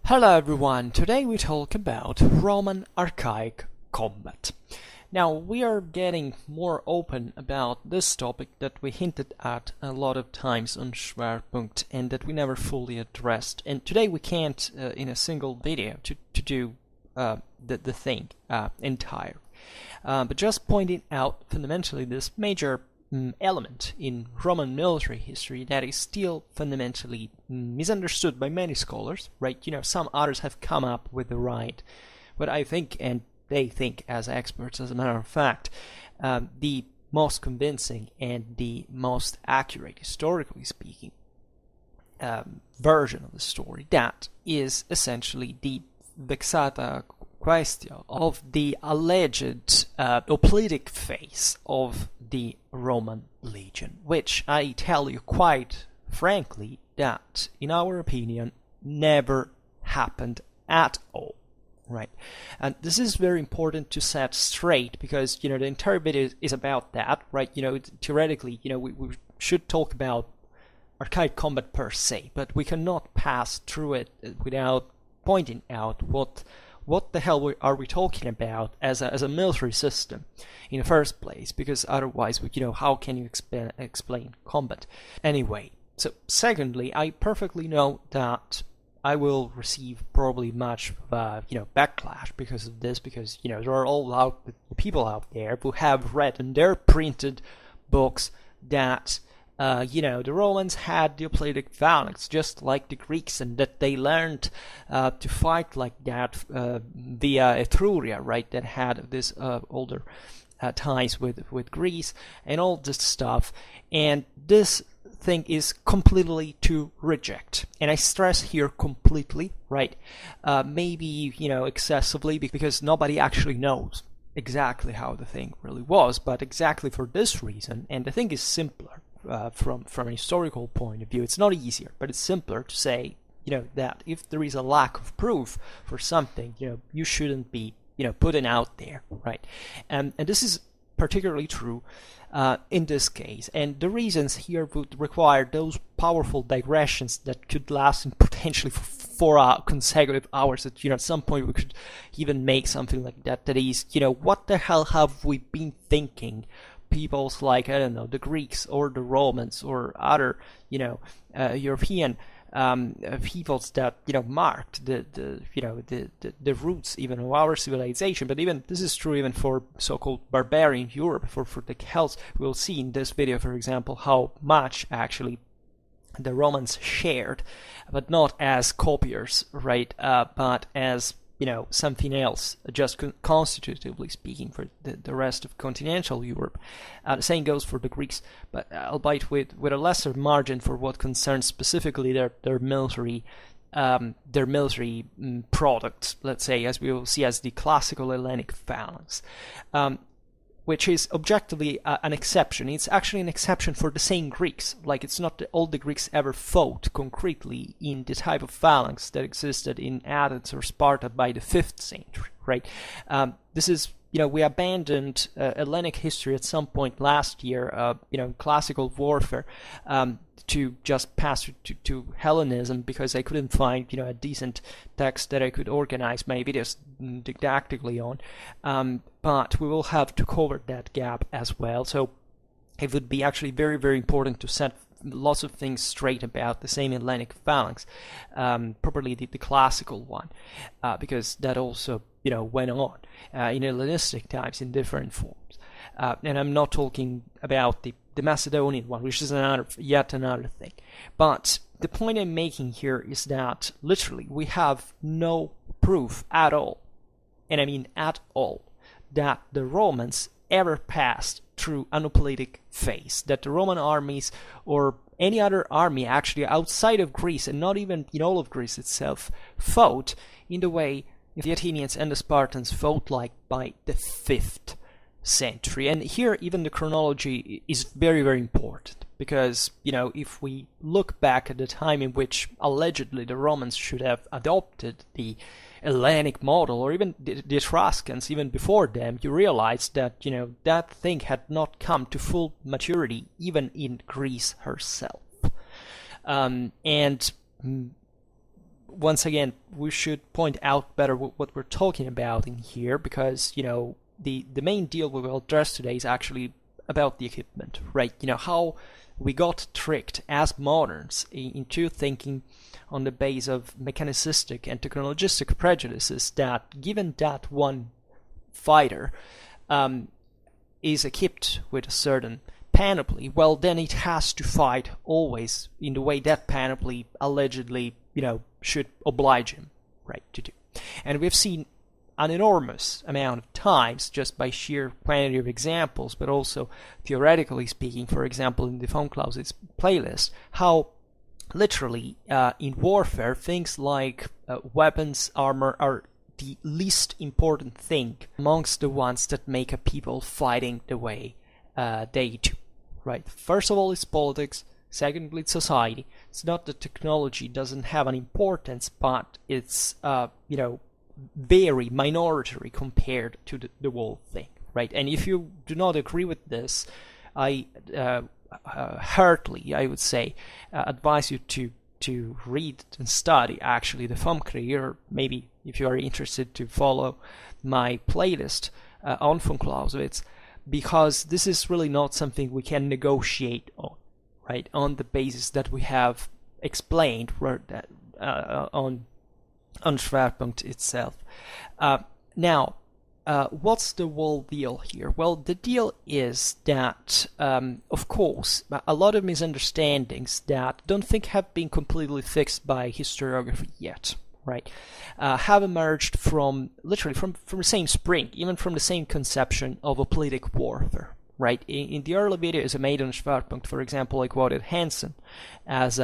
Hello everyone, today we talk about Roman archaic combat. Now we are getting more open about this topic that we hinted at a lot of times on Schwerpunkt and that we never fully addressed, and today we can't in a single video to do the thing entire. But just pointing out fundamentally this major element in Roman military history that is still fundamentally misunderstood by many scholars, right? Some others have come up with the right, what I think, and they think as experts, as a matter of fact, the most convincing and the most accurate, historically speaking, version of the story. That is essentially the vexata question of the alleged hoplitic phase of the Roman legion, which I tell you quite frankly that, in our opinion, never happened at all. Right, and this is very important to set straight because the entire video is about that, right? Theoretically, we should talk about archaic combat per se, but we cannot pass through it without pointing out what the hell are we talking about as a military system in the first place, because otherwise, how can you explain combat? Anyway, so secondly, I perfectly know that I will receive probably much backlash because of this, because there are people out there who have read in their printed books that the Romans had the hoplitic phalanx just like the Greeks, and that they learned to fight like that via Etruria, right? That had this older ties with Greece and all this stuff, and this thing is completely to reject, and I stress here completely, right? Maybe excessively, because nobody actually knows exactly how the thing really was, but exactly for this reason, and the thing is simpler. From a historical point of view, it's not easier, but it's simpler to say, that if there is a lack of proof for something, you shouldn't be, putting out there, right? And this is particularly true in this case, and the reasons here would require those powerful digressions that could last in potentially for 4 consecutive hours. That at some point we could even make something like that. That is, what the hell have we been thinking? Peoples like, I don't know, the Greeks or the Romans or other, European peoples that marked the roots even of our civilization. But even this is true even for so-called barbarian Europe, for the Celts. We'll see in this video, for example, how much actually the Romans shared, but not as copiers, right? But as something else, just constitutively speaking, for the rest of continental Europe. The same goes for the Greeks, but albeit with a lesser margin for what concerns specifically their military products, let's say, as we will see as the classical Hellenic phalanx. Which is objectively an exception. It's actually an exception for the same Greeks. Like, it's not that all the Greeks ever fought concretely in the type of phalanx that existed in Athens or Sparta by the 5th century, right? This is, we abandoned Hellenic history at some point last year, classical warfare, to just pass to Hellenism, because I couldn't find, a decent text that I could organize my videos didactically on. But we will have to cover that gap as well. So it would be actually very, very important to set lots of things straight about the same Hellenic phalanx, properly the classical one, because that also, went on in Hellenistic times in different forms. And I'm not talking about the Macedonian one, which is yet another thing. But the point I'm making here is that literally we have no proof at all, and I mean at all, that the Romans ever passed through an hoplitic phase, that the Roman armies or any other army actually outside of Greece, and not even in all of Greece itself, fought in the way the Athenians and the Spartans fought like by the 5th century. And here even the chronology is very, very important, because if we look back at the time in which allegedly the Romans should have adopted the Hellenic model, or even the Etruscans even before them, you realize that that thing had not come to full maturity even in Greece herself. And once again, we should point out better what we're talking about in here, because, the main deal we will address today is actually about the equipment, right? How we got tricked as moderns into thinking on the base of mechanicistic and technologistic prejudices that given that one fighter is equipped with a certain panoply, well, then it has to fight always in the way that panoply allegedly, should oblige him, right, to do. And we've seen an enormous amount of times, just by sheer quantity of examples, but also theoretically speaking, for example, in the Von Clausewitz's playlist, how literally in warfare, things like weapons, armor are the least important thing amongst the ones that make a people fighting the way they do, right? First of all, it's politics. Secondly, it's society. It's not that technology doesn't have an importance, but it's, very minority compared to the whole thing, right? And if you do not agree with this, I heartily, I would say, advise you to read and study actually the Vom Krieg, or maybe if you are interested to follow my playlist on Von Clausewitz, because this is really not something we can negotiate on, right? On the basis that we have explained on Schwerpunkt itself. Now, what's the whole deal here? Well, the deal is that, of course, a lot of misunderstandings that I don't think have been completely fixed by historiography yet, right, have emerged from the same spring, even from the same conception of a politic warfare. Right, in the early videos I made on Schwerpunkt, for example, I quoted Hansen as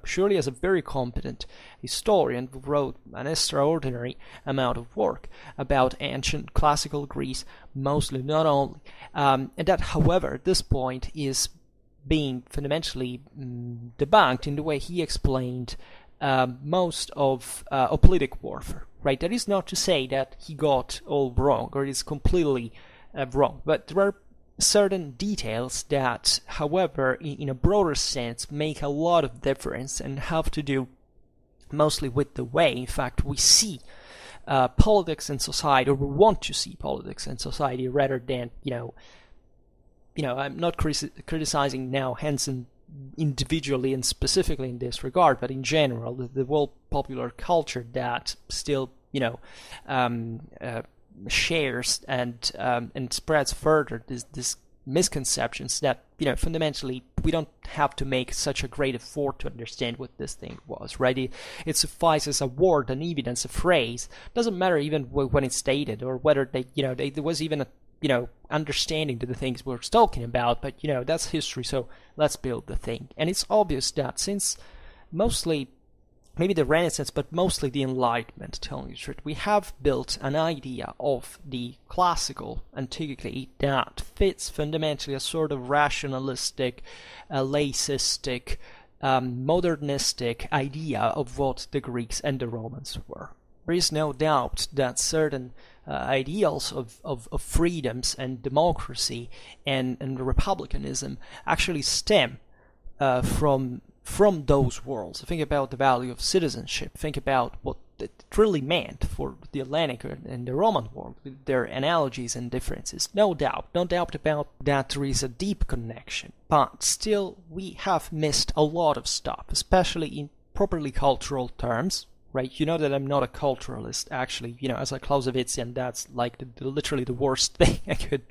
surely as a very competent historian who wrote an extraordinary amount of work about ancient classical Greece, mostly, not only, and that, however, at this point is being fundamentally debunked in the way he explained most of politic warfare. Right, that is not to say that he got all wrong or is completely wrong, but there are certain details that, however, in a broader sense, make a lot of difference and have to do mostly with the way, in fact, we see politics and society, or we want to see politics and society, rather than, I'm not criticizing now Hansen individually and specifically in this regard, but in general, the whole popular culture that still, shares and spreads further this misconceptions that fundamentally we don't have to make such a great effort to understand what this thing was, right? It suffices a word, an evidence, a phrase. Doesn't matter even when it's stated or whether there was even a understanding to the things we're talking about, but that's history, so let's build the thing. And it's obvious that since mostly maybe the Renaissance, but mostly the Enlightenment, telling the truth, we have built an idea of the classical antiquity that fits fundamentally a sort of rationalistic, laicistic, modernistic idea of what the Greeks and the Romans were. There is no doubt that certain ideals of freedoms and democracy and republicanism actually stem from those worlds. Think about the value of citizenship. Think about what it really meant for the Hellenic and the Roman world, with their analogies and differences. No doubt about that there is a deep connection. But still, we have missed a lot of stuff, especially in properly cultural terms. Right, that I'm not a culturalist, actually, as a Clausewitzian, that's like literally the worst thing I could,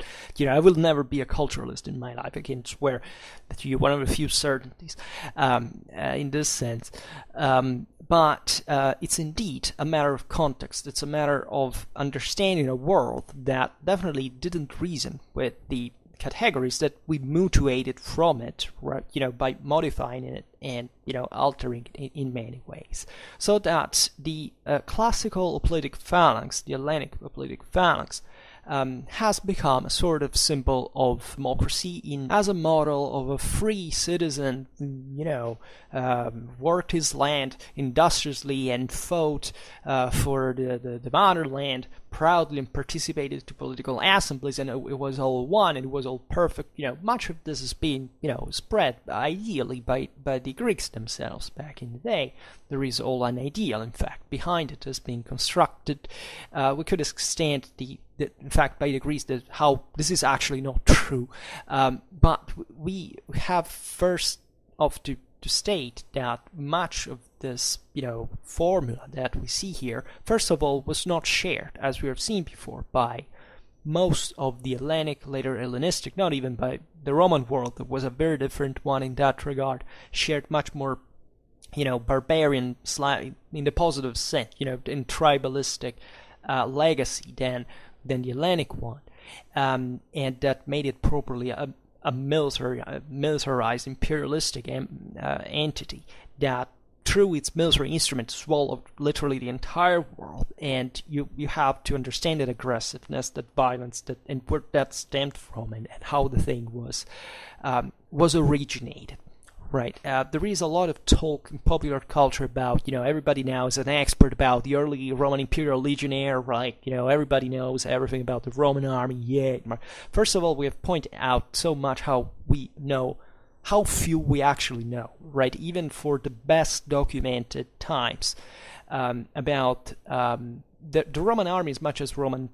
I will never be a culturalist in my life. I can swear that you one of the few certainties in this sense. But it's indeed a matter of context. It's a matter of understanding a world that definitely didn't reason with the categories that we mutuated from it, right, by modifying it and, altering it in many ways. So that the classical politic phalanx, the Hellenic politic phalanx, has become a sort of symbol of democracy as a model of a free citizen, worked his land industriously and fought for the motherland proudly and participated to political assemblies, and it was all one, and it was all perfect. Much of this is being, spread ideally by the Greeks themselves back in the day. There is all an ideal, in fact, behind it as being constructed. We could extend in fact, by the Greeks, that how this is actually not true. But we have first off to state that much of this, formula that we see here, first of all, was not shared, as we have seen before, by most of the Hellenic, later Hellenistic, not even by the Roman world, that was a very different one in that regard, shared much more, barbarian, in the positive sense, in tribalistic legacy than the Hellenic one, and that made it properly a militarized imperialistic entity that through its military instruments swallowed literally the entire world. And you have to understand that aggressiveness, that violence, and where that stemmed from, and how the thing was originated. Right. There is a lot of talk in popular culture about, everybody now is an expert about the early Roman imperial legionnaire, right? Everybody knows everything about the Roman army. Yeah. First of all, we have pointed out so much how few we actually know, right? Even for the best documented times about the Roman army as much as Roman,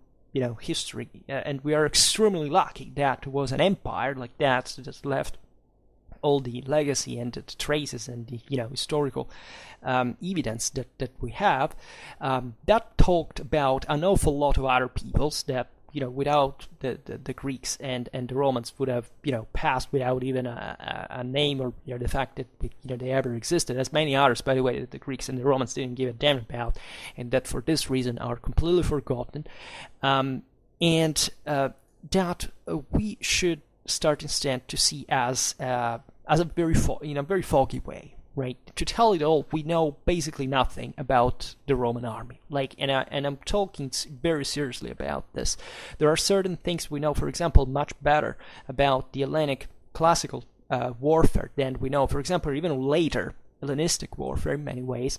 history. And we are extremely lucky that it was an empire like that just left all the legacy and the traces and the historical evidence that we have that talked about an awful lot of other peoples that without the Greeks and the Romans would have passed without even a name, or the fact that they ever existed, as many others, by the way, that the Greeks and the Romans didn't give a damn about, and that for this reason are completely forgotten, and that we should start instead to see as a very very foggy way, right? To tell it all, we know basically nothing about the Roman army. And I'm talking very seriously about this. There are certain things we know, for example, much better about the Hellenic classical warfare than we know, for example, even later Hellenistic warfare. In many ways,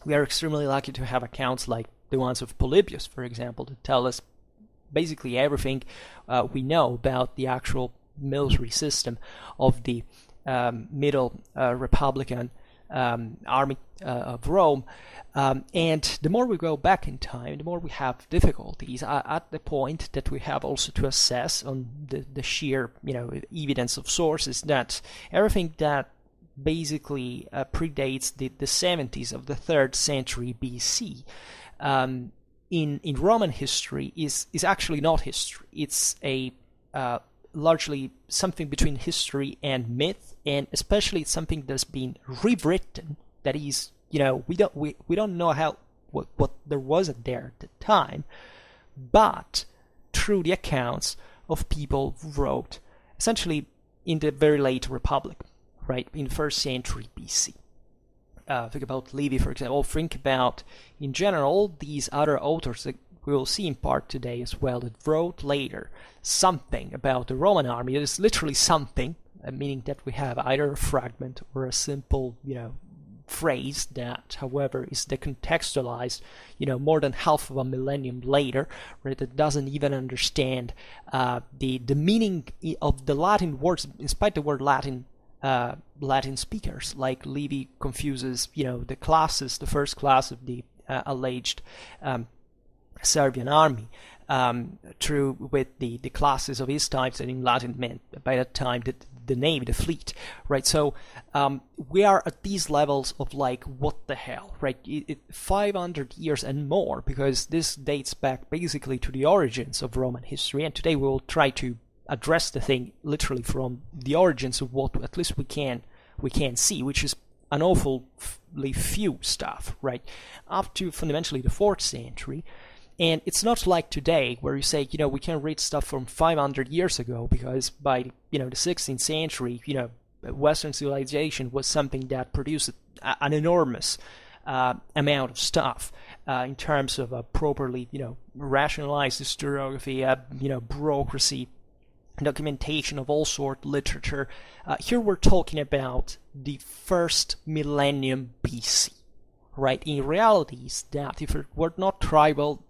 we are extremely lucky to have accounts like the ones of Polybius, for example, that tell us basically everything we know about the actual military system of the middle Republican army of Rome. And the more we go back in time, the more we have difficulties at the point that we have also to assess on the sheer evidence of sources that everything that basically predates the 70s of the 3rd century BC in Roman history is actually not history. It's a largely something between history and myth, and especially it's something that's been rewritten. That is, we don't know what there was there at the time, but through the accounts of people who wrote essentially in the very late Republic, right, in the 1st century BC. Think about Livy, for example. Think about, in general, all these other authors that we will see in part today as well, that wrote later something about the Roman army. It is literally something, meaning that we have either a fragment or a simple, phrase that, however, is decontextualized, more than half of a millennium later, right? That doesn't even understand the meaning of the Latin words, despite the word Latin speakers. Like Livy confuses, the classes, the first class of the alleged Servian army with the classes of his types, that in Latin meant by that time the navy, the fleet, right? So we are at these levels of what the hell, right? 500 years and more, because this dates back basically to the origins of Roman history, and today we will try to address the thing literally from the origins of what at least we can see, which is an awfully few stuff, right? Up to fundamentally the 4th century. And it's not like today where you say, we can read stuff from 500 years ago because by, the 16th century, Western civilization was something that produced an enormous amount of stuff. in terms of a properly, rationalized historiography, bureaucracy, documentation of all sort, literature. Here we're talking about the first millennium BC, right? In reality, is that if it were not tribal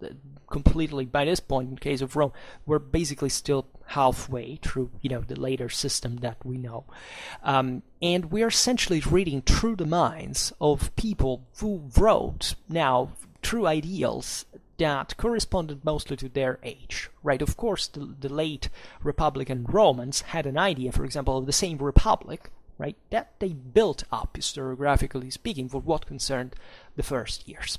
completely by this point, in case of Rome, we're basically still halfway through, the later system that we know. And we are essentially reading through the minds of people who wrote now true ideals that corresponded mostly to their age, right? Of course, the late Republican Romans had an idea, for example, of the same republic, right, that they built up, historiographically speaking, for what concerned the first years.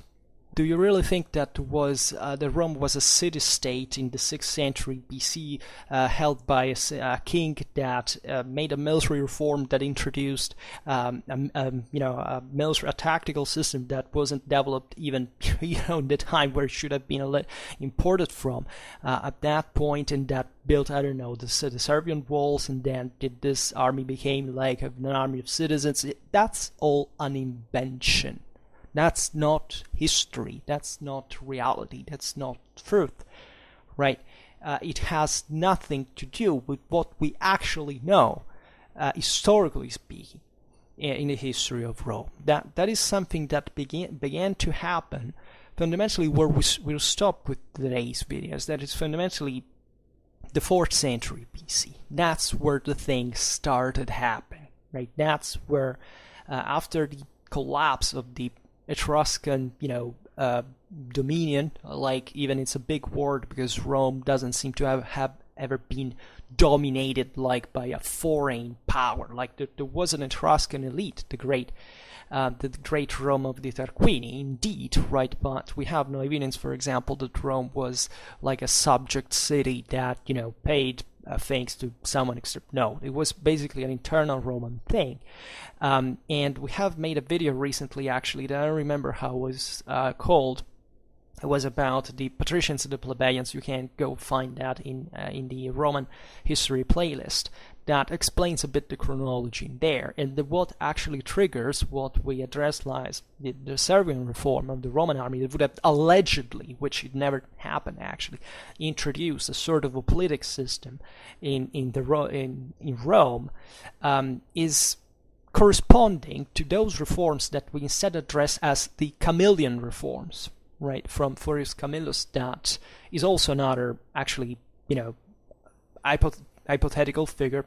Do you really think that Rome was a city-state in the 6th century BC, held by a king that made a military reform that introduced a tactical system that wasn't developed even in the time where it should have been imported from at that point, and that built, I don't know, the Serbian walls, and then this army became like an army of citizens? That's all an invention. That's not history, that's not reality, that's not truth, right? It has nothing to do with what we actually know, historically speaking, in the history of Rome. That is something that began to happen fundamentally where we'll stop with today's videos. That is fundamentally the 4th century BC. That's where the thing started happening, right? That's where, after the collapse of the Etruscan, dominion, like, even it's a big word because Rome doesn't seem to have ever been dominated like by a foreign power. Like there was an Etruscan elite, the great Rome of the Tarquini, indeed, right? But we have no evidence, for example, that Rome was like a subject city that paid thanks to someone except. No, it was basically an internal Roman thing. And we have made a video recently, actually, that I don't remember how it was called. It was about the patricians and the plebeians. You can go find that in the Roman history playlist. That explains a bit the chronology there, and what actually triggers what we addressed last, the Serbian reform of the Roman army that would have allegedly, which it never happened actually, introduced a sort of a politic system in Rome, is corresponding to those reforms that we instead address as the Camillian reforms, right, from Furius Camillus. That is also another, actually, hypothetical figure,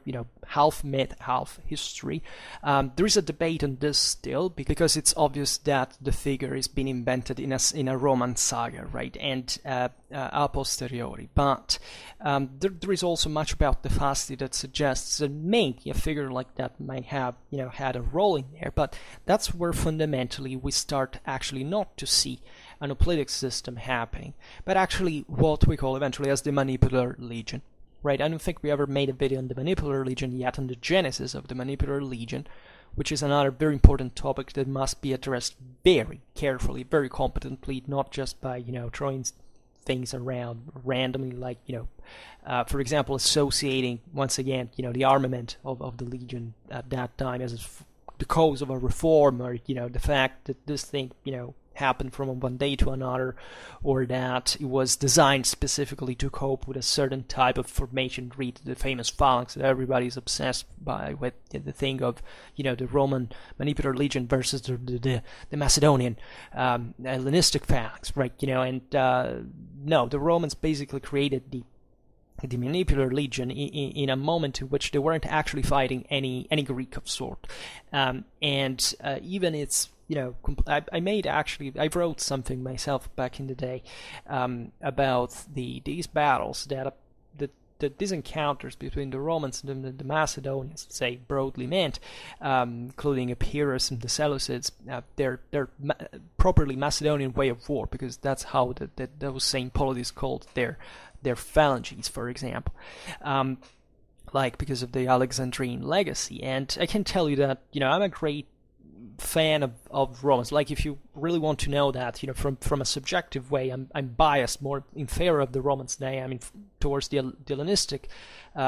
half myth, half history. There is a debate on this still, because it's obvious that the figure is being invented in a Roman saga, right, and a posteriori. But there is also much about the Fasti that suggests that maybe a figure like that might have, had a role in there. But that's where fundamentally we start actually not to see an hoplitic system happening, but actually what we call eventually as the manipular legion. Right, I don't think we ever made a video on the manipular legion yet, on the genesis of the manipular legion, which is another very important topic that must be addressed very carefully, very competently, not just by, throwing things around randomly, like, for example, associating, once again, the armament of the legion at that time as the cause of a reform, or, the fact that this thing, happened from one day to another, or that it was designed specifically to cope with a certain type of formation. Read the famous phalanx that everybody's obsessed by, with the thing of, the Roman manipular legion versus the Macedonian Hellenistic phalanx, right? And no, the Romans basically created the manipular legion in a moment in which they weren't actually fighting any Greek of sort, and even it's, I wrote something myself back in the day about these battles that these encounters between the Romans and the Macedonians, say, broadly meant, including Epirus and the Seleucids, their properly Macedonian way of war, because that's how those same polities called their phalanges, for example. Because of the Alexandrine legacy. And I can tell you that, I'm a great fan of Romans. Like, if you really want to know that, from a subjective way, I'm biased more in favor of the Romans than I am towards the Hellenistic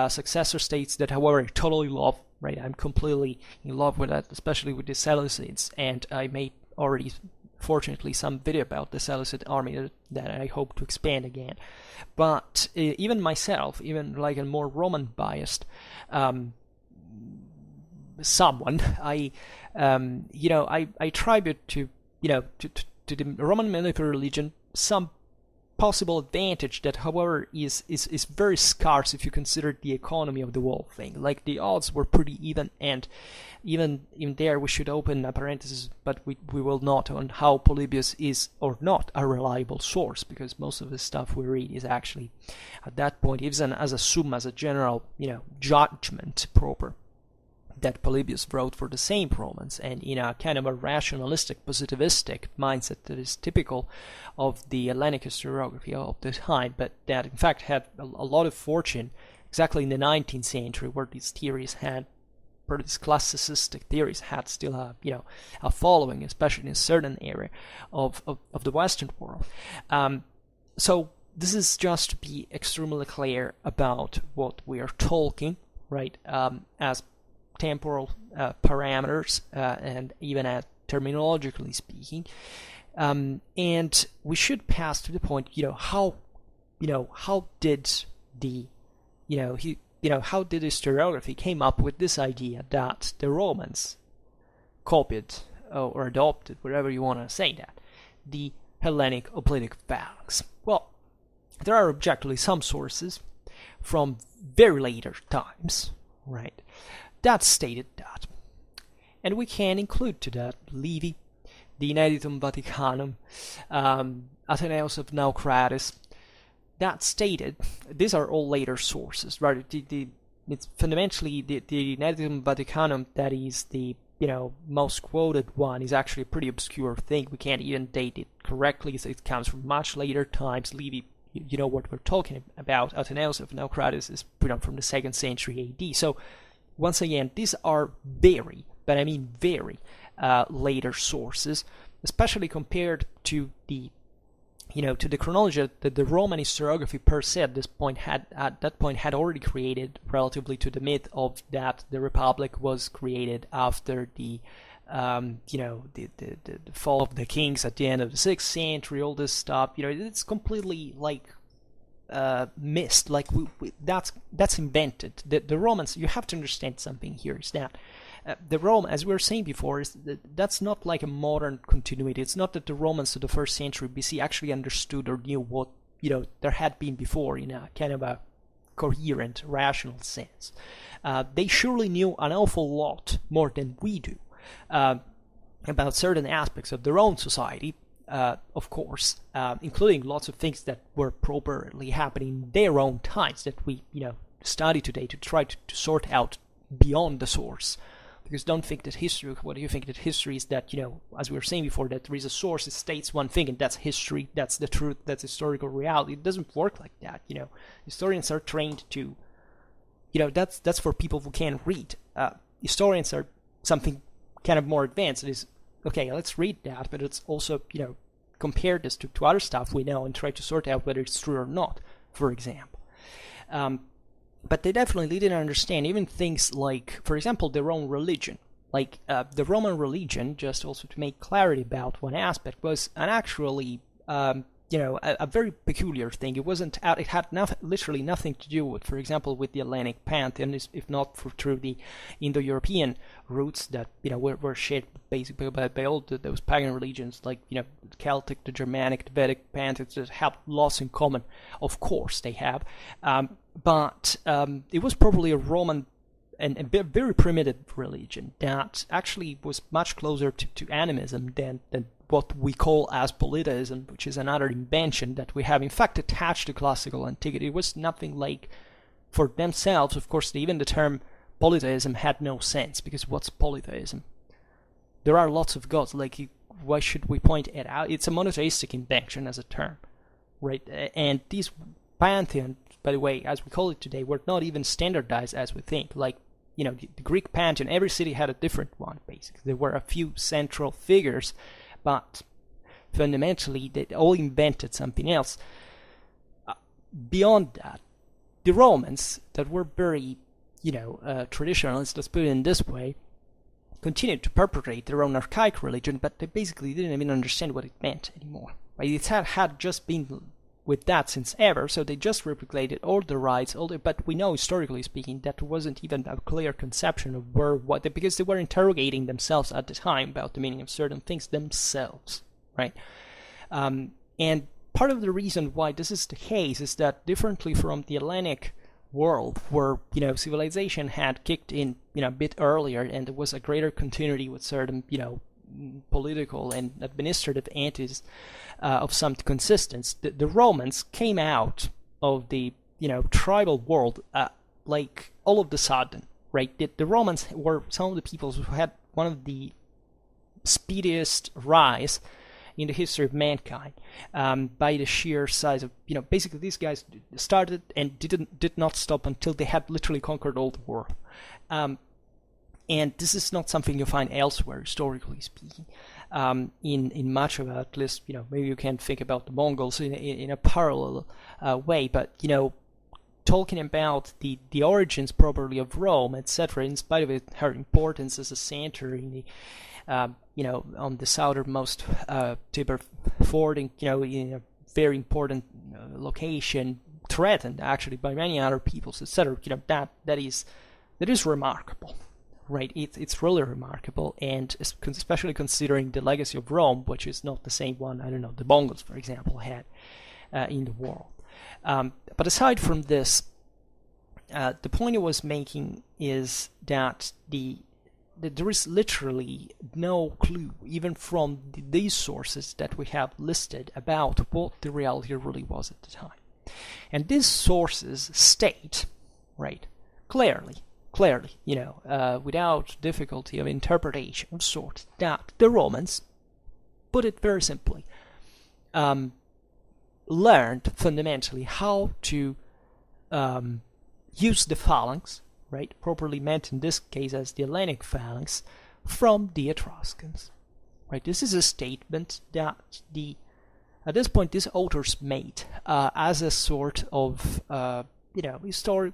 successor states that, however, I totally love, right? I'm completely in love with that, especially with the Seleucids, and I made already fortunately, some video about the Seleucid army that I hope to expand again. But even myself, even like a more Roman biased someone, I attribute to the Roman military religion some possible advantage that, however, is very scarce if you consider the economy of the whole thing. Like, the odds were pretty even, and even in there we should open a parenthesis, but we will not, on how Polybius is or not a reliable source, because most of the stuff we read is actually, at that point, even as a general judgment proper, that Polybius wrote for the same Romans, and in a kind of a rationalistic, positivistic mindset that is typical of the Hellenic historiography of the time, but that in fact had a lot of fortune exactly in the 19th century, where these classicistic theories had still a following, especially in a certain area of the Western world. So this is just to be extremely clear about what we are talking, right, as temporal parameters, and even at terminologically speaking, and we should pass to the point, how did historiography came up with this idea that the Romans copied or adopted, whatever you want to say, that the Hellenic hoplitic phalanx. Well, there are objectively some sources from very later times, right, that stated that. And we can include to that Livy, the Ineditum Vaticanum, Athenaeus of Naucratis, that stated, these are all later sources, right? It's fundamentally the Ineditum Vaticanum that is the most quoted one, is actually a pretty obscure thing. We can't even date it correctly, so it comes from much later times. Livy, you know what we're talking about. Athenaeus of Naucratis is from the 2nd century AD. So once again, these are very later sources, especially compared to the chronology that the Roman historiography per se at that point had already created, relatively to the myth of that the Republic was created after the fall of the kings at the end of the 6th century. All this stuff, it's completely missed. Like that's invented. The Romans, you have to understand something here, is that the Rome, as we were saying before, is that's not like a modern continuity. It's not that the Romans of the 1st century BC actually understood or knew what there had been before in a kind of a coherent, rational sense. They surely knew an awful lot more than we do about certain aspects of their own society. Of course, including lots of things that were properly happening in their own times that we, study today to try to sort out beyond the source. Because don't think that history, what do you think that history is, that, as we were saying before, that there is a source that states one thing and that's history, that's the truth, that's historical reality. It doesn't work like that, Historians are trained to, that's for people who can't read. Historians are something kind of more advanced. It is, okay, let's read that, but it's also, compare this to other stuff we know and try to sort out whether it's true or not, for example. But they definitely didn't understand even things like, for example, their own religion. Like, the Roman religion, just also to make clarity about one aspect, was an actually, a very peculiar thing. It wasn't, it had literally nothing to do with, for example, with the Hellenic pantheon, if not through the Indo-European roots that, were shared basically by all those pagan religions, like, the Celtic, the Germanic, the Vedic pantheons that have lots in common. Of course they have. But it was probably a Roman and a very primitive religion that actually was much closer to animism than what we call as polytheism, which is another invention that we have in fact attached to classical antiquity. It was nothing like, for themselves, of course, even the term polytheism had no sense, because what's polytheism? There are lots of gods, like, why should we point it out? It's a monotheistic invention as a term, right? And these pantheons, by the way, as we call it today, were not even standardized as we think. Like, the Greek pantheon, every city had a different one, basically. There were a few central figures, but fundamentally they all invented something else. Beyond that, the Romans, that were very, traditionalist, let's put it in this way, continued to perpetrate their own archaic religion, but they basically didn't even understand what it meant anymore. Right? It had just been with that since ever, so they just replicated all the rites, but we know, historically speaking, that wasn't even a clear conception of because they were interrogating themselves at the time about the meaning of certain things themselves, right? And part of the reason why this is the case is that, differently from the Hellenic world, where civilization had kicked in a bit earlier, and there was a greater continuity with certain political and administrative entities of some consistence, the Romans came out of the tribal world like all of the sudden, right? The Romans were some of the peoples who had one of the speediest rise in the history of mankind, by the sheer size of, basically these guys started and did not stop until they had literally conquered all the world. And this is not something you find elsewhere, historically speaking, in much of it, at least, maybe you can think about the Mongols in a parallel way, but, talking about the origins properly of Rome, etc., in spite of her importance as a center in the on the southernmost Tiber fording, in a very important location, threatened actually by many other peoples, etc. That is remarkable, right? It's really remarkable, and especially considering the legacy of Rome, which is not the same one, the Mongols, for example, had in the world. But aside from this, the point I was making is that there is literally no clue, even from these sources that we have listed, about what the reality really was at the time. And these sources state, right, clearly, without difficulty of interpretation of sorts, that the Romans, put it very simply, learned fundamentally how to use the phalanx, right, properly meant in this case as the Hellenic phalanx, from the Etruscans. Right, this is a statement that at this point these authors made as a sort of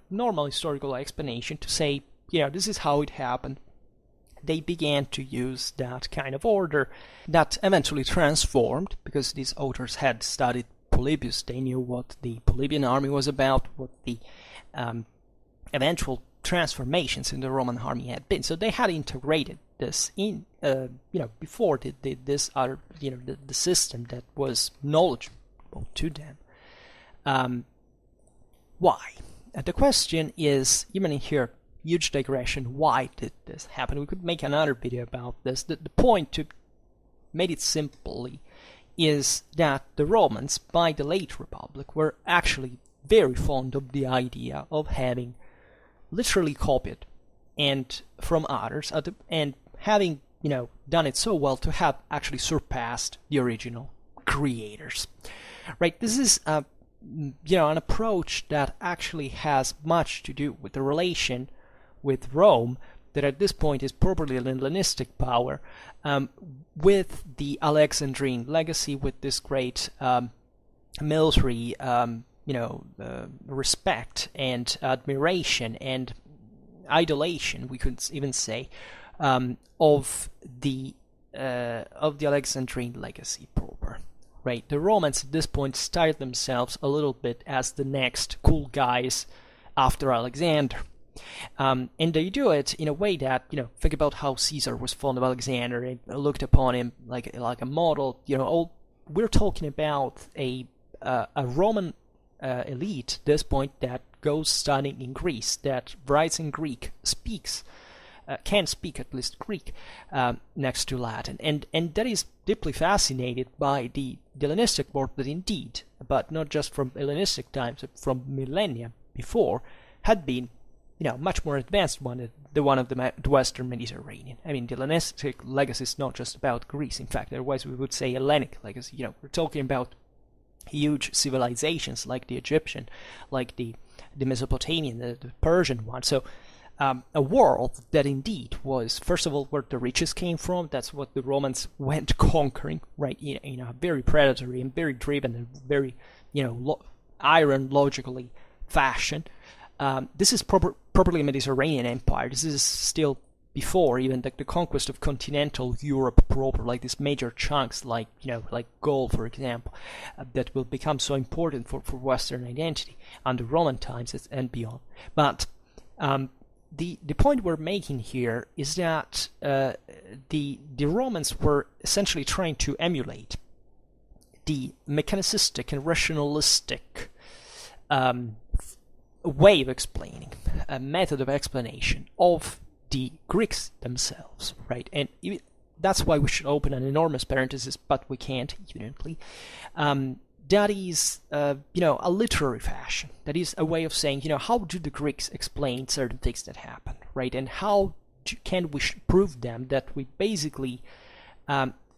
normal historical explanation to say, this is how it happened. They began to use that kind of order that eventually transformed, because these authors had studied Polybius. They knew what the Polybian army was about, what the eventual transformations in the Roman army had been. So they had integrated this in, before they did this other, the system that was knowledgeable to them. Why? And the question is, even in here, huge digression, why did this happen? We could make another video about this. The point, to make it simply, is that the Romans, by the late Republic, were actually very fond of the idea of having literally copied and from others, and having done it so well to have actually surpassed the original creators. Right? This is an approach that actually has much to do with the relation with Rome, that at this point is properly an Hellenistic power, with the Alexandrine legacy, with this great military respect and admiration and idolation, we could even say, of the Alexandrine legacy proper. Right, the Romans at this point styled themselves a little bit as the next cool guys after Alexander, and they do it in a way that, think about how Caesar was fond of Alexander and looked upon him like a model. We're talking about a Roman elite at this point that goes studying in Greece, that writes in Greek, can speak at least Greek next to Latin, and that is deeply fascinated by the Hellenistic world that indeed, but not just from Hellenistic times, but from millennia before, had been much more advanced one, the one of the Western Mediterranean. I mean, the Hellenistic legacy is not just about Greece. In fact, otherwise we would say Hellenic legacy. We're talking about huge civilizations like the Egyptian, like the Mesopotamian, the Persian one. So a world that indeed was, first of all, where the riches came from. That's what the Romans went conquering, right? In a very predatory and very driven and very, iron logically fashion. This is properly a Mediterranean empire. This is still, before even the conquest of continental Europe proper, like these major chunks, like like Gaul, for example, that will become so important for Western identity under Roman times and beyond. But the point we're making here is that the Romans were essentially trying to emulate the mechanicistic and rationalistic way of explaining, a method of explanation of the Greeks themselves, right? And that's why we should open an enormous parenthesis, but we can't, evidently. That is, a literary fashion. That is a way of saying, how do the Greeks explain certain things that happen, right? And how can we prove them that we basically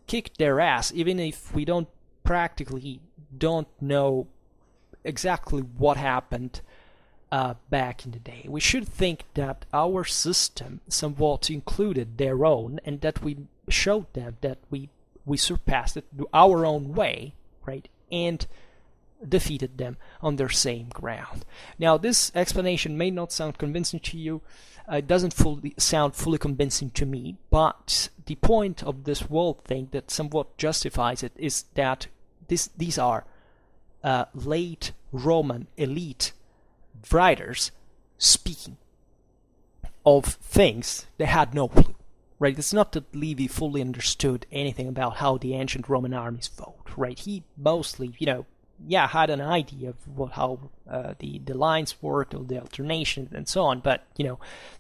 kicked their ass, even if we practically don't know exactly what happened back in the day. We should think that our system somewhat included their own, and that we showed them that we surpassed it our own way, right? And defeated them on their same ground. Now, this explanation may not sound convincing to you. It doesn't sound fully convincing to me, but the point of this world thing that somewhat justifies it is that these are late Roman elite writers speaking of things they had no clue, right? It's not that Livy fully understood anything about how the ancient Roman armies fought, right? He mostly, had an idea of how the lines worked, or the alternations and so on, but,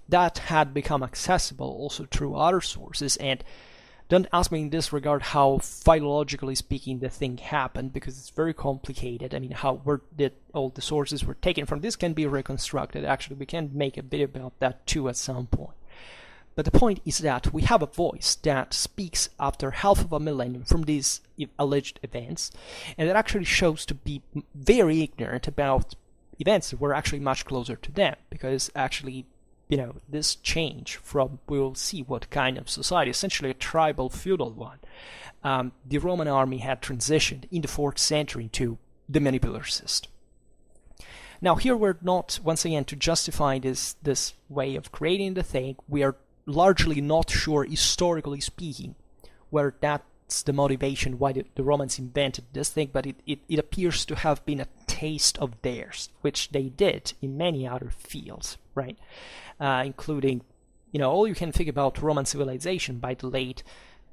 that had become accessible also through other sources. And don't ask me in this regard how philologically speaking the thing happened, because it's very complicated. I mean, where did all the sources were taken from? This can be reconstructed. Actually, we can make a bit about that too at some point. But the point is that we have a voice that speaks after half of a millennium from these alleged events, and that actually shows to be very ignorant about events that were actually much closer to them, because actually, this change from, we will see what kind of society, essentially a tribal feudal one, the Roman army had transitioned in the 4th century to the manipular system. Now, here we're not, once again, to justify this way of creating the thing, we are largely not sure, historically speaking, where that's the motivation why the Romans invented this thing, but it appears to have been a taste of theirs, which they did in many other fields, right? Including, all you can think about Roman civilization by the late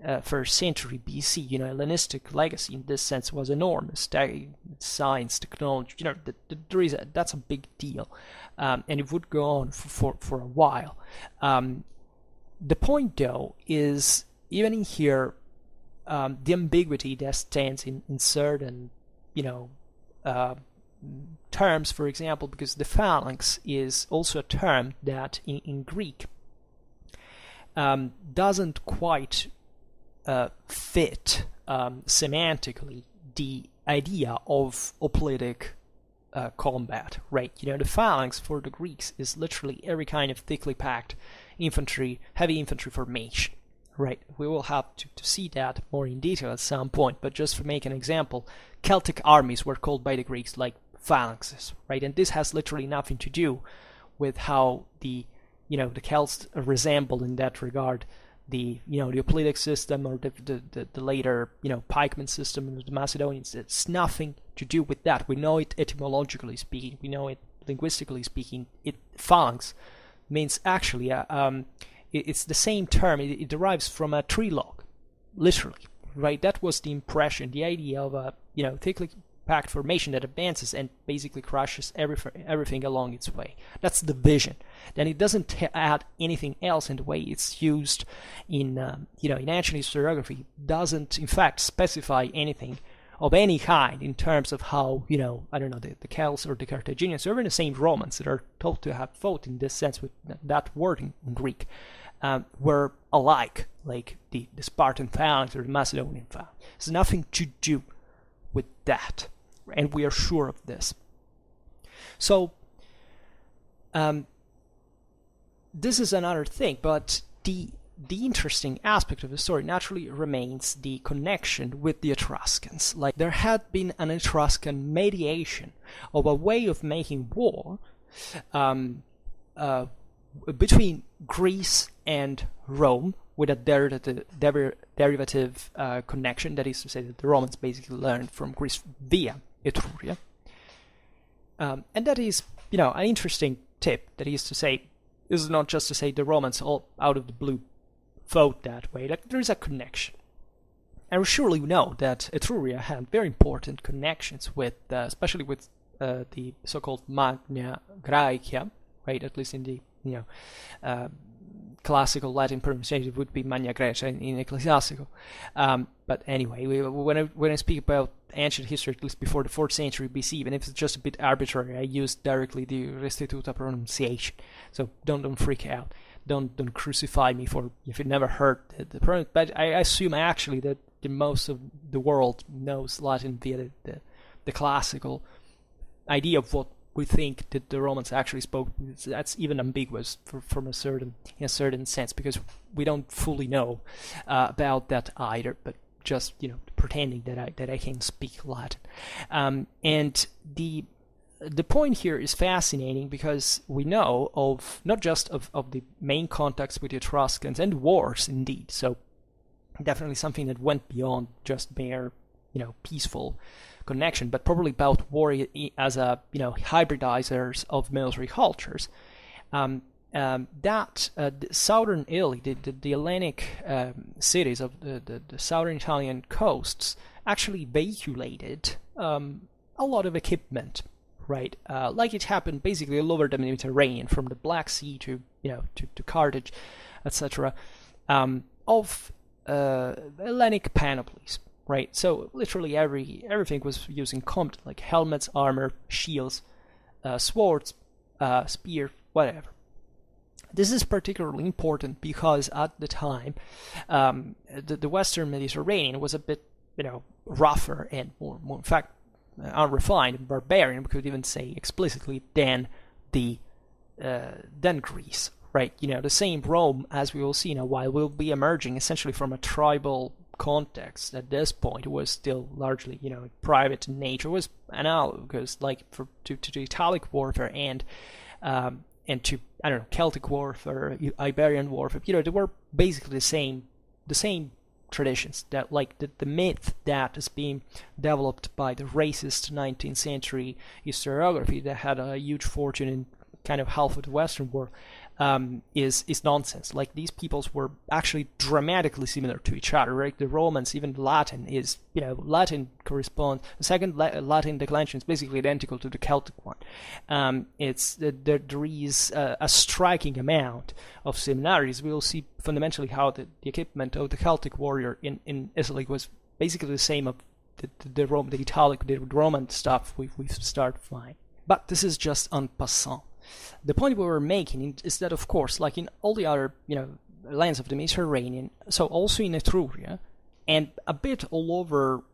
1st century BC, Hellenistic legacy in this sense was enormous. Science, technology, that's a big deal, and it would go on for a while. The point, though, is even in here, the ambiguity that stands in certain, terms, for example, because the phalanx is also a term that in Greek doesn't quite fit semantically the idea of hoplitic combat, right? The phalanx for the Greeks is literally every kind of thickly packed infantry, heavy infantry formation, right? We will have to see that more in detail at some point, but just to make an example, Celtic armies were called by the Greeks like phalanxes, right? And this has literally nothing to do with how the Celts resemble in that regard the hoplitic system, or the later pikeman system of the Macedonians. It's nothing to do with that. We know it etymologically speaking, we know it linguistically speaking. Phalanx means actually it's the same term. It derives from a tree log, literally, right? That was the impression, the idea of a thickly packed formation that advances and basically crushes everything along its way. That's the vision. Then it doesn't add anything else, in the way it's used in in ancient historiography. Doesn't in fact specify anything of any kind in terms of how the Celts or the Carthaginians, or even the same Romans that are thought to have fought in this sense with that word in Greek, were alike, like the Spartan phalanx or the Macedonian phalanx. It's nothing to do with that, and we are sure of this. So this is another thing, but the interesting aspect of the story naturally remains the connection with the Etruscans. Like, there had been an Etruscan mediation of a way of making war between Greece and Rome, with a derivative connection. That is to say that the Romans basically learned from Greece via Etruria. And that is, an interesting tip. That is to say, this is not just to say the Romans all out of the blue thought that way. Like, there is a connection. And we surely know that Etruria had very important connections with, especially with the so-called Magna Graecia, right? At least in the classical Latin pronunciation, it would be Magna Graecia in ecclesiastical. But anyway, when I speak about ancient history, at least before the 4th century BC, even if it's just a bit arbitrary, I use directly the Restituta pronunciation. So don't freak out. Don't crucify me for if you never heard the pronunciation. But I assume actually that most of the world knows Latin via the classical idea of what we think that the Romans actually spoke. That's even ambiguous in a certain sense, because we don't fully know about that either. But just pretending that I can speak Latin, and the point here is fascinating because we know of not just of the main contacts with the Etruscans and wars indeed. So definitely something that went beyond just mere peaceful connection, but probably about war as a hybridizers of military cultures. That the southern Italy, the Hellenic cities of the southern Italian coasts actually vehiculated a lot of equipment, right? Like it happened basically all over the Mediterranean, from the Black Sea to Carthage, etc. Of Hellenic panoplies. Right, so literally everything was using common, like helmets, armor, shields, swords, spear, whatever. This is particularly important because at the time, the Western Mediterranean was a bit, rougher and more in fact, unrefined and barbarian. We could even say explicitly than Greece. Right, the same Rome, as we will see in a while, will be emerging essentially from a tribal context. At this point, it was still largely, private in nature. It was analogous, like to Italic warfare and to Celtic warfare, Iberian warfare. They were basically the same traditions. That like the myth that is being developed by the racist 19th century historiography that had a huge fortune in kind of half of the Western world. Is nonsense. Like, these peoples were actually dramatically similar to each other, right? The Romans, even Latin is, Latin corresponds, the second Latin declension is basically identical to the Celtic one. There is a striking amount of similarities. We will see fundamentally how the equipment of the Celtic warrior in Italy was basically the same of the Italic, the Roman stuff we start flying. But this is just en passant. The point we were making is that, of course, like in all the other, lands of the Mediterranean, so also in Etruria, and a bit all over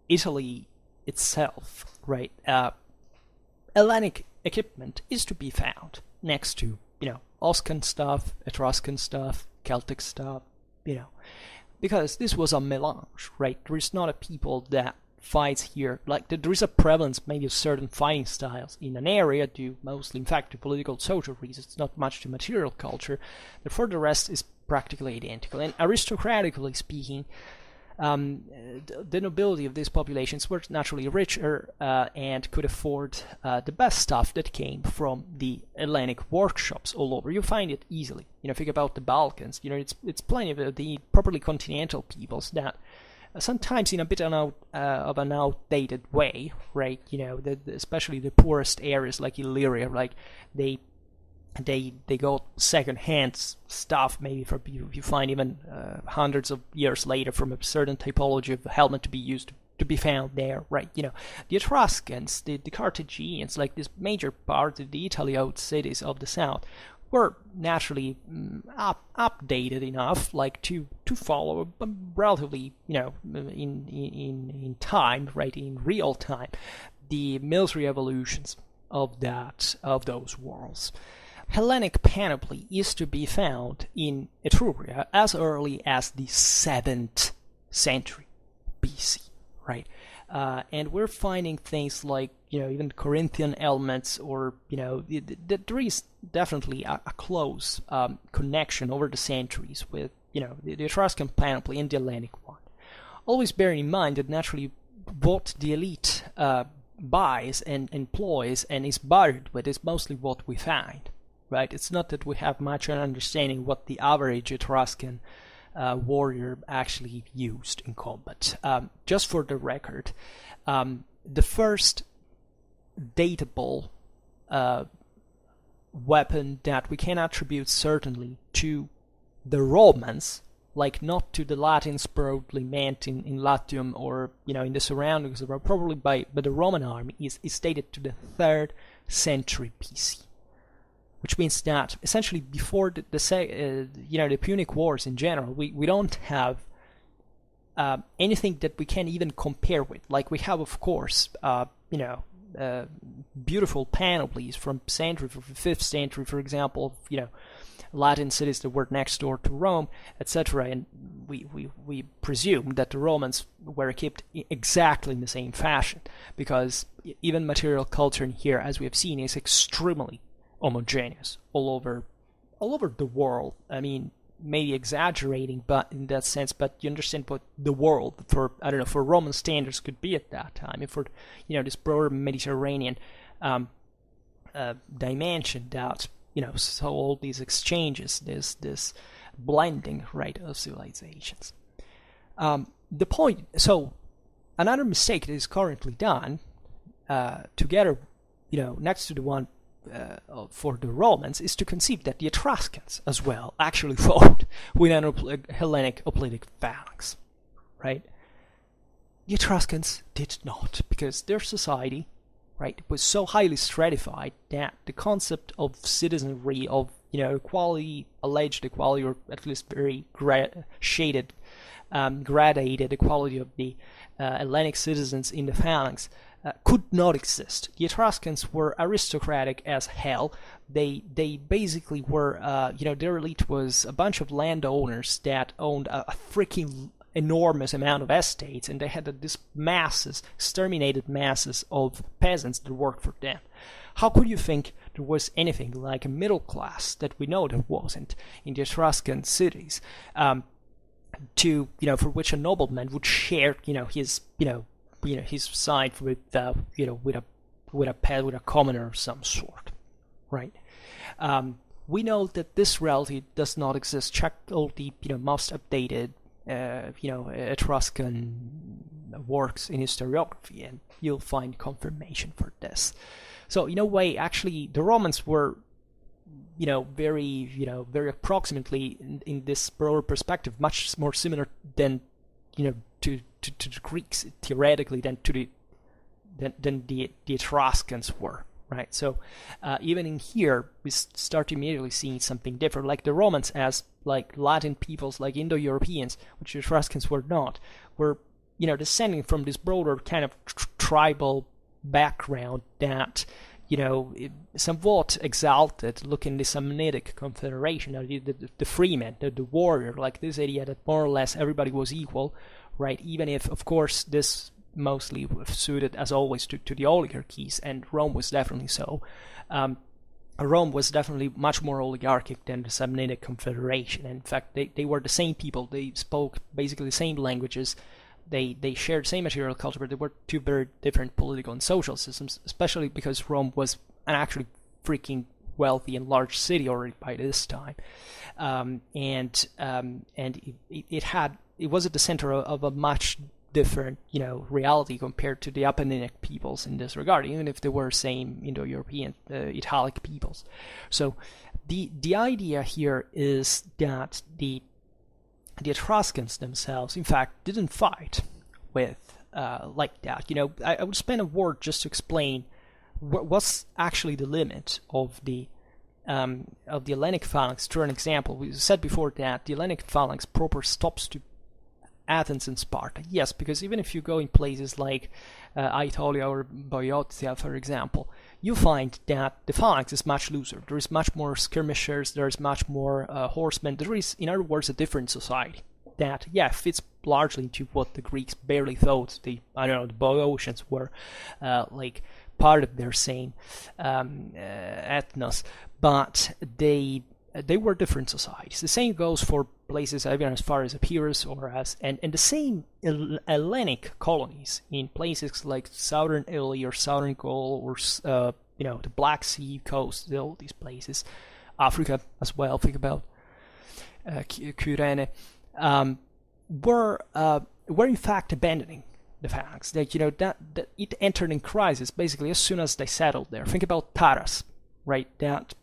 Italy itself, right? Hellenic equipment is to be found next to, Oscan stuff, Etruscan stuff, Celtic stuff, because this was a melange, right? There is not a people that fights here, like there is a prevalence maybe of certain fighting styles in an area due mostly in fact to political social reasons, not much to material culture. Therefore the rest is practically identical. And aristocratically speaking, the nobility of these populations were naturally richer and could afford the best stuff that came from the Hellenic workshops all over. You find it easily. Think about the Balkans. It's plenty of the properly continental peoples that sometimes in a bit of an outdated way, right? Especially the poorest areas like Illyria, like they got second-hand stuff. Maybe for you find even hundreds of years later from a certain typology of helmet to be used to be found there, right? The Etruscans, the Carthaginians, like this major part of the Italiote cities of the south, were naturally updated enough, like to follow relatively, in time, right, in real time, the military evolutions of those worlds. Hellenic panoply is to be found in Etruria as early as the 7th century BC, right? And we're finding things like, even Corinthian elements, or, there is definitely a close connection over the centuries with, the Etruscan panoply and the Hellenic one. Always bearing in mind that naturally what the elite buys and employs and is buried with is mostly what we find, right? It's not that we have much an understanding what the average Etruscan warrior actually used in combat. Just for the record, the first datable weapon that we can attribute certainly to the Romans, like not to the Latins probably meant in Latium or in the surroundings, but probably by the Roman army, is dated to the 3rd century BC, which means that essentially before the Punic Wars in general, we don't have anything that we can even compare with. Like we have, of course, beautiful panoplies from century, from the 5th century, for example, Latin cities that were next door to Rome, etc. And we presume that the Romans were equipped exactly in the same fashion, because even material culture in here, as we have seen, is extremely homogeneous all over the world. I mean, maybe exaggerating, but in that sense, but you understand what the world for Roman standards could be at that time, and for this broader Mediterranean dimension that so all these exchanges, this blending, right, of civilizations. The point, so another mistake that is currently done, together, next to the one for the Romans, is to conceive that the Etruscans as well actually fought with an Hellenic hoplitic phalanx, right? The Etruscans did not, because their society, right, was so highly stratified that the concept of citizenry, of equality, alleged equality, or at least very gradated equality of the Hellenic citizens in the phalanx could not exist. The Etruscans were aristocratic as hell. They basically were, their elite was a bunch of landowners that owned a freaking enormous amount of estates, and they had this exterminated masses of peasants that worked for them. How could you think there was anything like a middle class that we know there wasn't in the Etruscan cities, for which a nobleman would share, his side with, with a commoner of some sort, right? We know that this reality does not exist. Check all the, most updated Etruscan works in historiography, and you'll find confirmation for this. So in a way, actually, the Romans were, very approximately in this broader perspective, much more similar than, to the Greeks theoretically than the Etruscans were. Right, so even in here, we start immediately seeing something different. Like the Romans, as like Latin peoples, like Indo-Europeans, which the Etruscans were not, were descending from this broader kind of tribal background that somewhat exalted, looking the Samnitic confederation, the freeman, the warrior, like this idea that more or less everybody was equal, right? Even if, of course, this mostly suited, as always, to the oligarchies, and Rome was definitely so. Rome was definitely much more oligarchic than the Samnitic Confederation. In fact, they were the same people. They spoke basically the same languages. They shared the same material culture, but they were two very different political and social systems, especially because Rome was an actually freaking wealthy and large city already by this time. It was at the center of a much different, reality compared to the Apenninic peoples in this regard, even if they were same Indo-European, Italic peoples. So the idea here is that the Etruscans themselves, in fact, didn't fight with like that. I would spend a word just to explain what's actually the limit of the Hellenic phalanx. Through an example, we said before that the Hellenic phalanx proper stops to Athens and Sparta. Yes, because even if you go in places like Aetolia or Boeotia, for example, you find that the phalanx is much looser. There is much more skirmishers, there is much more horsemen. There is, in other words, a different society, that, yeah, fits largely into what the Greeks barely thought the Boeotians were like part of their same ethnos, but they were different societies. The same goes for places even as far as Epirus and the same Hellenic colonies in places like southern Italy or southern Gaul or the Black Sea coast, all these places, Africa as well. Think about Kyrene, were in fact abandoning the phalanx. That it entered in crisis basically as soon as they settled there. Think about Taras, right? That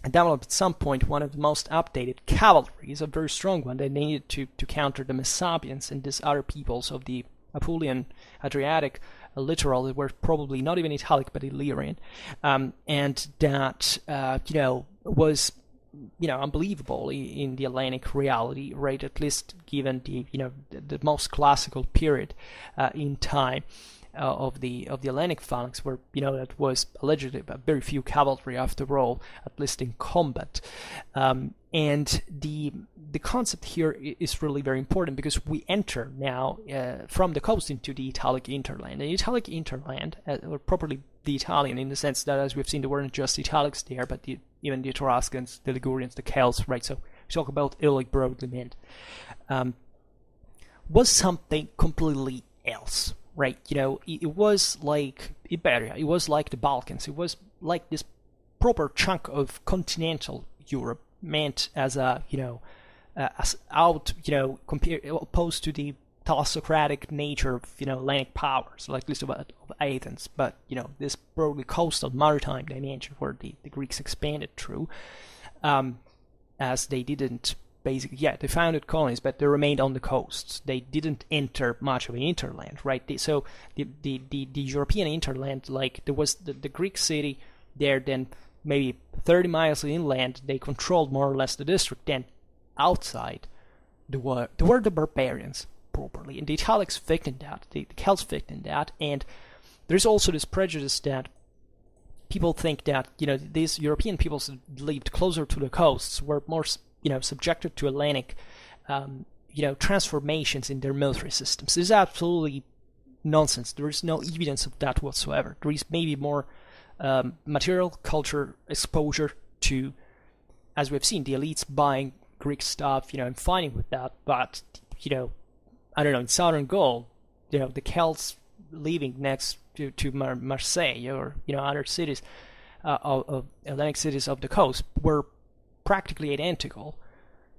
developed at some point one of the most updated cavalry, is a very strong one. They needed to counter the Messapians and these other peoples of the Apulian Adriatic littoral that were probably not even Italic but Illyrian, and that was unbelievable in the Hellenic reality, right? At least given the most classical period in time of the Hellenic phalanx, where that was allegedly very few cavalry after all, at least in combat. And the concept here is really very important, because we enter now from the coast into the Italic hinterland. The Italic hinterland, or properly the Italian, in the sense that, as we've seen, there weren't just Italics there, but even the Etruscans, the Ligurians, the Celts, right? So we talk about Italic broadly meant, was something completely else, right? It was like Iberia, it was like the Balkans, it was like this proper chunk of continental Europe, meant as a opposed to the thalassocratic nature of Hellenic powers, like at least of Athens, but this broadly coastal maritime dimension where the Greeks expanded through, as they didn't basically, they founded colonies, but they remained on the coasts. They didn't enter much of an hinterland, right? So the European hinterland, like there was the Greek city there, then maybe 30 miles inland, they controlled more or less the district. Then outside, there were the barbarians, properly. And the Italics fit in that, the Celts fit in that, and there's also this prejudice that people think that, these European peoples that lived closer to the coasts were more, subjected to Hellenic, transformations in their military systems. This is absolutely nonsense. There is no evidence of that whatsoever. There is maybe more material culture exposure to, as we've seen, the elites buying Greek stuff, and fighting with that. But, I don't know, in southern Gaul, the Celts living next to Marseille or, other cities, of Hellenic cities of the coast were practically identical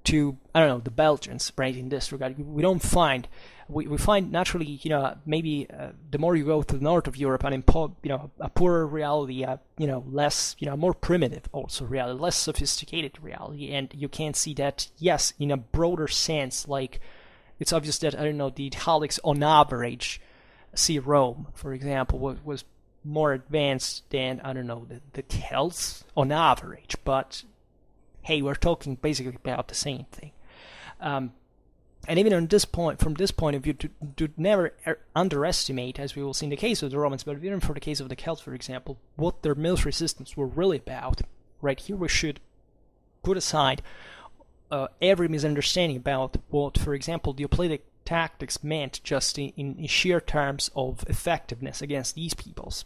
to, the Belgians, right, in this regard. We don't find, we find naturally, maybe the more you go to the north of Europe, and a poorer reality, less, more primitive also reality, less sophisticated reality, and you can see that, yes, in a broader sense, like, it's obvious that, the Italics on average, see Rome, for example, was more advanced than, the Celts on average, but hey, we're talking basically about the same thing. And even on this point, from this point of view, to never underestimate, as we will see in the case of the Romans, but even for the case of the Celts, for example, what their military systems were really about. Right here, we should put aside every misunderstanding about what, for example, the Hoplite tactics meant just in sheer terms of effectiveness against these peoples,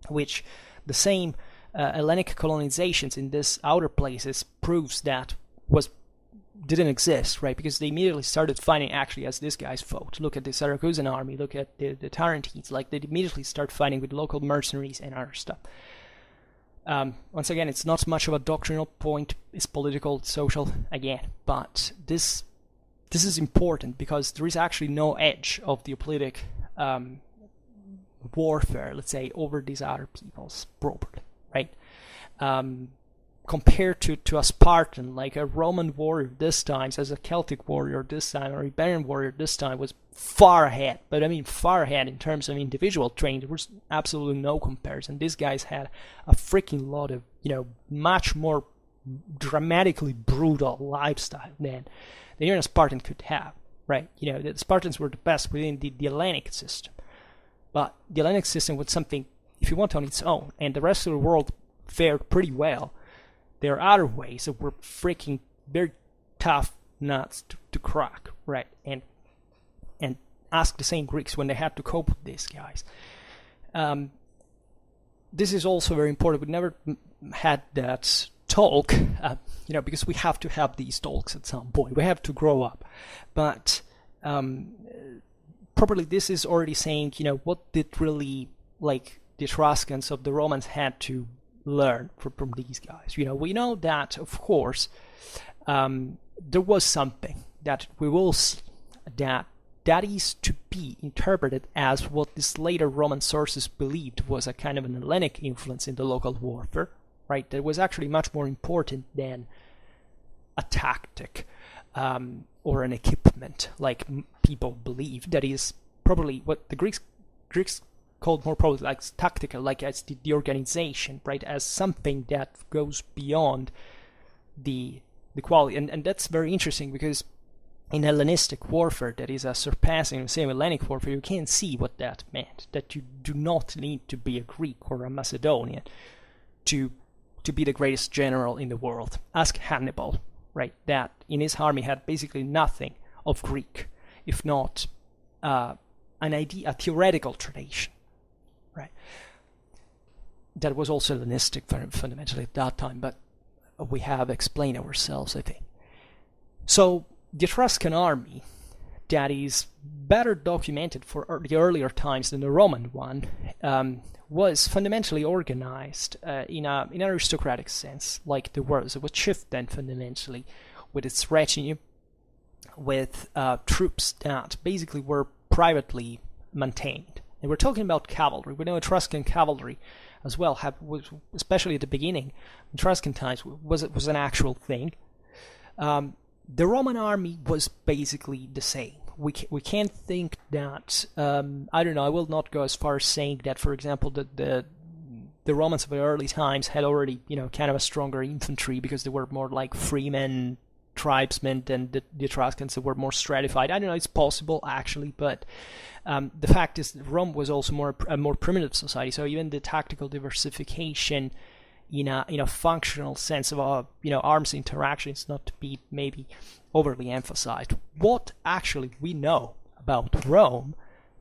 which the same Hellenic colonizations in these outer places proves that didn't exist, right? Because they immediately started fighting actually as these guys fought. Look at the Syracusan army, look at the Tarentines, like they immediately start fighting with local mercenaries and other stuff. Once again, it's not so much of a doctrinal point, it's political, social, again, but this is important because there is actually no edge of the Hoplitic warfare, let's say, over these other peoples properly, right? Compared to a Spartan, like a Roman warrior this time, as a Celtic warrior this time, or a Iberian warrior this time, was far ahead. But I mean far ahead in terms of individual training. There was absolutely no comparison. These guys had a freaking lot of, much more dramatically brutal lifestyle than even a Spartan could have, right? The Spartans were the best within the Hellenic system. But the Hellenic system was something, if you want, on its own, and the rest of the world fared pretty well. There are other ways that were freaking very tough nuts to crack, right? And ask the same Greeks when they had to cope with these guys. This is also very important. We never had that talk, because we have to have these talks at some point. We have to grow up. But probably this is already saying, what did really, like, the Etruscans of the Romans had to learn from these guys. We know that, of course, there was something that we will see that is to be interpreted as what these later Roman sources believed was a kind of an Hellenic influence in the local warfare, right? That was actually much more important than a tactic or an equipment, like people believed. That is probably what the Greeks called more probably like tactical, like as the organization, right? As something that goes beyond the quality. And that's very interesting because in Hellenistic warfare, that is a surpassing the same Hellenic warfare, you can see what that meant. That you do not need to be a Greek or a Macedonian to be the greatest general in the world. Ask Hannibal, right? That in his army had basically nothing of Greek, if not an idea, a theoretical tradition, right? That was also Hellenistic fundamentally at that time, but we have explained ourselves, I think. So the Etruscan army, that is better documented for the earlier times than the Roman one, was fundamentally organized in an aristocratic sense, like there was. It was chieftain fundamentally, with its retinue, with troops that basically were privately maintained. And we're talking about cavalry. We know Etruscan cavalry as well, was, especially at the beginning, Etruscan times, was an actual thing. The Roman army was basically the same. We can't think that, I don't know, I will not go as far as saying that, for example, the Romans of the early times had already, kind of a stronger infantry because they were more like freemen, tribesmen than the Etruscans that were more stratified. I don't know, it's possible actually, but the fact is that Rome was also a more primitive society, so even the tactical diversification in a functional sense of arms interaction is not to be maybe overly emphasized. What actually we know about Rome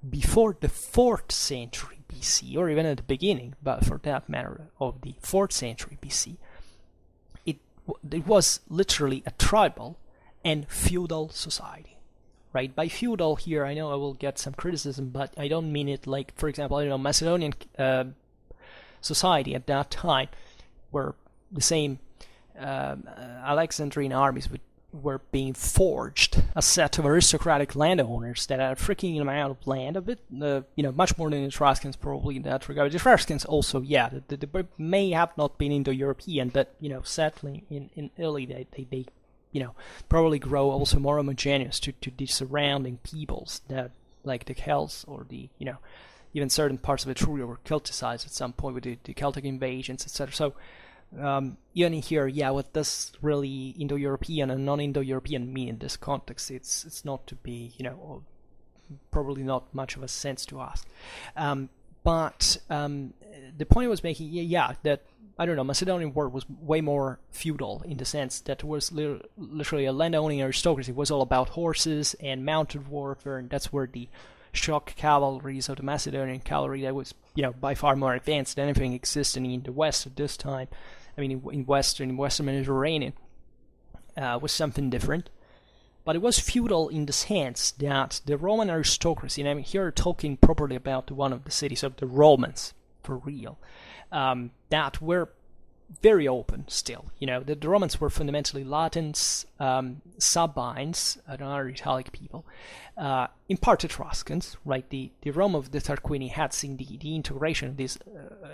before the 4th century BC, or even at the beginning, but for that matter, of the 4th century BC, it was literally a tribal and feudal society, right? By feudal here, I know I will get some criticism, but I don't mean it like, for example, I don't know, Macedonian society at that time were the same Alexandrian armies were being forged, a set of aristocratic landowners that had a freaking amount of land, a bit, much more than the Etruscans probably in that regard. The Etruscans also, they may have not been Indo-European, but, settling in Italy, they probably grow also more homogeneous to the surrounding peoples that, like the Celts or the, even certain parts of Etruria were Celticized at some point with the Celtic invasions, etc. So, even here, what does really Indo-European and non-Indo-European mean in this context? It's not to be, probably not much of a sense to ask. But the point I was making, that, I don't know, Macedonian war was way more feudal in the sense that it was literally a land-owning aristocracy. It was all about horses and mounted warfare, and that's where the shock cavalry, so the Macedonian cavalry, that was, by far more advanced than anything existing in the West at this time. I mean, in Western Mediterranean, was something different. But it was feudal in the sense that the Roman aristocracy, and I'm here talking properly about one of the cities of the Romans, for real, that were very open still. The Romans were fundamentally Latins, Sabines, another Italic people, in part Etruscans, right? The Rome of the Tarquini had seen the integration of this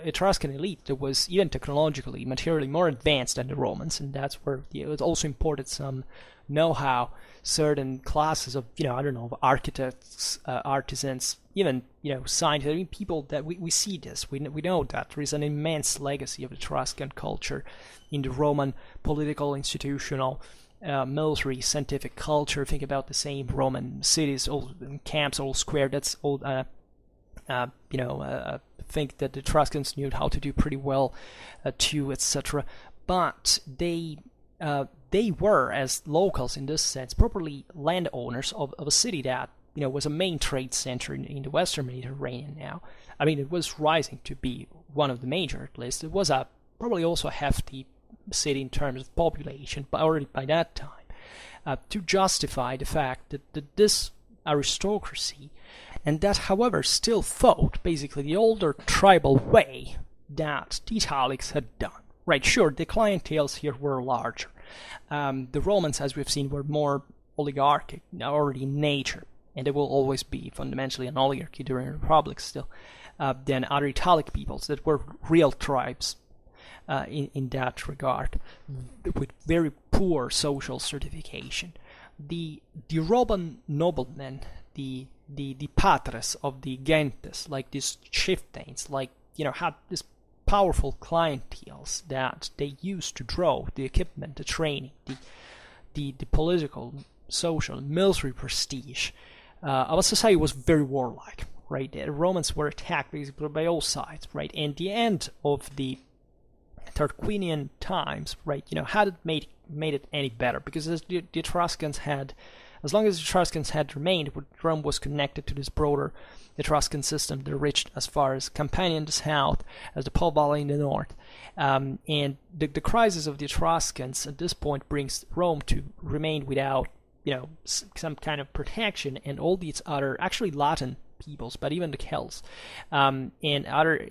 Etruscan elite that was even technologically, materially more advanced than the Romans, and that's where it also imported some know-how, certain classes of, of architects, artisans, even, scientists, people that we see this. We know that there is an immense legacy of Etruscan culture in the Roman political, institutional, military, scientific culture. Think about the same Roman cities, all camps, all square. That's all, I think that the Etruscans knew how to do pretty well, too, etc. But they they were, as locals in this sense, properly landowners of a city that was a main trade center in the Western Mediterranean now. I mean, it was rising to be one of the major, at least. It was probably also a hefty city in terms of population, but already by that time, to justify the fact that this aristocracy, and that, however, still thought basically the older tribal way that the Italics had done. Right, sure, the clienteles here were larger. The Romans, as we've seen, were more oligarchic already in nature, and they will always be fundamentally an oligarchy during the Republic still, than other Italic peoples that were real tribes in that regard, with very poor social stratification. The Roman noblemen, the patres of the gentes, like these chieftains, had this powerful clienteles that they used to draw the equipment, the training, the political, social, military prestige. Our society was very warlike, right? The Romans were attacked basically by all sides, right? And the end of the Tarquinian times, right, hadn't made it any better, because the Etruscans had, as long as the Etruscans had remained, Rome was connected to this broader Etruscan system that reached as far as Campania in the south, as the Po Valley in the north. And the crisis of the Etruscans at this point brings Rome to remain without, some kind of protection, and all these other, actually Latin peoples, but even the Celts, and other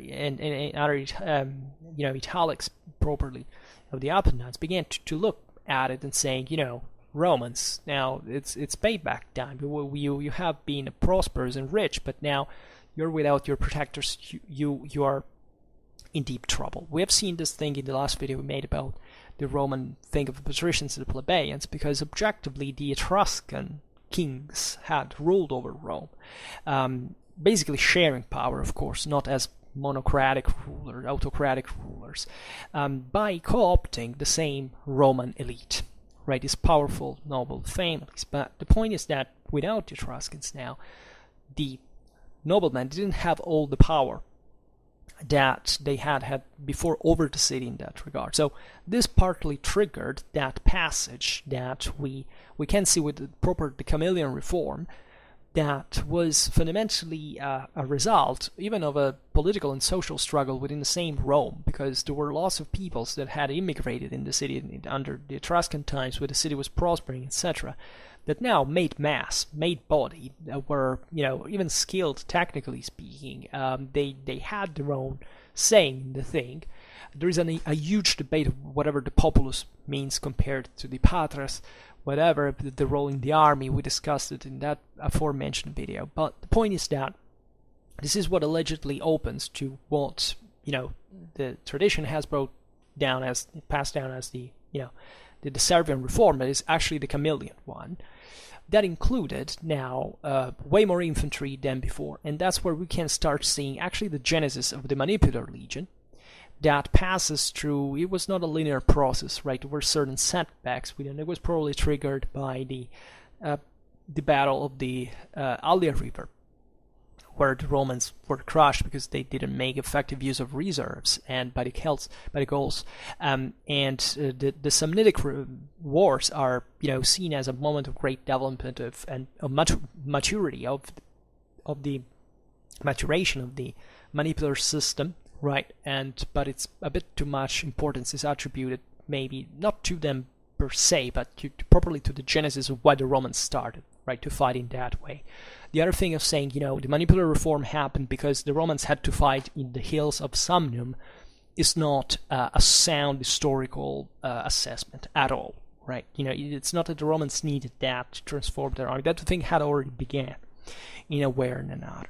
Italics properly of the Apennines began to look at it and saying, Romans, now it's payback time. You have been prosperous and rich, but now you're without your protectors. You are in deep trouble. We have seen this thing in the last video we made about the Roman thing of the patricians and the plebeians, because objectively the Etruscan kings had ruled over Rome, basically sharing power, of course, not as monocratic rulers, autocratic rulers, by co-opting the same Roman elite. Right, these powerful noble families. But the point is that without the Etruscans now, the noblemen didn't have all the power that they had before over the city in that regard. So this partly triggered that passage that we can see with the Camillian reform, that was fundamentally a result even of a political and social struggle within the same Rome, because there were lots of peoples that had immigrated in the city under the Etruscan times, where the city was prospering, etc., that now made body, were even skilled technically speaking. They had their own saying in the thing. There is a huge debate of whatever the populace means compared to the patres, whatever, the role in the army. We discussed it in that aforementioned video. But the point is that this is what allegedly opens to what the tradition has passed down as the Servian reform, that is actually the Camillian one. That included now way more infantry than before, and that's where we can start seeing actually the genesis of the Manipular Legion. That passes through, it was not a linear process, right? There were certain setbacks. It was probably triggered by the battle of the Allia River, where the Romans were crushed because they didn't make effective use of reserves, and by the Celts, by the Gauls, and the Samnitic wars are seen as a moment of great development and maturity of the maturation of the manipular system. Right, but it's a bit too much importance is attributed, maybe not to them per se, but properly to the genesis of why the Romans started, right, to fight in that way. The other thing of saying, the Manipular reform happened because the Romans had to fight in the hills of Samnium is not a sound historical assessment at all, right? It's not that the Romans needed that to transform their army. That thing had already began in a way or in another.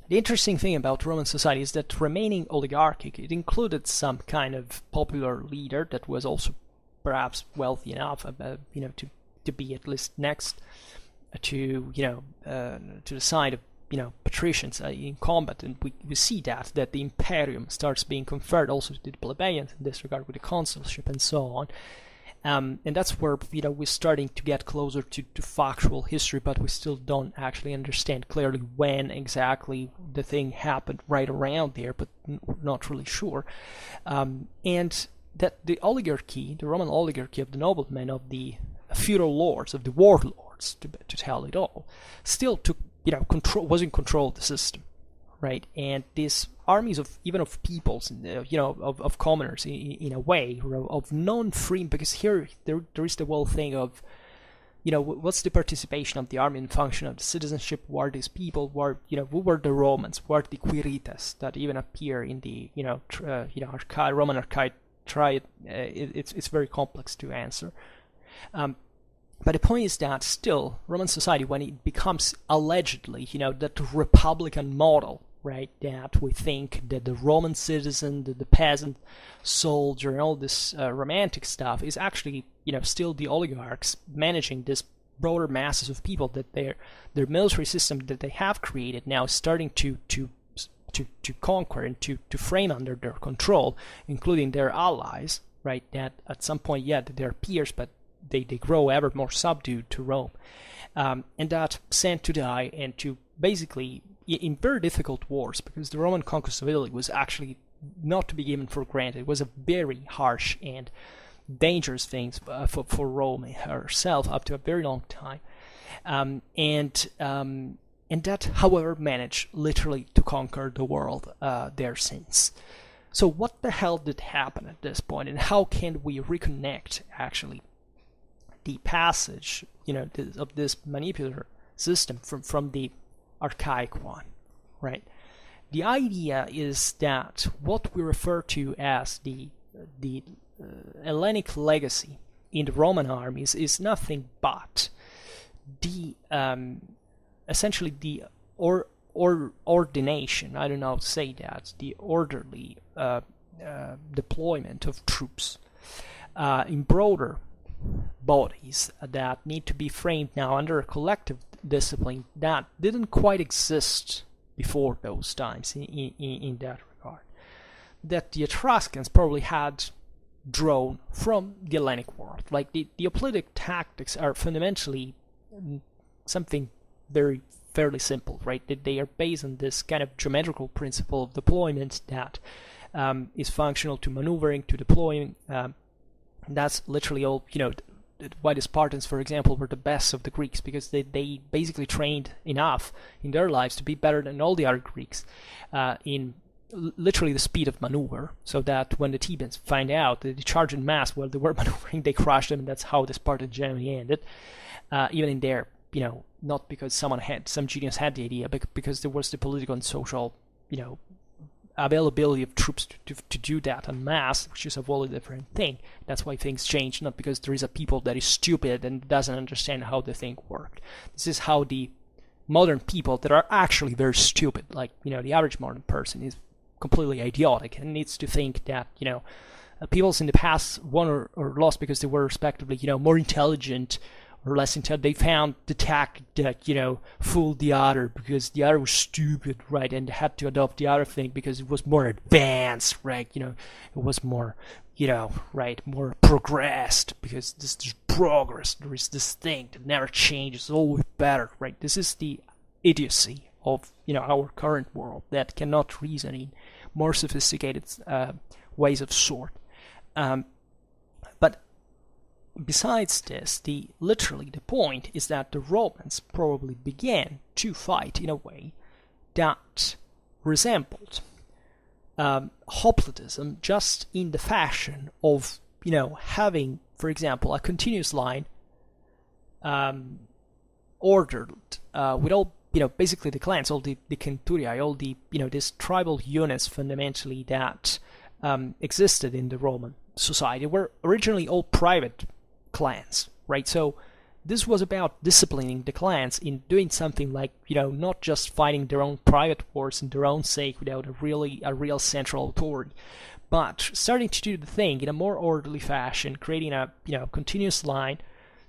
The interesting thing about Roman society is that remaining oligarchic, it included some kind of popular leader that was also perhaps wealthy enough, to be at least next to the side of patricians in combat, and we see that the imperium starts being conferred also to the plebeians in this regard with the consulship and so on. And that's where we're starting to get closer to factual history, but we still don't actually understand clearly when exactly the thing happened right around there, but not really sure. And that the oligarchy, the Roman oligarchy of the noblemen, of the feudal lords, of the warlords, to tell it all, still took, was in control of the system, right? And these armies of peoples, of commoners, in a way, of non-free, because here there is the whole thing of, what's the participation of the army in function of the citizenship? Who are these people? Who were the Romans? Who are the Quirites that even appear in the, Roman archaic triad? It's very complex to answer. But the point is that still, Roman society, when it becomes allegedly, that republican model, right, that we think that the Roman citizen, the peasant soldier, and all this romantic stuff is actually, still the oligarchs managing this broader masses of people, that their military system that they have created now is starting to conquer and to frame under their control, including their allies, right, that at some point, they're peers, but they grow ever more subdued to Rome, and that sent to die and to basically in very difficult wars, because the Roman conquest of Italy was actually not to be given for granted. It was a very harsh and dangerous thing for Rome herself up to a very long time, and that, however, managed literally to conquer the world there since. So what the hell did happen at this point, and how can we reconnect actually the passage, of this manipular system from the archaic one, right? The idea is that what we refer to as the Hellenic legacy in the Roman armies is nothing but the essentially the ordination, I don't know how to say that, the orderly deployment of troops in broader bodies that need to be framed now under a collective discipline that didn't quite exist before those times in that regard, that the Etruscans probably had drawn from the Hellenic world. Like the hoplite tactics are fundamentally something fairly simple, right? They are based on this kind of geometrical principle of deployment that is functional to maneuvering, to deploying. That's literally all, why the Spartans, for example, were the best of the Greeks, because they basically trained enough in their lives to be better than all the other Greeks in literally the speed of maneuver, so that when the Thebans find out that they charge in mass while they were maneuvering, they crush them, and that's how the Spartans generally ended, even in their, not because some genius had the idea, but because there was the political and social, availability of troops to do that en masse, which is a wholly different thing. That's why things change, not because there is a people that is stupid and doesn't understand how the thing worked. This is how the modern people that are actually very stupid, like, the average modern person is completely idiotic and needs to think that, peoples in the past won or lost because they were respectively, more intelligent or less intelligent. They found the tactic that, fooled the other because the other was stupid, right? And they had to adopt the other thing because it was more advanced, right? It was more, right, more progressed, because this is progress. There is this thing that never changes, always better, right? This is the idiocy of, our current world that cannot reason in more sophisticated ways of sort. But besides this, literally the point is that the Romans probably began to fight in a way that resembled hoplitism, just in the fashion of, having, for example, a continuous line ordered with all, basically the clans, all the centuriae, all the, these tribal units fundamentally that existed in the Roman society were originally all private clans, right? So this was about disciplining the clans in doing something like, not just fighting their own private wars in their own sake without a real central authority, but starting to do the thing in a more orderly fashion, creating a, continuous line,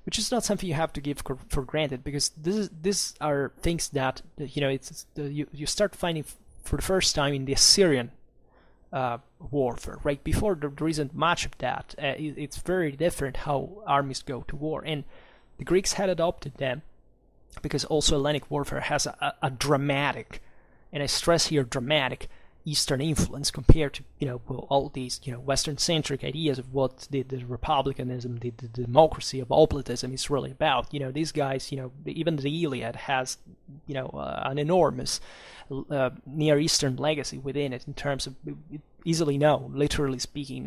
which is not something you have to give for granted, because these are things that, you start finding for the first time in the Assyrian warfare, right? Before there isn't much of that. It's very different how armies go to war, and the Greeks had adopted them because also Hellenic warfare has a dramatic, and I stress here dramatic, Eastern influence compared to, well, all these, Western-centric ideas of what the republicanism, the democracy of Hoplitism is really about. These guys, even the Iliad has, an enormous Near Eastern legacy within it in terms of easily known, literally speaking,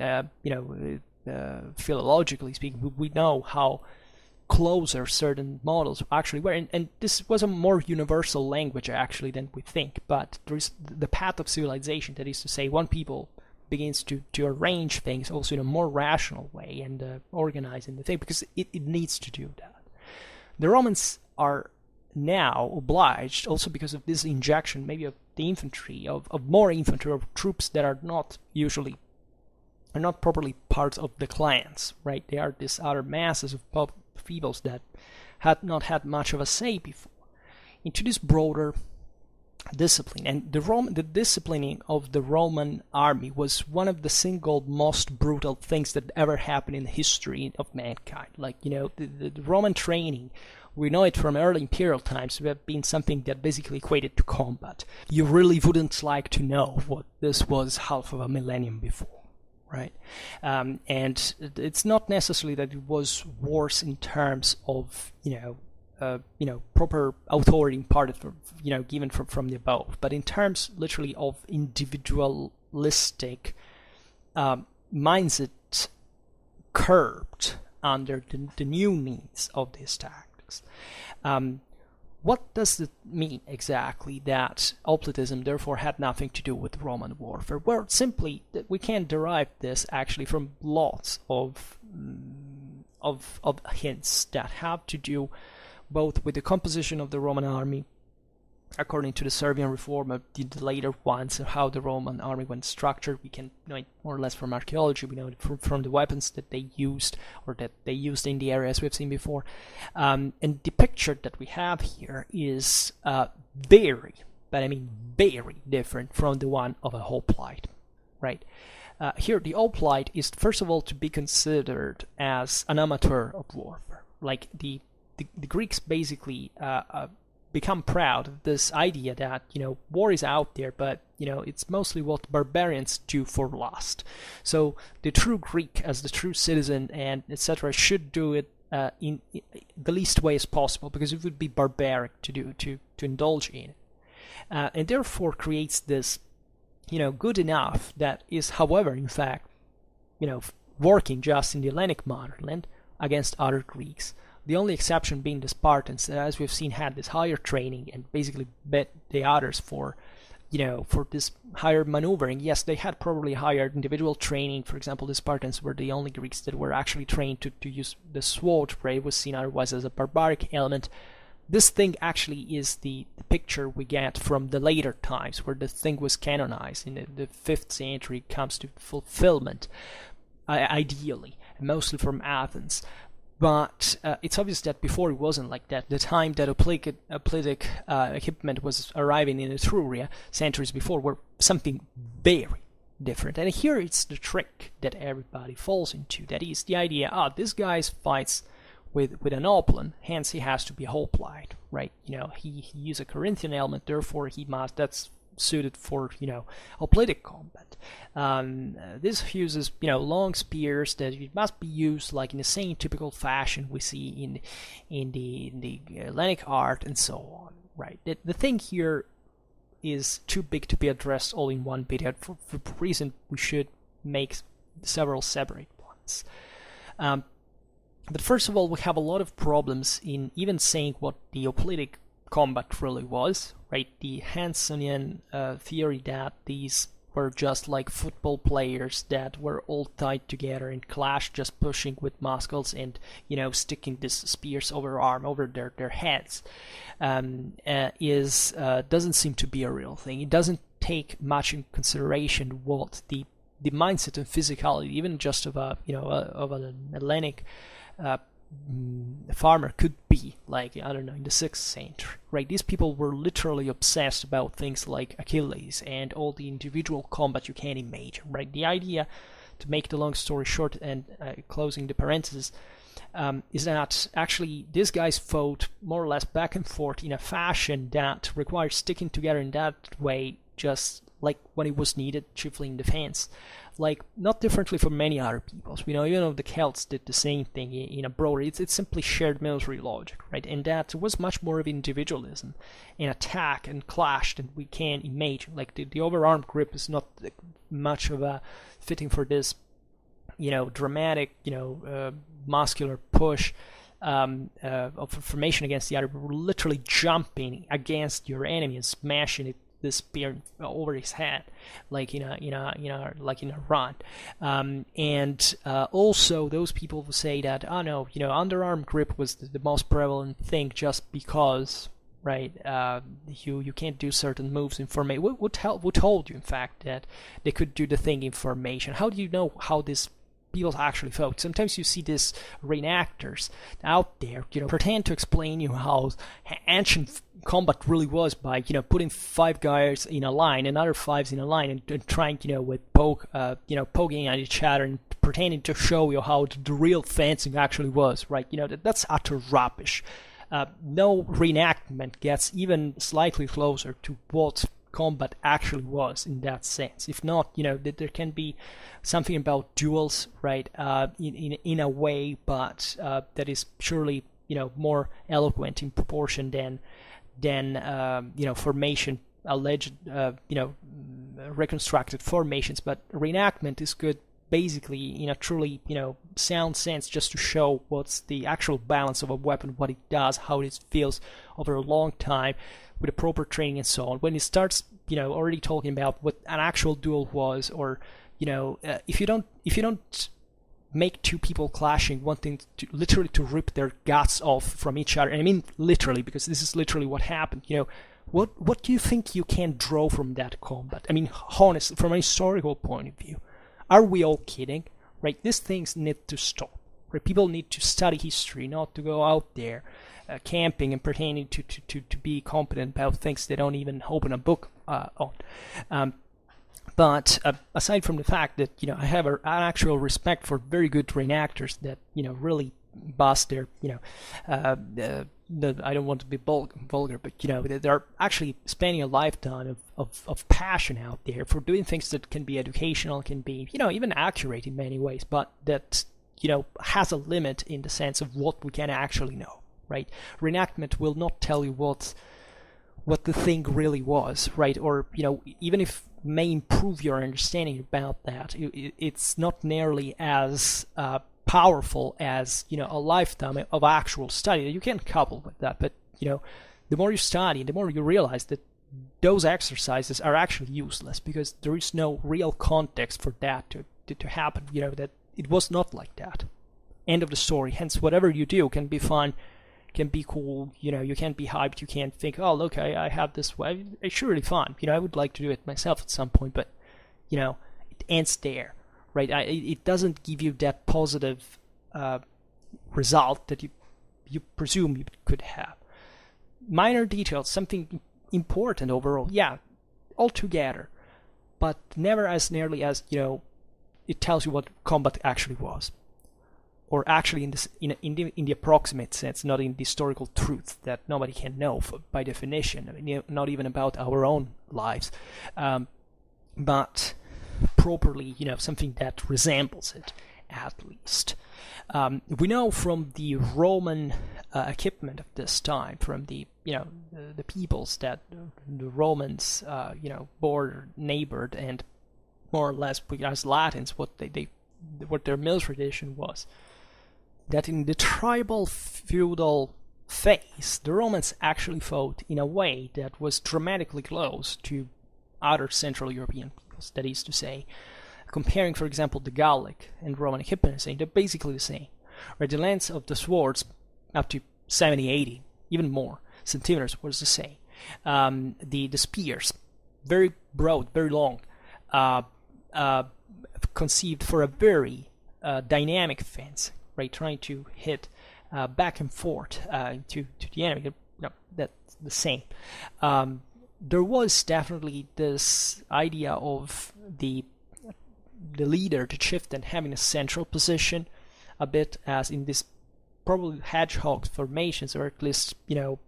philologically speaking, we know how closer certain models actually were, and this was a more universal language actually than we think. But there is the path of civilization, that is to say, one people begins to arrange things also in a more rational way and organizing the thing, because it needs to do that. The Romans are now obliged, also because of this injection maybe of the infantry, of more infantry, of troops that are not properly part of the clans, right? They are these other masses of peoples that had not had much of a say before, into this broader discipline. And the disciplining of the Roman army was one of the single most brutal things that ever happened in the history of mankind. Like, the Roman training, we know it from early imperial times to have been something that basically equated to combat. You really wouldn't like to know what this was half of a millennium before. Right, and it's not necessarily that it was worse in terms of proper authority imparted given from the above, but in terms literally of individualistic mindset curbed under the new needs of these tactics. What does it mean exactly that Hoplitism therefore had nothing to do with Roman warfare? Well, simply that we can derive this actually from lots of hints that have to do both with the composition of the Roman army, according to the Servian reform, the later ones, and how the Roman army was structured. We can know it more or less from archaeology. We know it from the weapons that they used, or that they used in the areas we've seen before. And the picture that we have here is very different from the one of a hoplite, right? Here, the hoplite is first of all to be considered as an amateur of warfare. Like the Greeks basically become proud of this idea that war is out there, but it's mostly what barbarians do for lust. So the true Greek, as the true citizen and etc., should do it in the least way as possible, because it would be barbaric to indulge in it, and therefore creates this good enough that is, however, in fact, working just in the Hellenic motherland against other Greeks. The only exception being the Spartans, that, as we've seen, had this higher training and basically bet the others for this higher maneuvering. Yes, they had probably higher individual training. For example, the Spartans were the only Greeks that were actually trained to use the sword, where it was seen otherwise as a barbaric element. This thing actually is the picture we get from the later times, where the thing was canonized in the 5th century, comes to fulfillment, ideally, mostly from Athens. But it's obvious that before it wasn't like that. The time that hoplite equipment was arriving in Etruria, centuries before, were something very different. And here it's the trick that everybody falls into. That is the idea, this guy fights with an hoplon, hence he has to be a hoplite, right? He uses a Corinthian element, therefore that's suited for hoplitic combat. This uses long spears that it must be used like in the same typical fashion we see in the Hellenic art and so on, right? The thing here is too big to be addressed all in one video. For reason we should make several separate ones. But first of all, we have a lot of problems in even saying what the hoplitic combat really was, right? The Hansonian theory that these were just like football players that were all tied together and clashed, just pushing with muscles and sticking these spears over their heads, doesn't seem to be a real thing. It doesn't take much in consideration what the mindset and physicality, even just of a an Hellenic farmer could be like, I don't know, in the 6th century, right? These people were literally obsessed about things like Achilles and all the individual combat you can imagine, right? The idea, to make the long story short and closing the parenthesis, is that actually these guys fought more or less back and forth in a fashion that requires sticking together in that way, just like when it was needed, chiefly in defense. Like, not differently from many other peoples. The Celts did the same thing in a broader, it's simply shared military logic, right? And that was much more of individualism and attack and clash than we can imagine. Like, the overarm grip is not much of a fitting for this, dramatic, muscular push of formation against the other. We're literally jumping against your enemy and smashing the spear over his head, like in a run. And also those people who say that, oh no, underarm grip was the most prevalent thing just because, right? You can't do certain moves in formation. Who told you, in fact, that they could do the thing in formation? How do you know how this people actually fought? Sometimes you see these reenactors out there, pretend to explain you how ancient combat really was by, putting 5 guys in a line, another 5s in a line, and trying, with poking at each other and pretending to show you how the real fencing actually was, right? That's utter rubbish. No reenactment gets even slightly closer to what combat actually was in that sense. If not, there can be something about duels, right, in a way, but that is surely, more eloquent in proportion than formation, alleged, reconstructed formations. But reenactment is good basically in a truly, sound sense, just to show what's the actual balance of a weapon, what it does, how it feels over a long time, with a proper training and so on. When it starts, already talking about what an actual duel was, or if you don't make 2 people clashing wanting to literally to rip their guts off from each other, and I mean literally, because this is literally what happened. What do you think you can draw from that combat? I mean, honestly, from a historical point of view, are we all kidding? Right? These things need to stop. Right? People need to study history, not to go out there camping and pretending to be competent about things they don't even open a book on. But aside from the fact that I have an actual respect for very good reenactors that really bust their I don't want to be vulgar, but they're actually spending a lifetime of passion out there for doing things that can be educational, can be even accurate in many ways, but that has a limit in the sense of what we can actually know. Right? Reenactment will not tell you what the thing really was, right? Or even if may improve your understanding about that, it's not nearly as powerful as a lifetime of actual study that you can couple with that. But the more you study, the more you realize that those exercises are actually useless, because there is no real context for that to happen. That it was not like that. End of the story. Hence, whatever you do can be fun, can be cool, you can't be hyped, you can't think, oh look, I have this way, it's surely fun, I would like to do it myself at some point, but it ends there, right? It doesn't give you that positive result that you presume you could have. Minor details, something important overall, yeah, altogether, but never as nearly as it tells you what combat actually was. Or actually in the approximate sense, not in the historical truth that nobody can know by definition. I mean, not even about our own lives, but properly, something that resembles it, at least. We know from the Roman equipment of this time, from the the peoples that the Romans neighbored, and more or less as Latins what their military tradition was. That in the tribal feudal phase, the Romans actually fought in a way that was dramatically close to other Central European peoples. That is to say, comparing, for example, the Gallic and Roman equipment, saying they're basically the same. Right, the length of the swords up to 70, 80, even more centimeters was the same. The spears, very broad, very long, conceived for a very dynamic fence. Right, trying to hit back and forth to the enemy. That's the same. There was definitely this idea of the leader, the chieftain, having a central position, a bit as in this probably hedgehog formations, or at least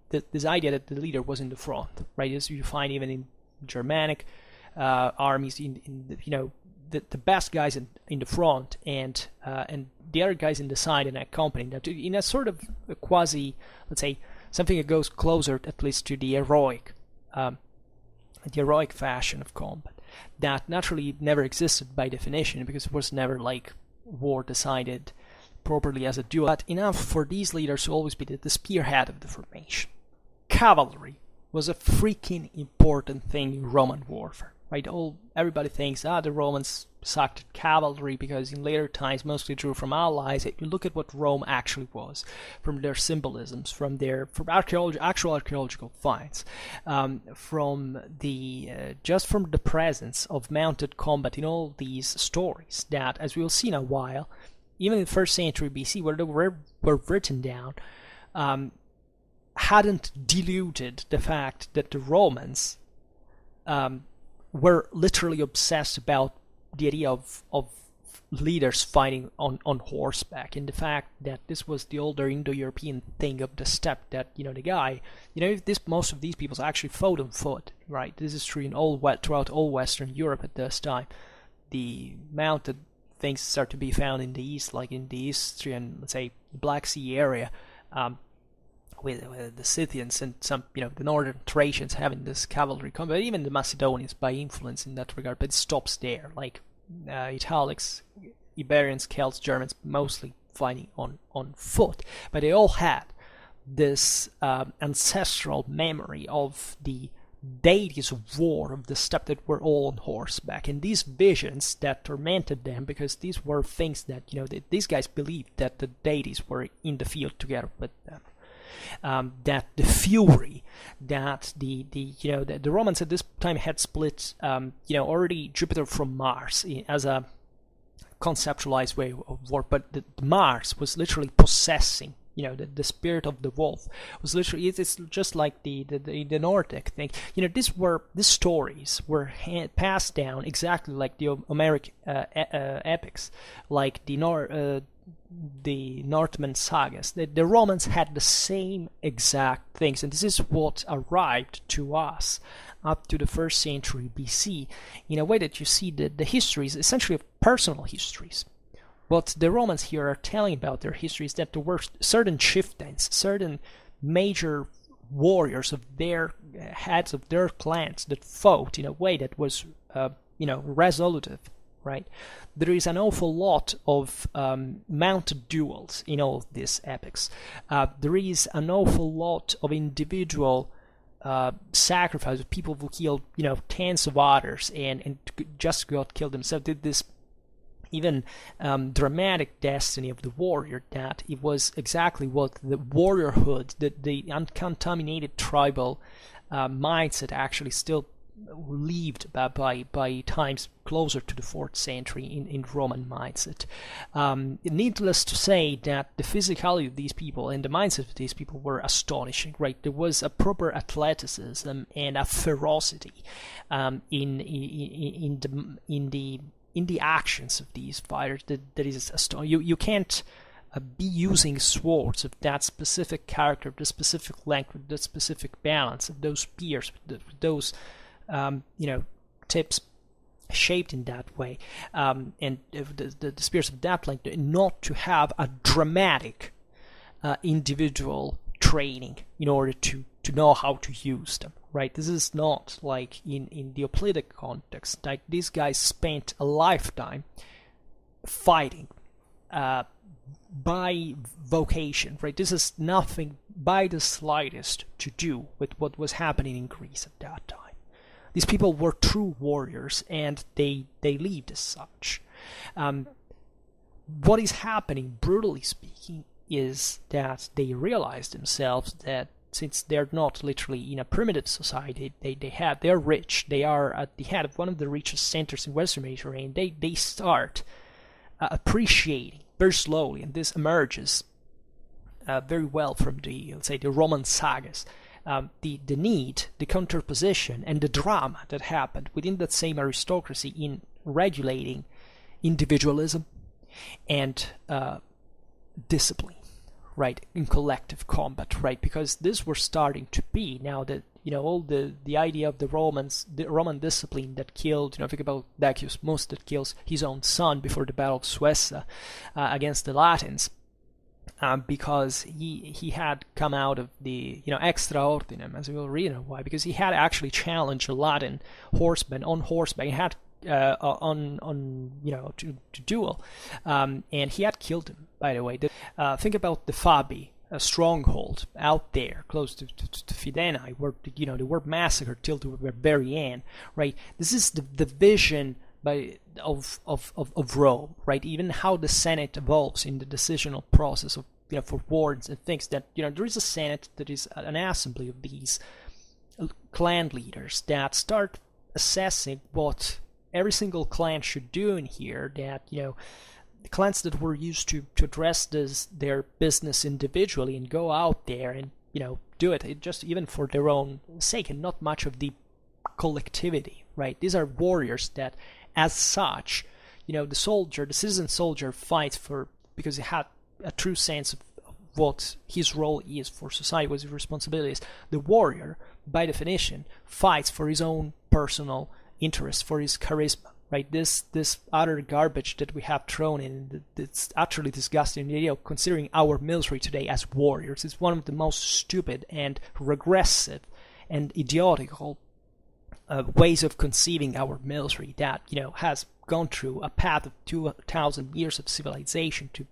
this idea that the leader was in the front. Right, as you find even in Germanic armies in the, the best guys in the front, and the other guys in the side and accompanying them in a sort of a quasi, let's say, something that goes closer at least to the heroic fashion of combat that naturally never existed by definition, because it was never like war decided properly as a duel, but enough for these leaders to always be the spearhead of the formation. Cavalry was a freaking important thing in Roman warfare, right? Everybody thinks, the Romans sucked at cavalry because in later times mostly drew from allies. You look at what Rome actually was, from their symbolisms, from actual archaeological finds, from the presence of mounted combat in all these stories that, as we will see in a while, even in the 1st century BC, where they were written down, hadn't diluted the fact that the Romans were literally obsessed about the idea of leaders fighting on horseback, and the fact that this was the older Indo-European thing of the steppe, that most of these peoples actually fought on foot, right? This is true throughout all Western Europe at this time. The mounted things start to be found in the east, like in the Istrian, let's say, Black Sea area, with the Scythians and some, the northern Thracians having this cavalry combat, even the Macedonians by influence in that regard, but it stops there. Like Italics, Iberians, Celts, Germans, mostly fighting on foot, but they all had this ancestral memory of the deities of war of the steppe that were all on horseback, and these visions that tormented them, because these were things that these guys believed that the deities were in the field together with them. That the fury that the Romans at this time had split already Jupiter from Mars as a conceptualized way of war, but the Mars was literally possessing the spirit of the wolf was literally, it's just like the Nordic thing. These stories were passed down exactly like the Homeric epics, like the Northman sagas. The Romans had the same exact things, and this is what arrived to us up to the 1st century BC in a way that you see the histories essentially of personal histories. What the Romans here are telling about their history is that there were certain chieftains, certain major warriors of their heads of their clans that fought in a way that was resolutive, right? There is an awful lot of mounted duels in all of these epics. There is an awful lot of individual sacrifice of people who killed tens of others and just got killed themselves. Did this even dramatic destiny of the warrior, that it was exactly what the warriorhood, the uncontaminated tribal mindset actually still lived by times closer to the 4th century in Roman mindset. Needless to say that the physicality of these people and the mindset of these people were astonishing, right? There was a proper athleticism and a ferocity in the actions of these fighters that is astonishing. You can't be using swords of that specific character, the specific length, with the specific balance of those spears, those tips shaped in that way, and the spears of that length, not to have a dramatic individual training in order to know how to use them, right? This is not like in the Hoplite context. Like, these guys spent a lifetime fighting by vocation, right? This is nothing by the slightest to do with what was happening in Greece at that time. These people were true warriors, and they lived as such. What is happening, brutally speaking, is that they realize themselves that since they're not literally in a primitive society, they're rich, they are at the head of one of the richest centers in Western Mediterranean, they start appreciating very slowly, and this emerges very well from the, let's say, the Roman sagas, the need, the counterposition, and the drama that happened within that same aristocracy in regulating individualism and discipline, right, in collective combat, right? Because this were starting to be, now that all the idea of the Roman discipline that killed, think about Decius Mus, that kills his own son before the Battle of Suessa against the Latins, because he had come out of the extra ordinem, as we will read. Why? Because he had actually challenged a Latin horseman on horseback. He had to duel, and he had killed him. By the way, think about the Fabi, a stronghold out there close to Fidenae, where they were massacred till the very end. Right, this is the vision of Rome, right? Even how the Senate evolves in the decisional process of for wars and things, that there is a Senate that is an assembly of these clan leaders that start assessing what every single clan should do in here. That the clans that were used to address their business individually and go out there and do it just even for their own sake and not much of the collectivity, right? These are warriors that, as such, the citizen soldier fights for, because he had a true sense of what his role is for society, what his responsibility is. The warrior, by definition, fights for his own personal interest, for his charisma, right? This utter garbage that we have thrown in, it's utterly disgusting. The idea of considering our military today as warriors is one of the most stupid and regressive and idiotical ways of conceiving our military that has gone through a path of 2,000 years of civilization to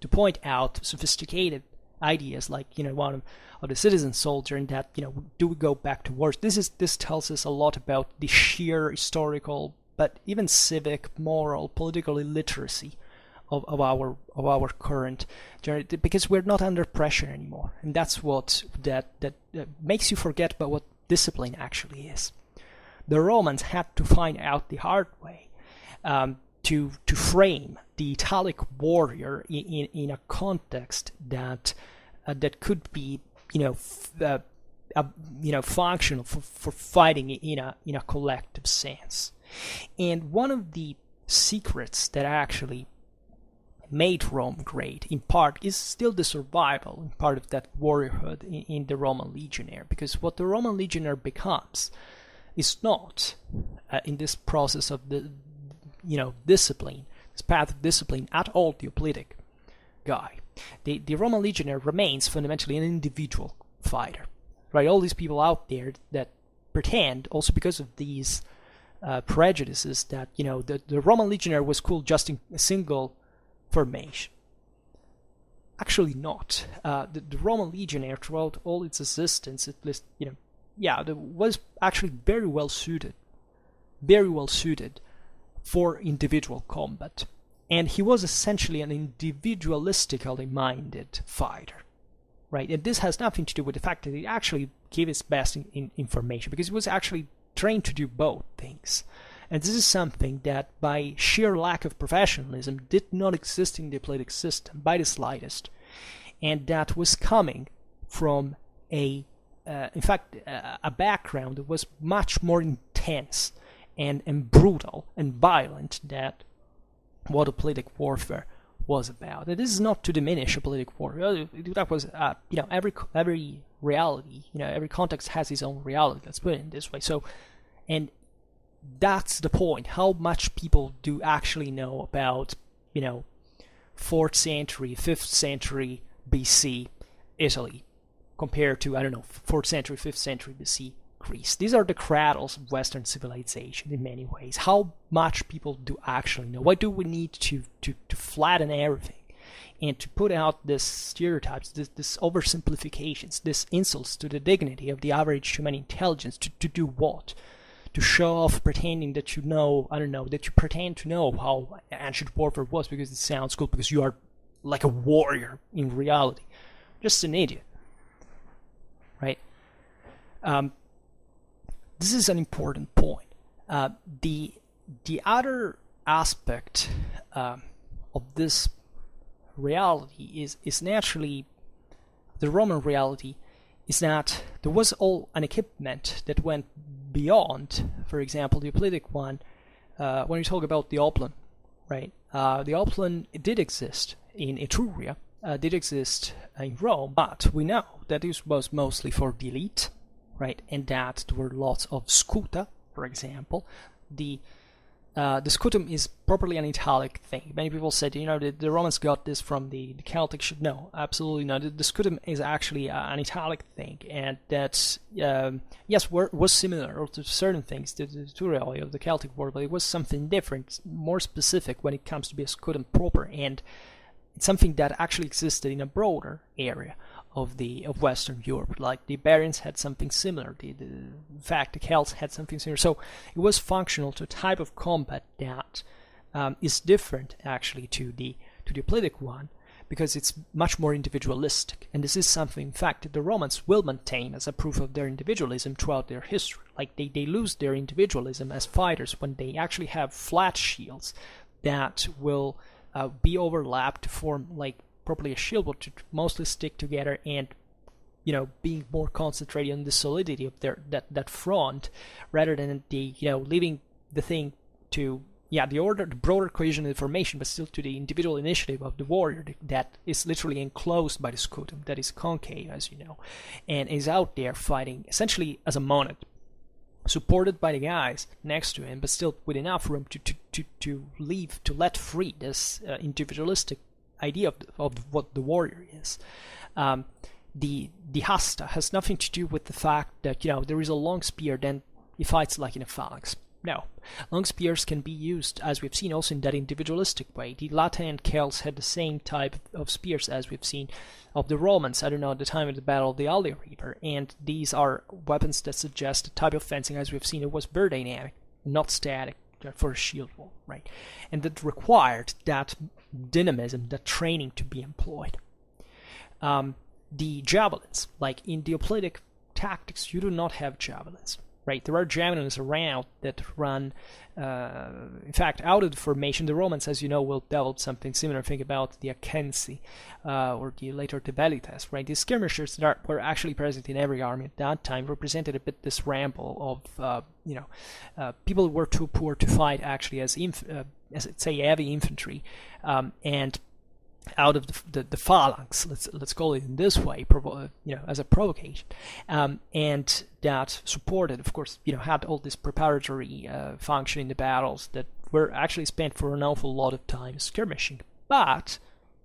point out sophisticated ideas like one of the citizen soldier, and that do we go back to wars? This tells us a lot about the sheer historical, but even civic, moral, political illiteracy of our current generation, because we're not under pressure anymore, and that's what that makes you forget about what discipline actually is. The Romans had to find out the hard way to frame the Italic warrior in a context that could be functional for fighting in a collective sense. And one of the secrets that actually made Rome great, in part, is still the survival, in part, of that warriorhood in the Roman legionnaire. Because what the Roman legionnaire becomes is not, in this process of the discipline, this path of discipline, at all the hoplitic guy. The Roman legionnaire remains fundamentally an individual fighter, right? All these people out there that pretend, also because of these prejudices, that the Roman legionnaire was cool just in a single formation. Actually not. The Roman legionnaire, throughout all its existence, at least, was actually very well suited for individual combat. And he was essentially an individualistically minded fighter, right? And this has nothing to do with the fact that he actually gave his best in information, because he was actually trained to do both things. And this is something that, by sheer lack of professionalism, did not exist in the hoplitic system by the slightest. And that was coming from a background that was much more intense and brutal and violent than what hoplitic warfare was about. And this is not to diminish hoplitic warfare. That was, every reality, every context has its own reality. Let's put it in this way. So, and that's the point. How much people do actually know about, 4th century, 5th century BC Italy compared to, 4th century, 5th century BC Greece? These are the cradles of Western civilization in many ways. How much people do actually know? Why do we need to flatten everything and to put out these stereotypes, this oversimplifications, these insults to the dignity of the average human intelligence? To do what? To show off, pretending that that you pretend to know how ancient warfare was because it sounds cool, because you are like a warrior in reality. Just an idiot, right? This is an important point. The other aspect of this reality is naturally, the Roman reality is that there was all an equipment that went beyond, for example, the hoplitic one. When you talk about the Hoplon, right? The Hoplon did exist in Etruria, did exist in Rome, but we know that this was mostly for the elite, right? And that there were lots of scuta, for example. The scutum is properly an Italic thing. Many people said, the Romans got this from the Celtic. No, absolutely not. The scutum is actually an Italic thing, and that's, yes, was similar to certain things, the tutorial of the Celtic word, but it was something different, more specific when it comes to be a scutum proper, and it's something that actually existed in a broader area of Western Europe. Like the Iberians had something similar. In fact, the Celts had something similar. So it was functional to a type of combat that is different actually to the Hoplite one, because it's much more individualistic. And this is something, in fact, that the Romans will maintain as a proof of their individualism throughout their history. Like they lose their individualism as fighters when they actually have flat shields that will be overlapped to form like properly a shield, but to mostly stick together, and being more concentrated on the solidity of that front, rather than the leaving the thing to the broader cohesion of the formation, but still to the individual initiative of the warrior that is literally enclosed by the scutum, that is concave, as you know, and is out there fighting essentially as a monad, supported by the guys next to him, but still with enough room to let free this individualistic idea of what the warrior is. The hasta has nothing to do with the fact that there is a long spear, then he fights like in a phalanx. No, long spears can be used, as we've seen, also in that individualistic way. The Latin and Celts had the same type of spears as we've seen of the Romans, at the time of the Battle of the Alde River, and these are weapons that suggest a type of fencing, as we've seen, it was very dynamic, not static, for a shield wall, right? And that required that dynamism, that training to be employed. The javelins, like in the Hoplite tactics, you do not have javelins, right? There are javelins around that run, in fact, out of the formation. The Romans, as you know, will develop something similar. Think about the Acensi, or the later the Velites, right? These skirmishers that were actually present in every army at that time represented a bit this ramble of, people who were too poor to fight actually as say heavy infantry, and out of the phalanx, let's call it in this way, as a provocation, and that supported, of course, had all this preparatory function in the battles that were actually spent for an awful lot of time skirmishing. But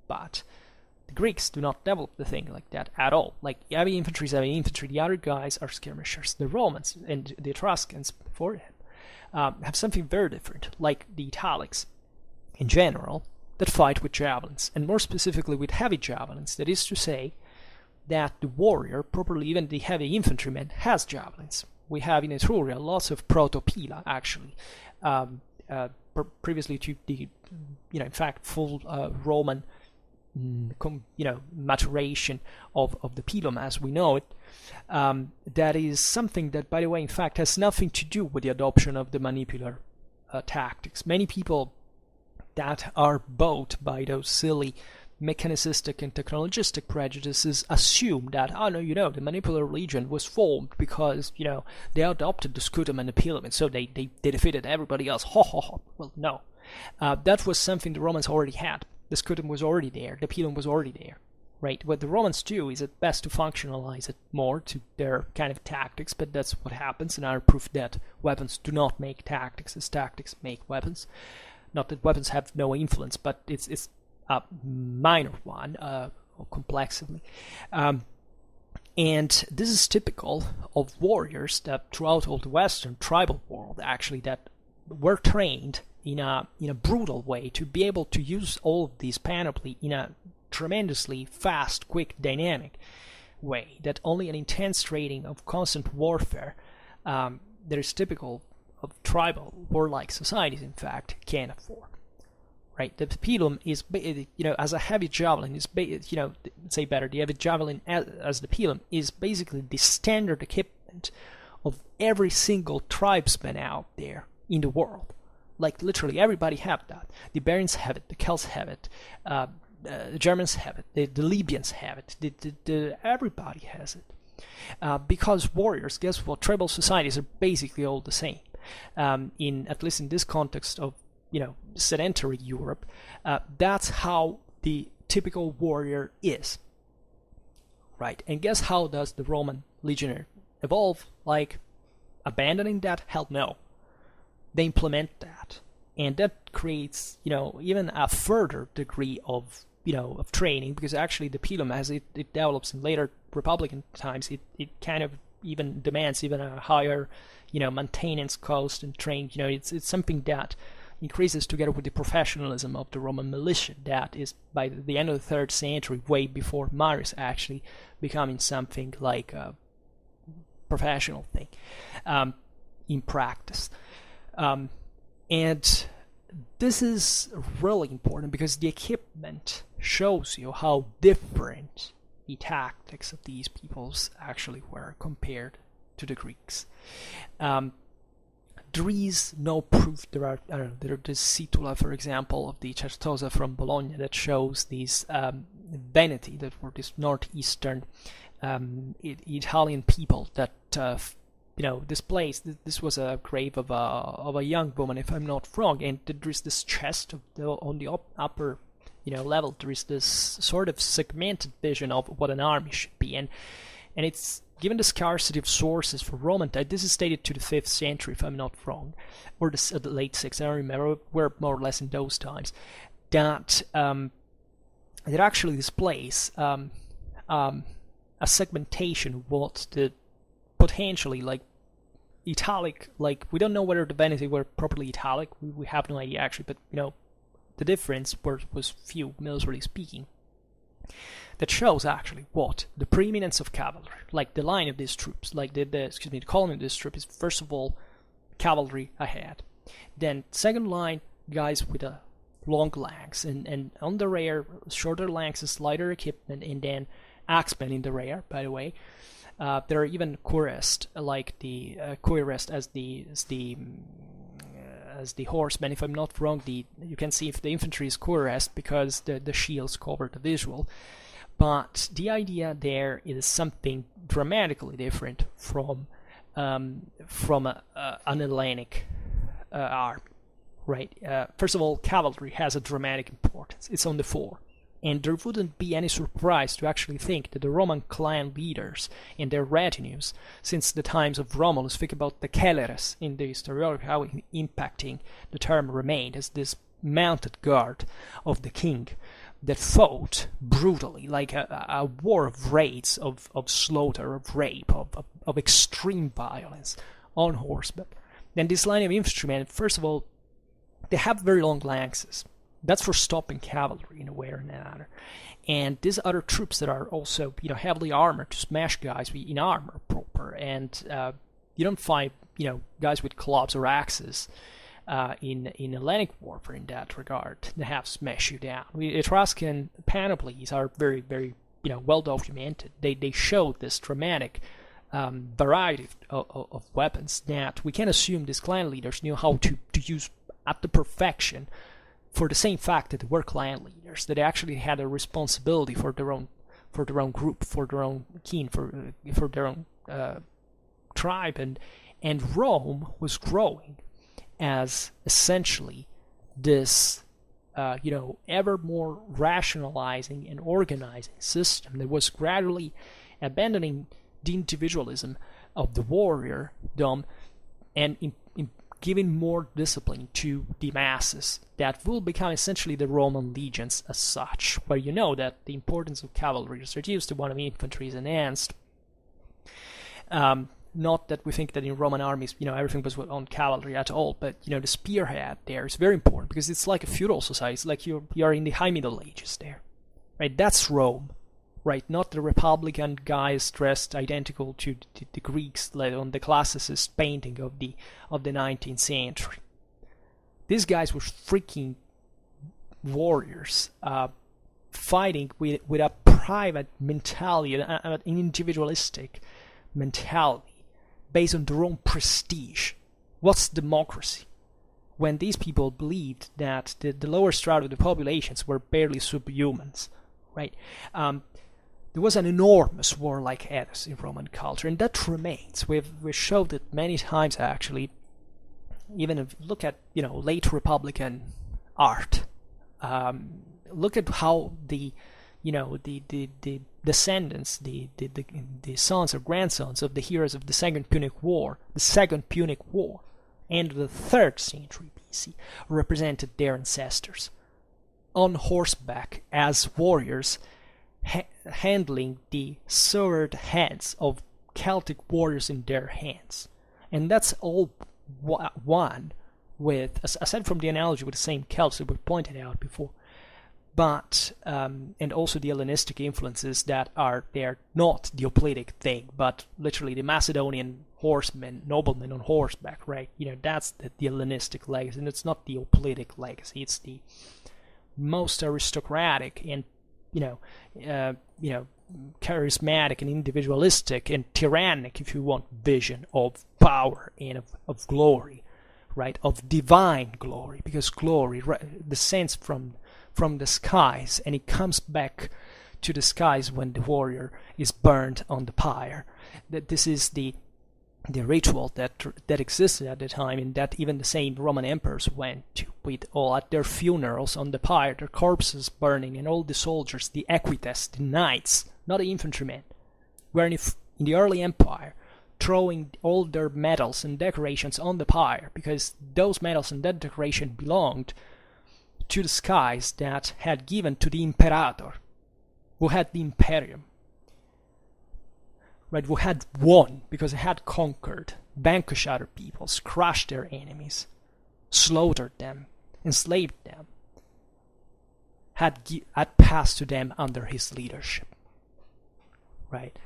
the Greeks do not develop the thing like that at all. Like heavy infantry is heavy infantry. The other guys are skirmishers. The Romans and the Etruscans before him have something very different, like the Italics in general, that fight with javelins, and more specifically with heavy javelins. That is to say, that the warrior, properly even the heavy infantryman, has javelins. We have in Etruria lots of protopila, actually, previously to the, in fact, full Roman, maturation of the pilum as we know it. That is something that, by the way, in fact, has nothing to do with the adoption of the manipular tactics. Many people that are bought by those silly mechanicistic and technologistic prejudices assume that, the manipular legion was formed because, they adopted the scutum and the pilum, and so they defeated everybody else. Well, no. That was something the Romans already had. The scutum was already there. The pilum was already there. Right? What the Romans do is at best to functionalize it more to their kind of tactics, but that's what happens, and our proof that weapons do not make tactics, as tactics make weapons. Not that weapons have no influence, but it's a minor one, complexly. And this is typical of warriors that throughout all the Western tribal world, actually, that were trained in a brutal way to be able to use all of these panoply in a tremendously fast, quick, dynamic way that only an intense training of constant warfare that is typical of tribal warlike societies, in fact, can afford. Right? The pilum is, as a heavy javelin, is, say better, the heavy javelin as the pilum is basically the standard equipment of every single tribesman out there in the world. Like literally everybody have that. The Iberians have it, the Celts have it, the Germans have it, the Libyans have it, everybody has it. Because warriors, guess what? Tribal societies are basically all the same. At least in this context of sedentary Europe, that's how the typical warrior is, right? And guess how does the Roman legionary evolve like abandoning that? Hell no. They implement that, and that creates, even a further degree of, of training, because actually the pilum, as it develops in later Republican times, it kind of even demands even a higher, maintenance cost and training. It's something that increases together with the professionalism of the Roman militia that is, by the end of the 3rd century, way before Marius, actually becoming something like a professional thing in practice. And this is really important because the equipment shows you how different the tactics of these peoples actually were compared to the Greeks. There is no proof. There's Situla, for example, of the Certosa from Bologna that shows these Veneti, that were these northeastern Italian people that this place. This was a grave of a young woman, if I'm not wrong, and there is this chest on the upper level. There is this sort of segmented vision of what an army should be, and it's given the scarcity of sources for Roman time. This is dated to the 5th century, if I'm not wrong, or the late 6th. I don't remember. We're more or less in those times. That actually displays a segmentation of what the potentially like Italic, like we don't know whether the Veneti were properly Italic. We have no idea actually, but the difference was few, militarily speaking. That shows actually what the preeminence of cavalry, like the line of these troops, like the column of this troop is first of all cavalry ahead, then second line guys with a long lance, and on the rear shorter lances, lighter equipment, and then axemen in the rear. By the way, there are even cuirassed, like the cuirassed as the horsemen. If I'm not wrong, you can see if the infantry is cuirassed because the shields cover the visual. But the idea there is something dramatically different from an Hellenic army, right? First of all, cavalry has a dramatic importance. It's on the fore. And there wouldn't be any surprise to actually think that the Roman clan leaders and their retinues, since the times of Romulus, think about the Celeres in the Historiography, how impacting the term remained as this mounted guard of the king that fought brutally, like a war of raids, of slaughter, of rape, of extreme violence on horseback. Then this line of infantrymen, first of all, they have very long lances. That's for stopping cavalry in a way or another. And these other troops that are also, heavily armored to smash guys in armor proper. And you don't find, guys with clubs or axes in Hellenic warfare in that regard. They have smash you down. Etruscan panoplies are very, very, well documented. They show this dramatic variety of weapons that we can assume these clan leaders knew how to use at the perfection, for the same fact that they were clan leaders, that they actually had a responsibility for their own group, for their own kin, for their own tribe, and Rome was growing as essentially this ever more rationalizing and organizing system that was gradually abandoning the individualism of the warriordom and giving more discipline to the masses that will become essentially the Roman legions as such, where that the importance of cavalry is reduced, the one of infantry is enhanced. Not that we think that in Roman armies, everything was on cavalry at all, but, the spearhead there is very important because it's like a feudal society. It's like you are in the High Middle Ages there, right? That's Rome, right? Not the Republican guys dressed identical to the Greeks, like on the classicist painting of the 19th century. These guys were freaking warriors, fighting with a private mentality, an individualistic mentality based on their own prestige. What's democracy? When these people believed that the lower strata of the populations were barely subhumans, right? There was an enormous warlike ethos in Roman culture, and that remains. We've showed it many times actually. Even if you look at late Republican art, look at how the descendants, the sons or grandsons of the heroes of the Second Punic War, and the 3rd century BC, represented their ancestors on horseback as warriors, handling the severed heads of Celtic warriors in their hands. And that's all one with, aside from the analogy with the same Celts that we pointed out before, but and also the Hellenistic influences that are there, not the Hoplitic thing, but literally the Macedonian horsemen, noblemen on horseback, right? That's the Hellenistic legacy, and it's not the Hoplitic legacy. It's the most aristocratic and charismatic and individualistic and tyrannic, if you want, vision of power and of glory, right? Of divine glory, because glory descends from the skies, and it comes back to the skies when the warrior is burned on the pyre. That this is the ritual that existed at the time, and that even the same Roman emperors went to, with all at their funerals on the pyre, their corpses burning, and all the soldiers, the equites, the knights, not the infantrymen, were in the early empire throwing all their medals and decorations on the pyre, because those medals and that decoration belonged to the skies that had given to the imperator, who had the imperium, right, who had won because he had conquered, vanquished other peoples, crushed their enemies, slaughtered them, enslaved them, had passed to them under his leadership, right?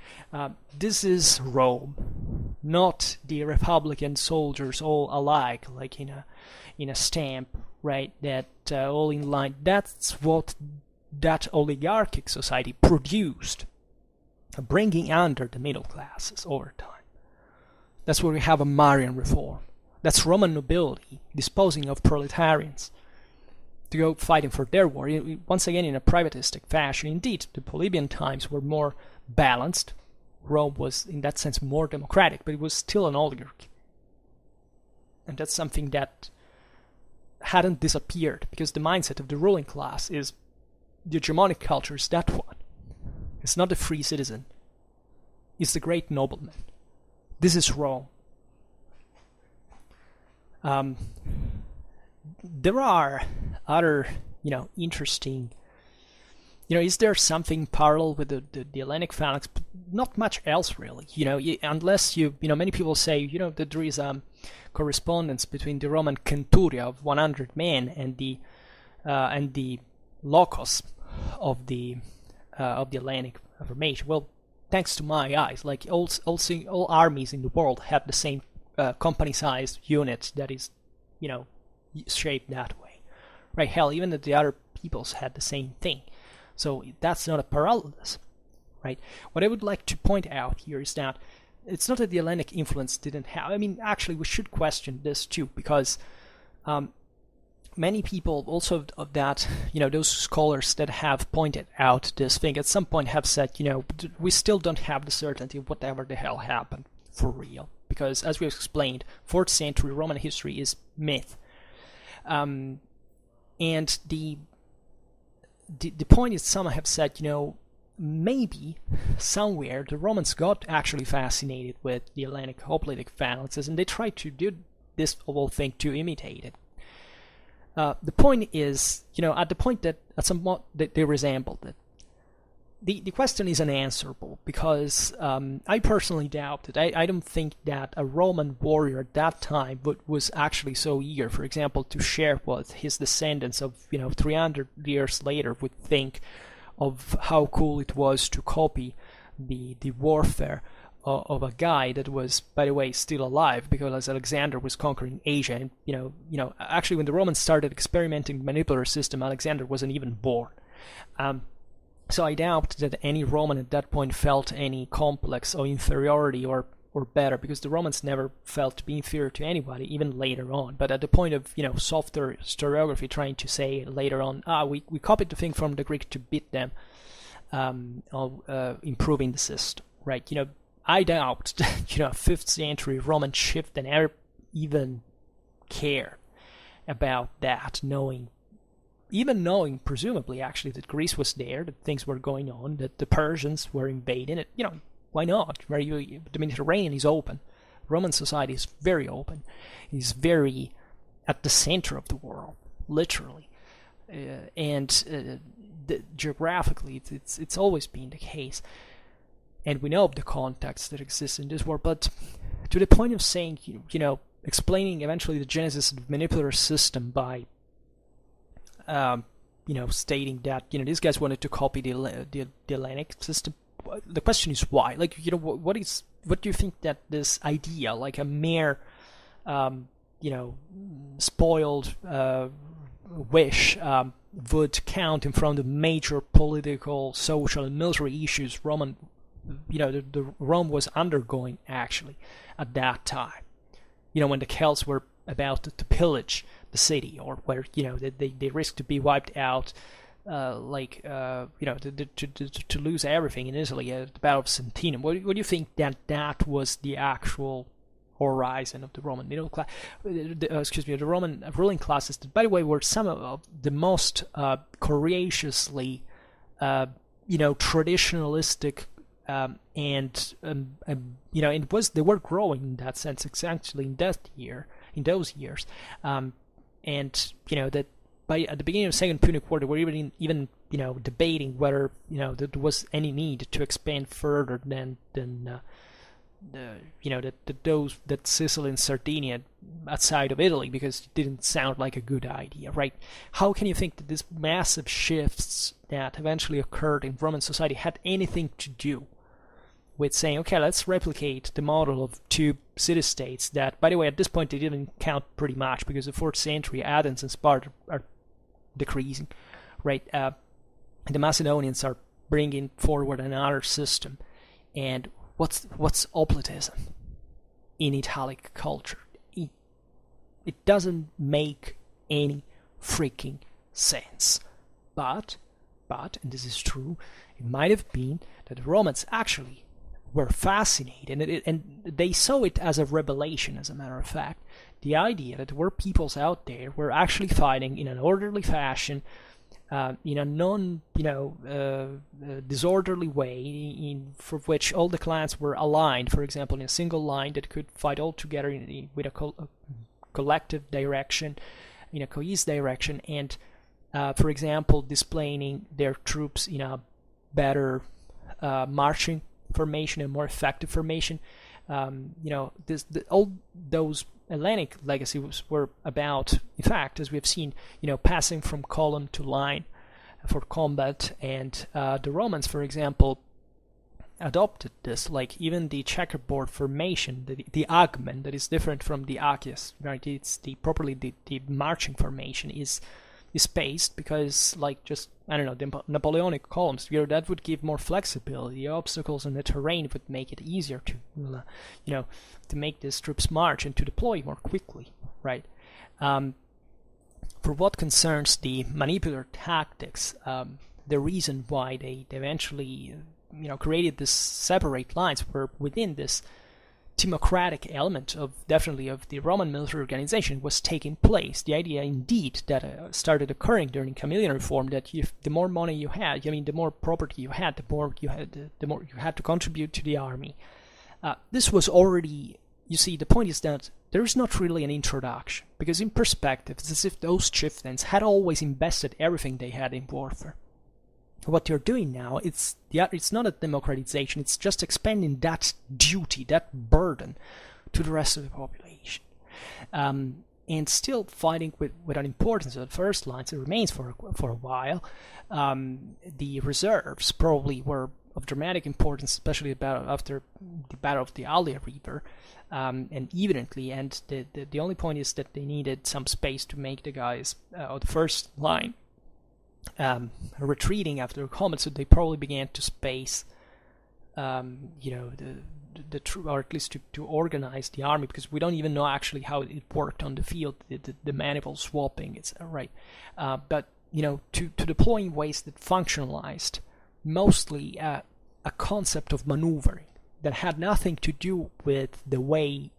This is Rome, not the Republican soldiers all alike, like in a stamp, right? That all in line. That's what that oligarchic society produced, bringing under the middle classes over time. That's where we have a Marian reform. That's Roman nobility disposing of proletarians to go fighting for their war, once again in a privatistic fashion. Indeed, the Polybian times were more balanced. Rome was, in that sense, more democratic, but it was still an oligarchy. And that's something that hadn't disappeared, because the mindset of the ruling class is the hegemonic culture is that one. It's not the free citizen. It's the great nobleman. This is Rome. There are other, interesting. Is there something parallel with the Hellenic phalanx? Not much else, really. Unless many people say, that there is correspondence between the Roman centuria of 100 men and the locus of the Hellenic formation. Well, thanks to my eyes, like all armies in the world have the same company-sized unit that is, shaped that way, right? Hell, even the other peoples had the same thing. So that's not a parallels, right? What I would like to point out here is that it's not that the Hellenic influence didn't have. I mean, actually, we should question this too, because many people also of that, those scholars that have pointed out this thing at some point have said, we still don't have the certainty of whatever the hell happened for real, because as we explained, 4th century Roman history is myth, and the point is, some have said, maybe somewhere the Romans got actually fascinated with the Hellenic hoplitic phalanxes, and they tried to do this whole thing to imitate it. The point is, at the point that at some point that they resembled it, the question is unanswerable, because I personally doubt it. I don't think that a Roman warrior at that time was actually so eager, for example, to share what his descendants of 300 years later would think of how cool it was to copy the warfare of a guy that was, by the way, still alive, because Alexander was conquering Asia, and actually when the Romans started experimenting with the manipulator system, Alexander wasn't even born. So I doubt that any Roman at that point felt any complex or inferiority or better, because the Romans never felt to be inferior to anybody, even later on. But at the point of softer historiography trying to say later on, we copied the thing from the Greek to beat them, improving the system, right? I doubt that 5th century Roman chieftain ever even cared about that, knowing even knowing, presumably, actually, that Greece was there, that things were going on, that the Persians were invading it, why not? The Mediterranean is open. Roman society is very open. It's very at the center of the world, literally. Geographically, it's always been the case. And we know the context that exists in this world, but to the point of saying, explaining eventually the genesis of the manipulator system by, stating that, these guys wanted to copy the Hellenic system. The question is why? Like, what do you think that this idea, like a mere, spoiled wish, would count in front of major political, social, and military issues Rome was undergoing actually at that time. When the Celts were about to pillage the city, or where they risked to be wiped out, to lose everything in Italy at the Battle of Sentinum. What do you think that was the actual horizon of the Roman middle class? The Roman ruling classes, that, by the way, were some of the most courageously, traditionalistic. They were growing in that sense, exactly in those years, that at the beginning of the Second Punic War, they were even debating whether there was any need to expand further than that Sicily and Sardinia outside of Italy, because it didn't sound like a good idea, right? How can you think that these massive shifts that eventually occurred in Roman society had anything to do with saying, okay, let's replicate the model of two city-states that, by the way, at this point they didn't count pretty much, because the 4th century Athens and Sparta are decreasing, right? The Macedonians are bringing forward another system. And what's Hoplitism in Italic culture? It doesn't make any freaking sense. But, and this is true, it might have been that the Romans actually were fascinated, and they saw it as a revelation, as a matter of fact. The idea that there were peoples out there were actually fighting in an orderly fashion, in a disorderly way, for which all the clans were aligned, for example, in a single line that could fight all together with a collective direction, in a cohesive direction, and, for example, displaying their troops in a better marching formation, a more effective formation. All those Hellenic legacies were about, in fact, as we have seen, passing from column to line for combat, and the Romans, for example, adopted this. Like even the checkerboard formation, the agmen, that is different from the agius, right? It's the marching formation is spaced, because, like, just, I don't know, the Napoleonic columns, that would give more flexibility. The obstacles in the terrain would make it easier to, to make these troops march and to deploy more quickly, right? For what concerns the manipulator tactics, the reason why they eventually, created this separate lines were within this democratic element of the Roman military organization was taking place. The idea, indeed, that started occurring during Camillian reform, that the more money you had, the more property you had, the more you had to contribute to the army. This was already, you see, the point is that there is not really an introduction, because in perspective, it's as if those chieftains had always invested everything they had in warfare. What you're doing now, it's not a democratization, it's just expanding that duty, that burden, to the rest of the population. And still fighting with an importance of the first lines, it remains for a while. The reserves probably were of dramatic importance, especially after the Battle of the Allia River, and evidently, and the only point is that they needed some space to make the guys of the first line retreating after the combat, so they probably began to space, the or at least to organize the army, because we don't even know actually how it worked on the field, the manifold swapping, it's right. But to deploy in ways that functionalized mostly a concept of maneuvering that had nothing to do with the way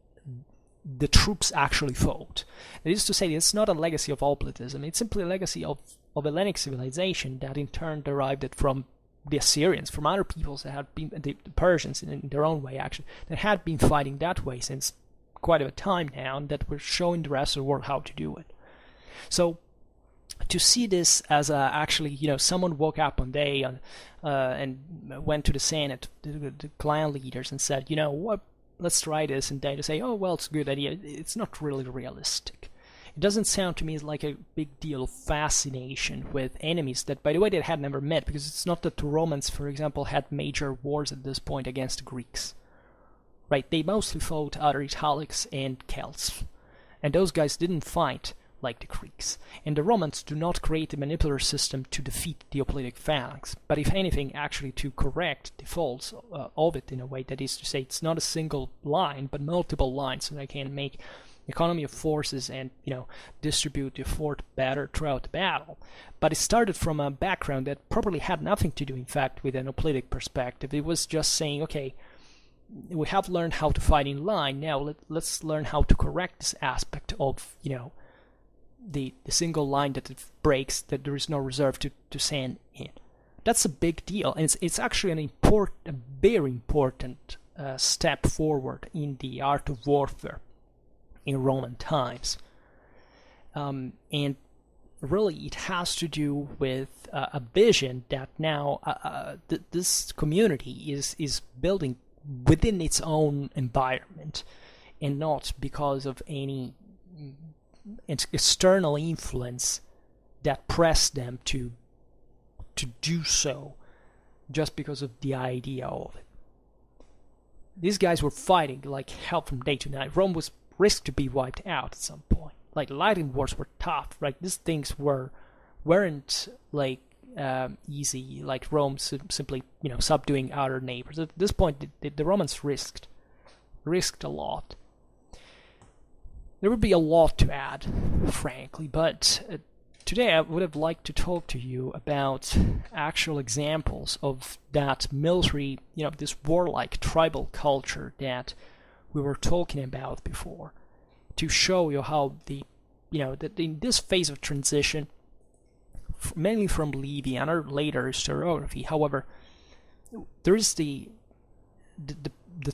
the troops actually fought. That is to say, it's not a legacy of Hoplitism, it's simply a legacy of of Hellenic civilization that in turn derived it from the Assyrians, from other peoples that had been, the Persians in their own way actually, that had been fighting that way since quite a time now, and that were showing the rest of the world how to do it. So to see this as actually, someone woke up one day and went to the Senate, the clan leaders, and said, what, let's try this, and they say, oh, well, it's a good idea. It's not really realistic. It doesn't sound to me like a big deal of fascination with enemies that, by the way, they had never met, because it's not that the Romans, for example, had major wars at this point against the Greeks. Right? They mostly fought other Italics and Celts. And those guys didn't fight like the Greeks. And the Romans do not create a manipulator system to defeat the Hoplitic phalanx, but if anything, actually to correct the faults of it in a way. That is to say, it's not a single line, but multiple lines, so they can make economy of forces and, distribute the effort better throughout the battle. But it started from a background that probably had nothing to do, in fact, with an Hoplitic perspective. It was just saying, okay, we have learned how to fight in line, now let's learn how to correct this aspect of, the single line that it breaks, that there is no reserve to send in. That's a big deal, and it's actually a very important step forward in the art of warfare in Roman times. And really it has to do with a vision that now this community is building within its own environment, and not because of any external influence that pressed them to do so, just because of the idea of it. These guys were fighting like hell from day to night. Rome was risked to be wiped out at some point. Like, Latin wars were tough, right? These things weren't like easy, like Rome simply subduing other neighbors. At this point, the Romans risked a lot. There would be a lot to add, frankly, but today I would have liked to talk to you about actual examples of that military, this warlike tribal culture that we were talking about before, to show you how that in this phase of transition, mainly from Livy and our later historiography, however, there is the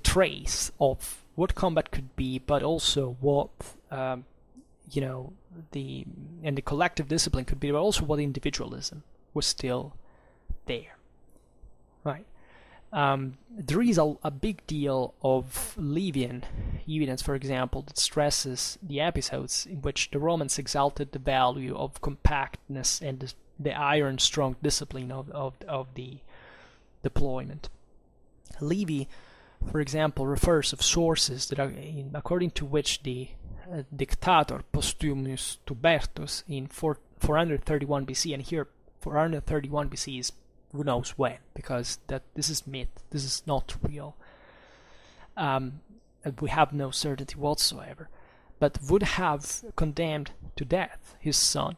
trace of what combat could be, but also what the collective discipline could be, but also what individualism was still there, right? There is a big deal of Livian evidence, for example, that stresses the episodes in which the Romans exalted the value of compactness and the iron-strong discipline of the deployment. Livy, for example, refers of sources that are according to which the dictator Postumius Tubertus in 431 BC, and here 431 BC is who knows when, because this is myth, this is not real. We have no certainty whatsoever, but would have condemned to death his son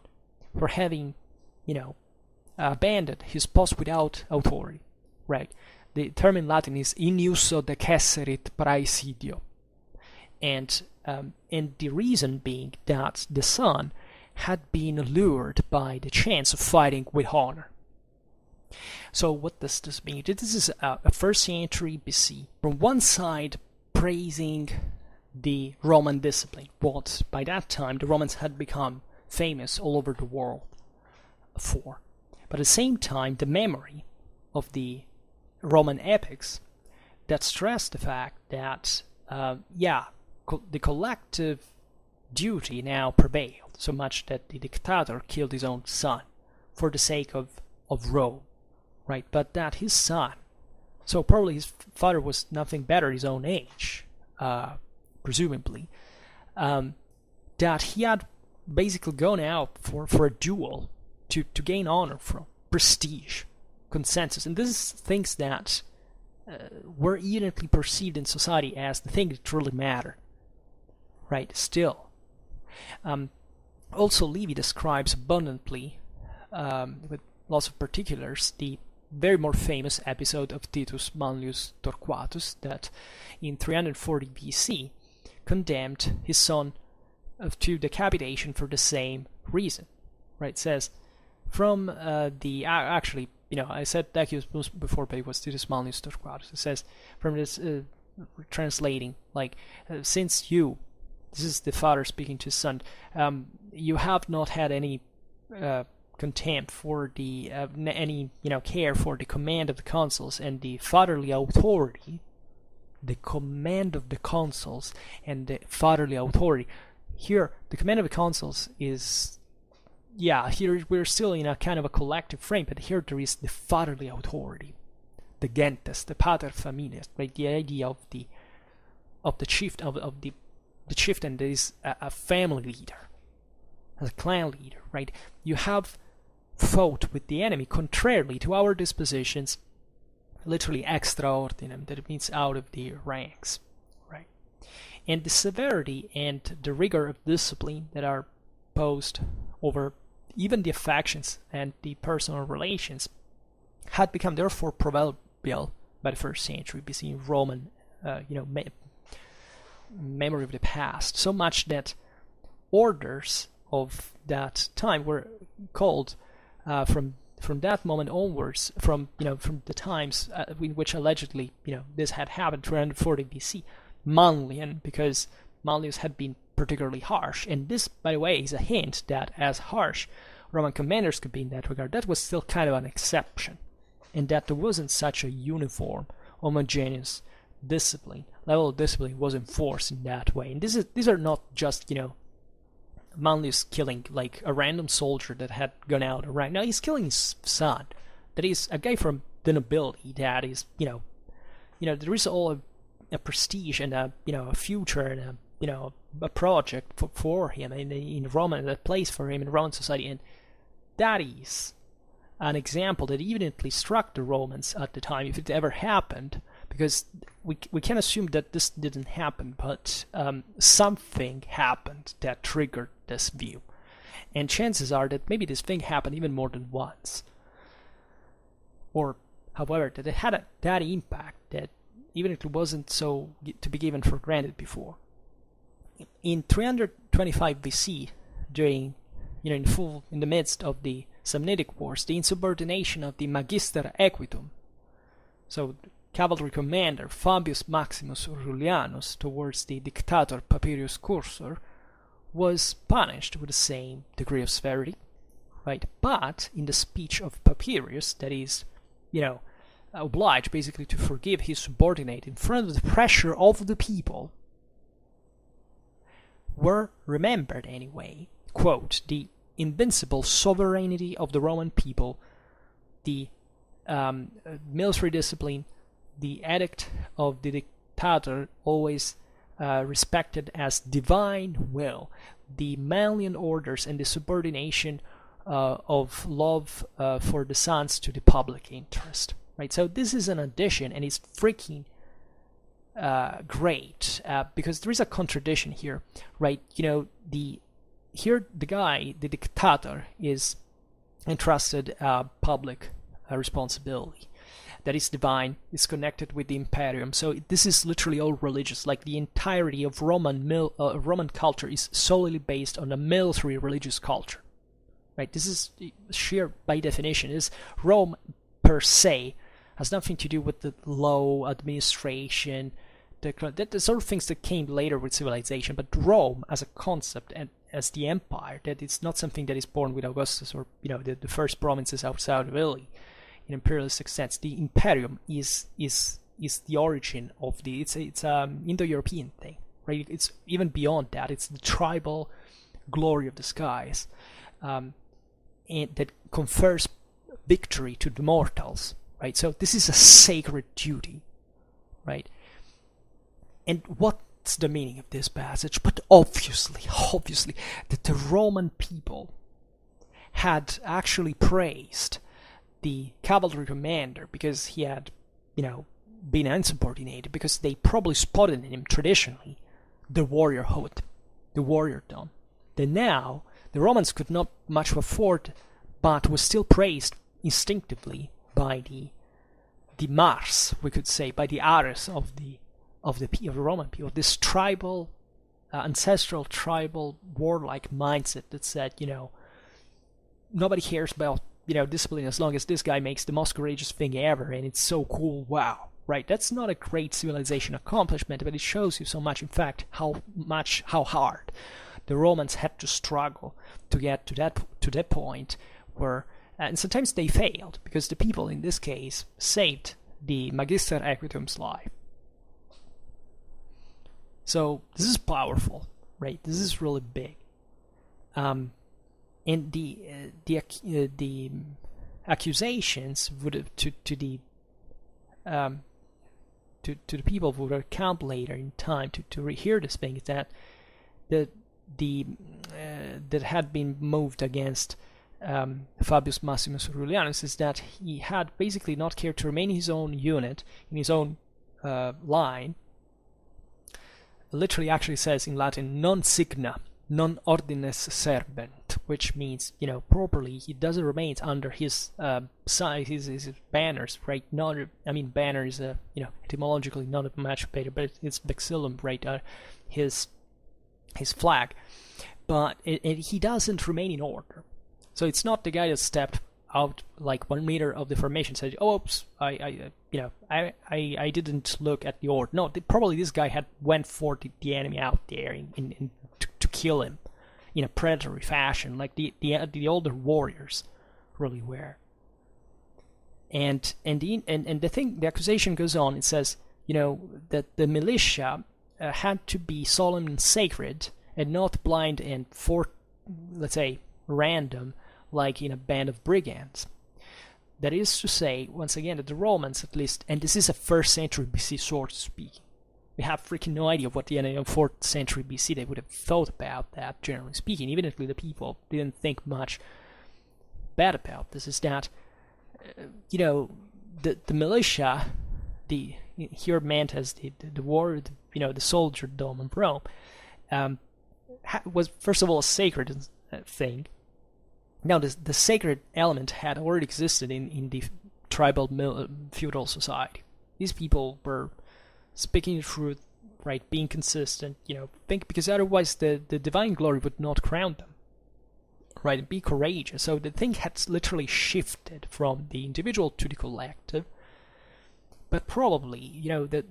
for having, abandoned his post without authority, right? The term in Latin is in uso decesserit praesidio, and the reason being that the son had been lured by the chance of fighting with honor. So what does this mean? This is a 1st century BC. From one side, praising the Roman discipline, what by that time the Romans had become famous all over the world for. But at the same time, the memory of the Roman epics that stressed the fact that, the collective duty now prevailed, so much that the dictator killed his own son for the sake of Rome, right? But that his son, so probably his father was nothing better his own age, presumably, that he had basically gone out for a duel to gain honor from, prestige, consensus, and this is things that were evidently perceived in society as the thing that really mattered, right? Still. Also, Livy describes abundantly, with lots of particulars, the very more famous episode of Titus Manlius Torquatus that in 340 BC condemned his son to decapitation for the same reason, right? It says, from actually, I said Decius before, but it was Titus Malnius Torquatus. It says from this translating, like, since you, this is the father speaking to his son, you have not had any contempt for the any care for the command of the consuls and the fatherly authority, the command of the consuls and the fatherly authority. Here, the command of the consuls is, here we're still in a kind of a collective frame, but here there is the fatherly authority, the gentes, the pater familias, right? The idea of the chief of the chieftain that is a family leader, as a clan leader, right? You have fought with the enemy contrarily to our dispositions, literally extra ordinem, that it means out of the ranks, right? And the severity and the rigor of discipline that are posed over even the affections and the personal relations had become therefore proverbial by the 1st century BC in Roman, memory of the past, so much that orders of that time were called from that moment onwards, from the times in which allegedly this had happened, 340 BC, Manlian, because Manlius had been particularly harsh. And this, by the way, is a hint that as harsh Roman commanders could be in that regard, that was still kind of an exception, and that there wasn't such a uniform, homogeneous discipline. Level of discipline was enforced in that way. And these are not just Manlius killing like a random soldier that had gone out of rank. No, he's killing his son. That is a guy from the nobility. That is, there is all a prestige and a future and a project for him in Roman, a place for him in Roman society, and that is an example that evidently struck the Romans at the time, if it ever happened, because we can assume that this didn't happen, but something happened that triggered this view. And chances are that maybe this thing happened even more than once. Or, however, that it had that impact that even if it wasn't so to be given for granted before. In 325 BC, during, in the midst of the Samnitic Wars, the insubordination of the Magister Equitum, so cavalry commander Fabius Maximus Aurelianus towards the dictator Papirius Cursor, was punished with the same degree of severity, right? But in the speech of Papirius, that is, obliged basically to forgive his subordinate in front of the pressure of the people, were remembered anyway, quote, the invincible sovereignty of the Roman people, the military discipline, the edict of the dictator always respected as divine will, the Manlian orders, and the subordination of love for the sons to the public interest. Right, so this is an addition, and it's freaking great because there is a contradiction here, right? The guy, the dictator, is entrusted public responsibility that is divine, is connected with the imperium. So this is literally all religious. Like the entirety of Roman culture is solely based on a military religious culture, right? This is sheer by definition. Is Rome per se has nothing to do with the law, administration, the sort of things that came later with civilization. But Rome as a concept and as the empire, that it's not something that is born with Augustus or the first provinces outside of Italy in imperialistic sense. The imperium is the origin of it's Indo-European thing, right? It's even beyond that. It's the tribal glory of the skies, and that confers victory to the mortals. Right, so this is a sacred duty, right? And what's the meaning of this passage? But obviously, that the Roman people had actually praised the cavalry commander because he had, been insubordinated, because they probably spotted in him traditionally the warriorhood, the warriordom. That now the Romans could not much afford, but was still praised instinctively by the Mars, we could say, by the Ares of the Roman people, this tribal, ancestral tribal warlike mindset that said, nobody cares about, discipline as long as this guy makes the most courageous thing ever, and it's so cool, wow, right? That's not a great civilization accomplishment, but it shows you so much, in fact, how hard the Romans had to struggle to get to that point where, and sometimes they failed, because the people in this case saved the Magister Equitum's life. So this is powerful, right? This is really big. And the accusations would to the people who would come later in time to rehear this thing is that that had been moved against Fabius Maximus Aurelianus is that he had basically not cared to remain in his own unit, in his own line. Literally actually says in Latin, non signa, non ordines servent, which means, properly, he doesn't remain under his his banners, right? Banner is etymologically not a much better, but it's vexillum, right? His flag, but he doesn't remain in order. So it's not the guy that stepped out like 1 meter of the formation, said, "Oh, oops, I didn't look at the order." No, probably this guy had went for the enemy out there to kill him in a predatory fashion, like the older warriors really were. And the accusation goes on. It says, that the militia had to be solemn and sacred, and not blind and let's say, random, like in a band of brigands. That is to say, once again, that the Romans, at least, and this is a 1st century BC sort of speaking, we have freaking no idea what the 4th century BC they would have thought about that, generally speaking. Even if the people didn't think much bad about this, is that, the militia, here meant as the war, the soldierdom of Rome, was first of all a sacred thing. Now, the sacred element had already existed in the tribal feudal society. These people were speaking the truth, right, being consistent, because otherwise the divine glory would not crown them, right, and be courageous. So the thing had literally shifted from the individual to the collective. But probably,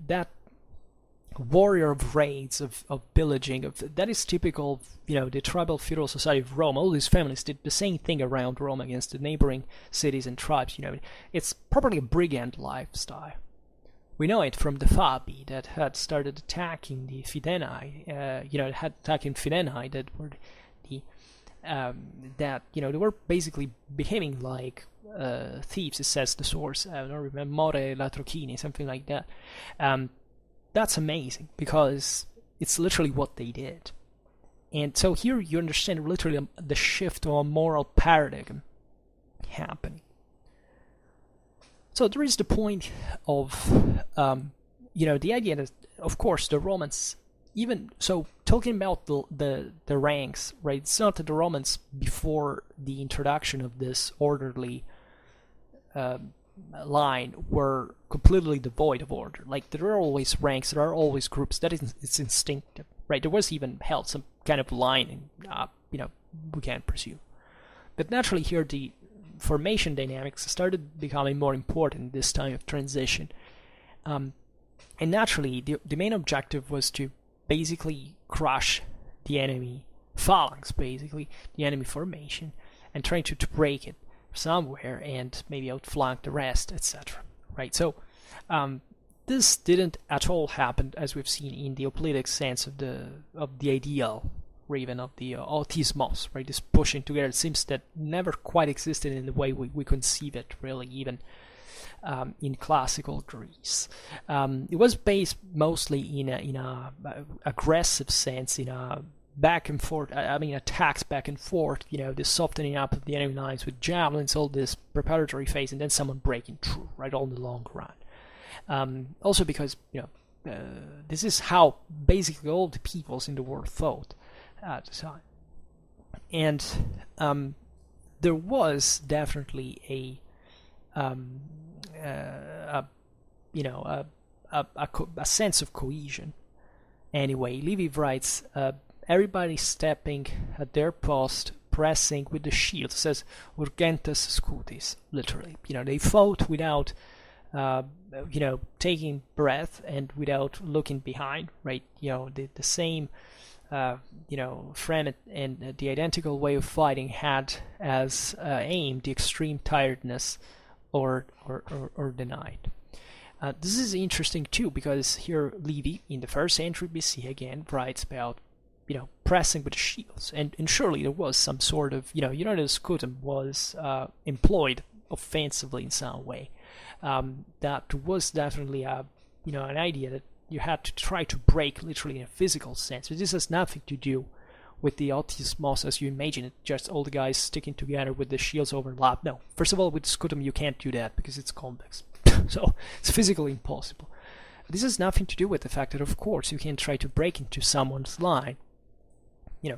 that warrior of raids, of pillaging, that is typical of, the tribal feudal society of Rome. All these families did the same thing around Rome against the neighboring cities and tribes. It's probably a brigand lifestyle. We know it from the Fabi that had started attacking the Fidenae, had attacking Fidenae that were they were basically behaving like thieves, it says the source. I don't remember, More Latrocchini, something like that. That's amazing, because it's literally what they did. And so here you understand literally the shift to a moral paradigm happening. So there is the point of, the idea that, of course, the Romans, even so, talking about the ranks, right? It's not that the Romans, before the introduction of this orderly line, were completely devoid of order. Like, there are always ranks, there are always groups. That is, it's instinctive, right? There was even held some kind of line, we can't presume. But naturally, here the formation dynamics started becoming more important this time of transition. And naturally, the main objective was to basically crush the enemy phalanx, basically, the enemy formation, and trying to break it somewhere and maybe outflank the rest, etc. Right? So, this didn't at all happen, as we've seen, in the Hoplitic sense of the ideal, or even of the autismos, right? This pushing together. It seems that never quite existed in the way we conceive it, really, even in classical Greece. It was based mostly in a aggressive sense, in a back and forth, attacks back and forth, the softening up of the enemy lines with javelins, all this preparatory phase, and then someone breaking through, right, on the long run. Also because, this is how basically all the peoples in the world thought at the time. And there was definitely a sense of cohesion. Anyway, Livy writes, everybody stepping at their post pressing with the shield. It says urgentes scutis, literally. They fought without taking breath and without looking behind, right? The same frame and the identical way of fighting had as aim the extreme tiredness or denied. This is interesting too, because here Livy in the 1st century BC again writes about pressing with shields, and surely there was some sort of the scutum was employed offensively in some way. That was definitely an idea that you had to try to break literally in a physical sense. But this has nothing to do with the autismos as you imagine it, just all the guys sticking together with the shields overlap. No, first of all, with scutum you can't do that because it's convex. So it's physically impossible. This has nothing to do with the fact that, of course, you can try to break into someone's line,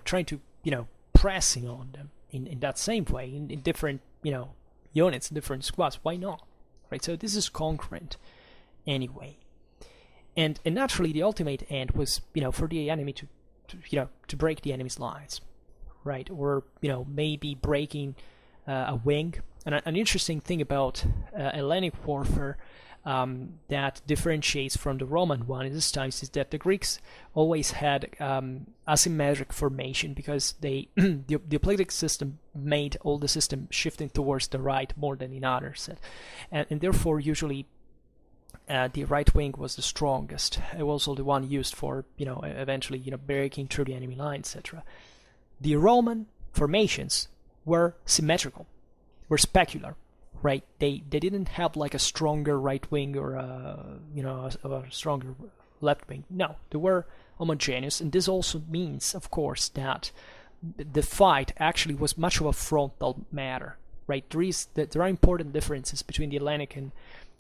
trying to, pressing on them in that same way, in different, units, different squads. Why not? Right? So this is concurrent anyway. And naturally, the ultimate end was, for the enemy to break the enemy's lines, right? Or, maybe breaking a wing. And an interesting thing about Hellenic warfare that differentiates from the Roman one in this times is that the Greeks always had asymmetric formation, because the Hoplite system made all the system shifting towards the right more than in others, and therefore usually the right wing was the strongest. It was also the one used for eventually breaking through the enemy line, etc. The Roman formations were symmetrical, were specular, right? They didn't have like a stronger right wing or a stronger left wing. No, they were homogeneous, and this also means, of course, that the fight actually was much of a frontal matter, right? There are important differences between the Hellenic and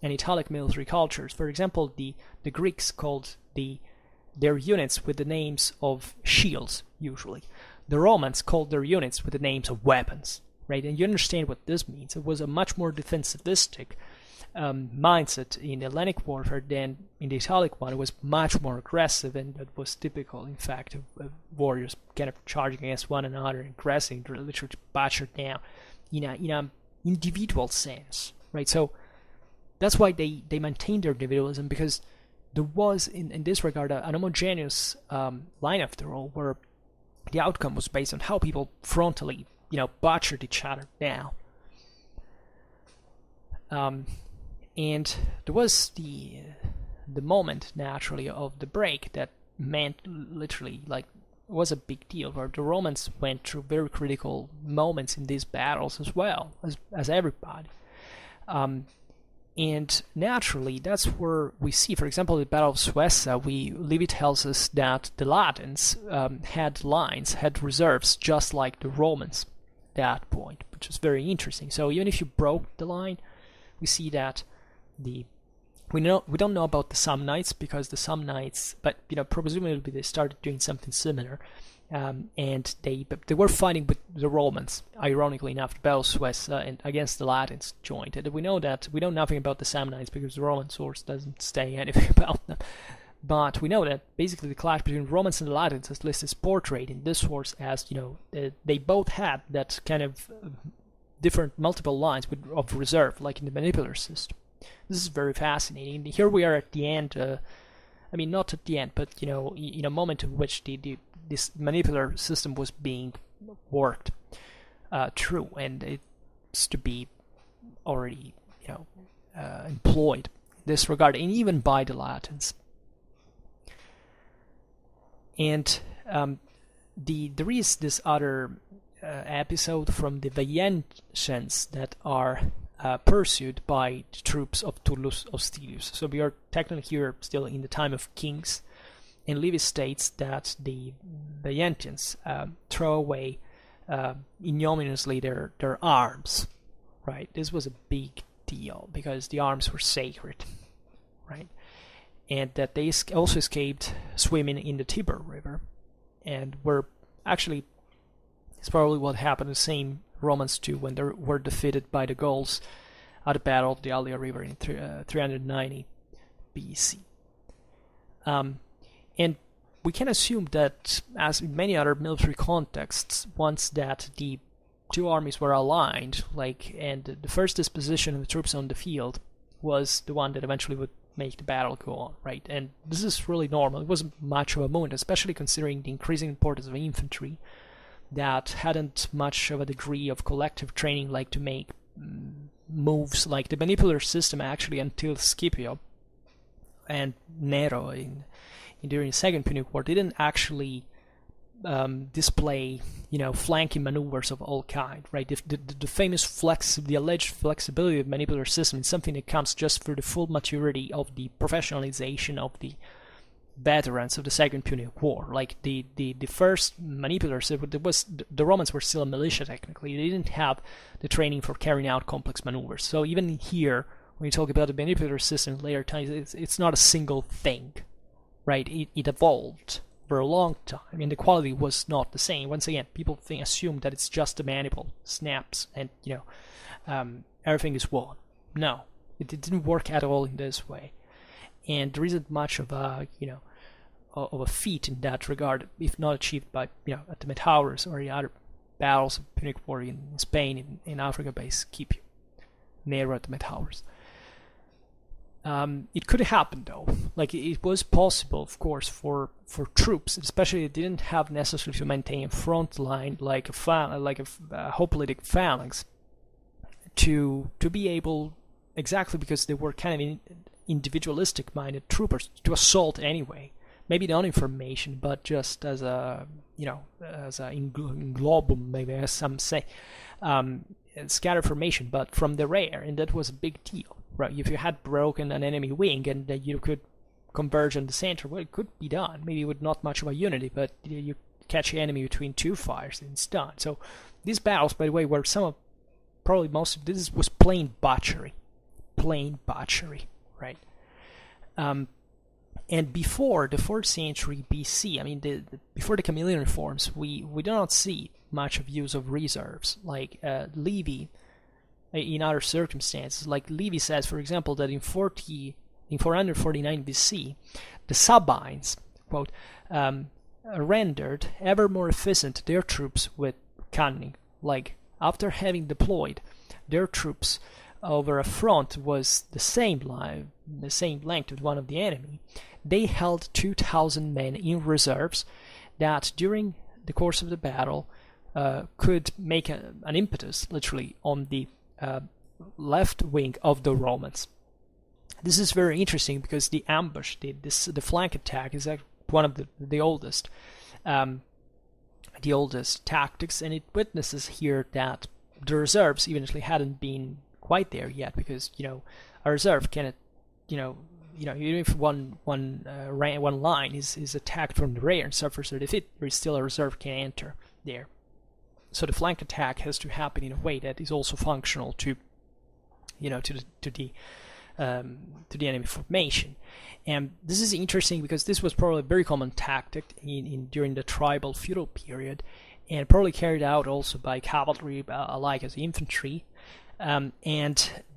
Italic military cultures. For example, the Greeks called their units with the names of shields, usually. The Romans called their units with the names of weapons, right? And you understand what this means. It was a much more defensivistic mindset in Hellenic warfare than in the Italic one. It was much more aggressive, and that was typical, in fact, of warriors kind of charging against one another and aggressing, literally to butcher down in an individual sense, right? So that's why they maintained their individualism, because there was, in this regard, an homogeneous line, after all, where the outcome was based on how people frontally, butchered each other down. And there was the moment, naturally, of the break that meant literally, like, it was a big deal, where the Romans went through very critical moments in these battles as well, as everybody. And naturally, that's where we see, for example, the Battle of Suessa, Livy tells us that the Latins had lines, had reserves, just like the Romans at that point, which is very interesting. So even if you broke the line, we see that we don't know about the Samnites, because the Samnites, but presumably they started doing something similar. And they were fighting with the Romans, ironically enough, the Battle of Suessa, and against the Latins joined. And we know nothing about the Samnites because the Roman source doesn't say anything about them. But we know that basically the clash between Romans and the Latins, at least, is portrayed in this source as they both had that kind of different multiple lines of reserve, like in the manipular system. This is very fascinating. Here we are at the end. Not at the end, but in a moment in which this manipular system was being worked through, and it's to be already employed in this regard, and even by the Latins. And there is this other episode from the Veientians that are pursued by the troops of Tullus Hostilius. So we are technically here still in the time of kings. And Livy states that the Veientians throw away ignominiously their arms, right? This was a big deal because the arms were sacred, right? And that they also escaped swimming in the Tiber River, and were actually, it's probably what happened to the same Romans too when they were defeated by the Gauls at the Battle of the Allia River in 390 BC. And we can assume that, as in many other military contexts, once that the two armies were aligned, and the first disposition of the troops on the field was the one that eventually would make the battle go on, right? And this is really normal. It wasn't much of a movement, especially considering the increasing importance of infantry that hadn't much of a degree of collective training, like to make moves like the manipular system actually until Scipio and Nero during the Second Punic War didn't actually display, flanking maneuvers of all kind, right? The famous the alleged flexibility of manipular system is something that comes just through the full maturity of the professionalization of the veterans of the Second Punic War. Like the first manipulars, the Romans were still a militia technically. They didn't have the training for carrying out complex maneuvers. So even here, when you talk about the manipular system in later times, it's not a single thing, right? It evolved for a long time, and the quality was not the same. Once again, people assume that it's just a maniple snaps and everything is won. No, it didn't work at all in this way, and there isn't much of a of a feat in that regard, if not achieved by at the Metaurus or the other battles of Punic War in Spain, in Africa based Scipio, Nero at the Metaurus. It could happen though. Like it was possible, of course, for troops, especially they didn't have necessarily to maintain a front line like a hoplite phalanx, to be able, exactly because they were kind of individualistic minded troopers, to assault anyway. Maybe not in formation, but just as a as a inglobum, maybe as some say, scatter formation, but from the rear, and that was a big deal. Right, if you had broken an enemy wing and you could converge on the center, well, it could be done. Maybe with not much of a unity, but you catch the enemy between two fires and it's done. So these battles, by the way, were probably most of this was plain butchery, right? And before the 4th century BC, I mean, before the Camillian reforms, we do not see much of use of reserves, like Livy. In other circumstances, like Livy says, for example, that in 449 BC, the Sabines, quote, rendered ever more efficient their troops with cunning. Like, after having deployed their troops over a front was the same length as one of the enemy, they held 2,000 men in reserves that during the course of the battle could make an impetus, literally, on the left wing of the Romans. This is very interesting because the ambush, the flank attack, is one of the oldest tactics, and it witnesses here that the reserves eventually hadn't been quite there yet, because a reserve cannot, even if one line is attacked from the rear and suffers a defeat, there is still a reserve can enter there. So the flank attack has to happen in a way that is also functional to the enemy formation. And this is interesting because this was probably a very common tactic during the tribal feudal period, and probably carried out also by cavalry alike as infantry. And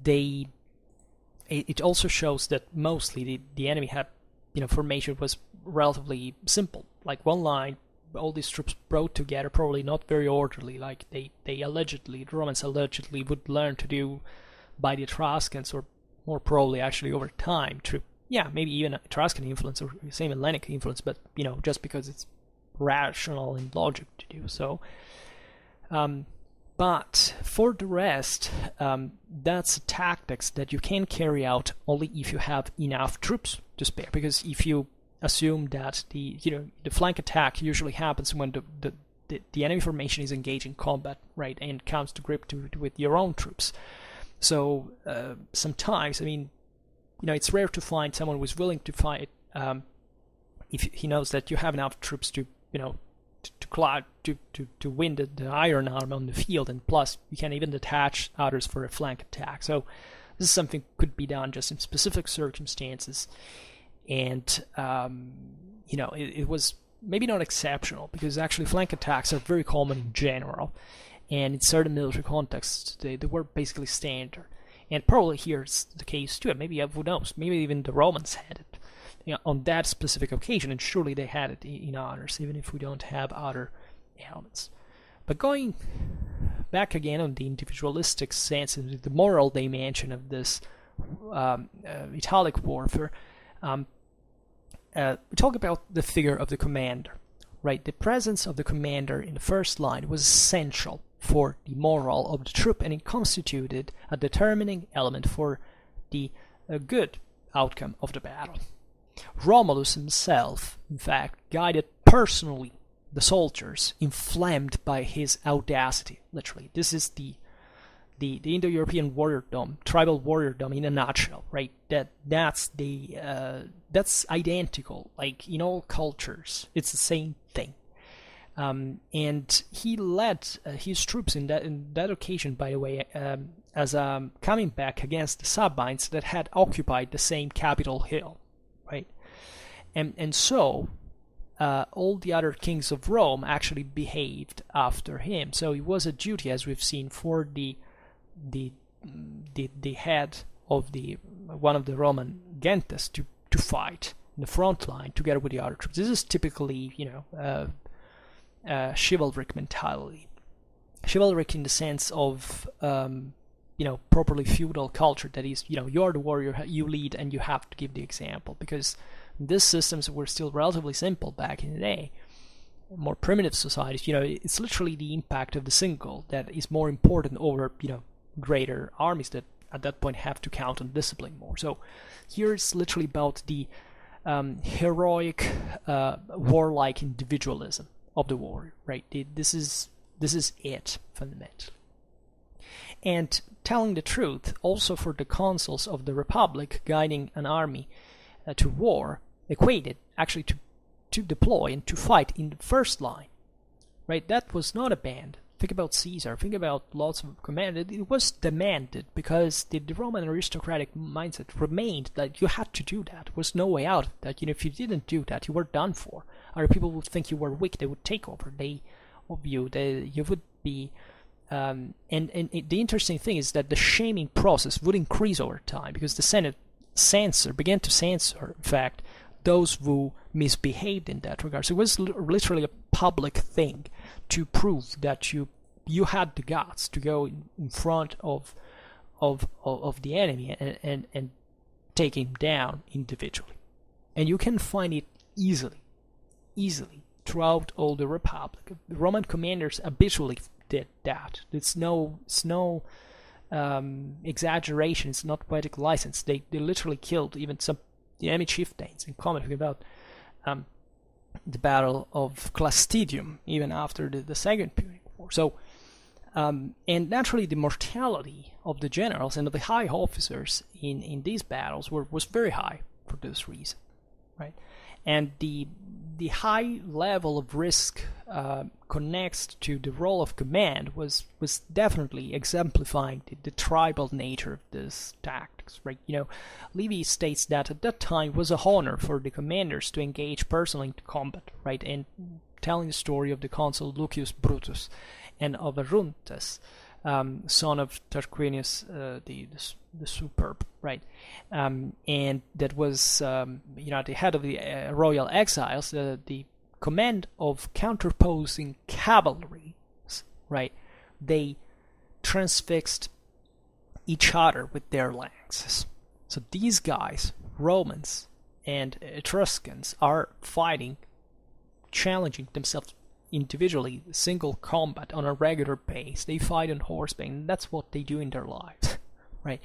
it also shows that mostly the enemy had formation was relatively simple, like one line. All these troops brought together, probably not very orderly, like the Romans allegedly would learn to do by the Etruscans, or more probably actually over time through, maybe even Etruscan influence or same Hellenic influence, but just because it's rational and logic to do so. But for the rest, that's tactics that you can carry out only if you have enough troops to spare, because if you assume that the flank attack usually happens when the enemy formation is engaged in combat, right, and comes to grip with your own troops. So sometimes, I mean, it's rare to find someone who's willing to fight if he knows that you have enough troops to win the iron arm on the field, and plus you can even detach others for a flank attack. So this is something could be done just in specific circumstances. And it was maybe not exceptional, because actually flank attacks are very common in general, and in certain military contexts they were basically standard. And probably here's the case too. Maybe, who knows, maybe even the Romans had it on that specific occasion, and surely they had it in others, even if we don't have other elements. But going back again on the individualistic sense and the moral dimension of this Italic warfare, we talk about the figure of the commander, right? The presence of the commander in the first line was essential for the morale of the troop, and it constituted a determining element for the good outcome of the battle. Romulus himself, in fact, guided personally the soldiers, inflamed by his audacity. Literally, this is the Indo-European warriordom, tribal warriordom in a nutshell, right? That's identical. Like in all cultures, it's the same thing. And he led his troops in that occasion, by the way, as coming back against the Sabines that had occupied the same Capitol Hill, right? And so all the other kings of Rome actually behaved after him. So it was a duty, as we've seen, for the head of one of the Roman gentes to fight in the front line together with the other troops. This is typically, chivalric mentality. Chivalric in the sense of properly feudal culture. That is, you're the warrior, you lead, and you have to give the example, because these systems were still relatively simple back in the day. More primitive societies, it's literally the impact of the single that is more important over, greater armies that at that point have to count on discipline more. So here it's literally about the heroic, warlike individualism of the warrior, right? This is it, fundamentally. And telling the truth, also for the consuls of the Republic guiding an army to war, equated actually to deploy and to fight in the first line, right? That was not a band. Think about Caesar, think about lots of commanders. It was demanded because the Roman aristocratic mindset remained that you had to do that. There was no way out of that. If you didn't do that, you were done for. Other people would think you were weak. They would take over. You would be. And the interesting thing is that the shaming process would increase over time because the Senate began to censor, in fact, those who misbehaved in that regard. So it was literally a public thing to prove that you had the guts to go in front of the enemy and take him down individually. And you can find it easily throughout all the Republic. The Roman commanders habitually did that. It's no exaggeration. It's not poetic license. They literally killed even some the enemy chieftains in commenting about the Battle of Clastidium, even after the Second Punic War. So, and naturally, the mortality of the generals and of the high officers in these battles was very high for this reason, right? And the high level of risk connects to the role of command was definitely exemplifying the tribal nature of this tactics, right? Livy states that at that time it was a honor for the commanders to engage personally into combat, right? And telling the story of the consul Lucius Brutus and of Aruntes, son of Tarquinius the Superb, right? And that was, at the head of the royal exiles, the command of counterposing cavalry, right? They transfixed each other with their lances. So these guys, Romans and Etruscans, are fighting, challenging themselves individually, single combat on a regular basis. They fight on horseback, and that's what they do in their lives, right?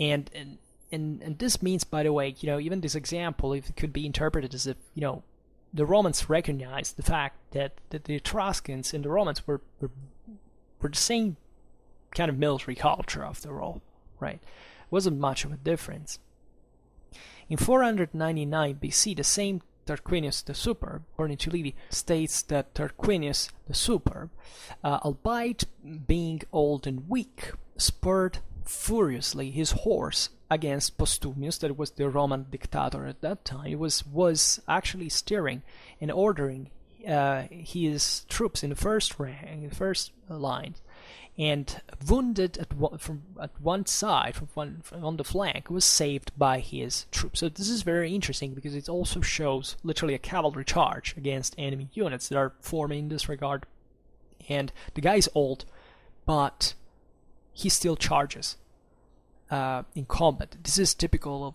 And this means, by the way, even this example, if it could be interpreted as if, the Romans recognized the fact that the Etruscans and the Romans were the same kind of military culture after all, right? It wasn't much of a difference. In 499 BC, the same Tarquinius the Superb, according to Livy, states that Tarquinius the Superb, albeit being old and weak, spurred furiously his horse against Postumius, that was the Roman dictator at that time. It was actually steering and ordering his troops in the first rank, in the first line, and wounded at one side, on the flank, was saved by his troops. So this is very interesting because it also shows literally a cavalry charge against enemy units that are forming in this regard. And the guy is old, but he still charges in combat. This is typical of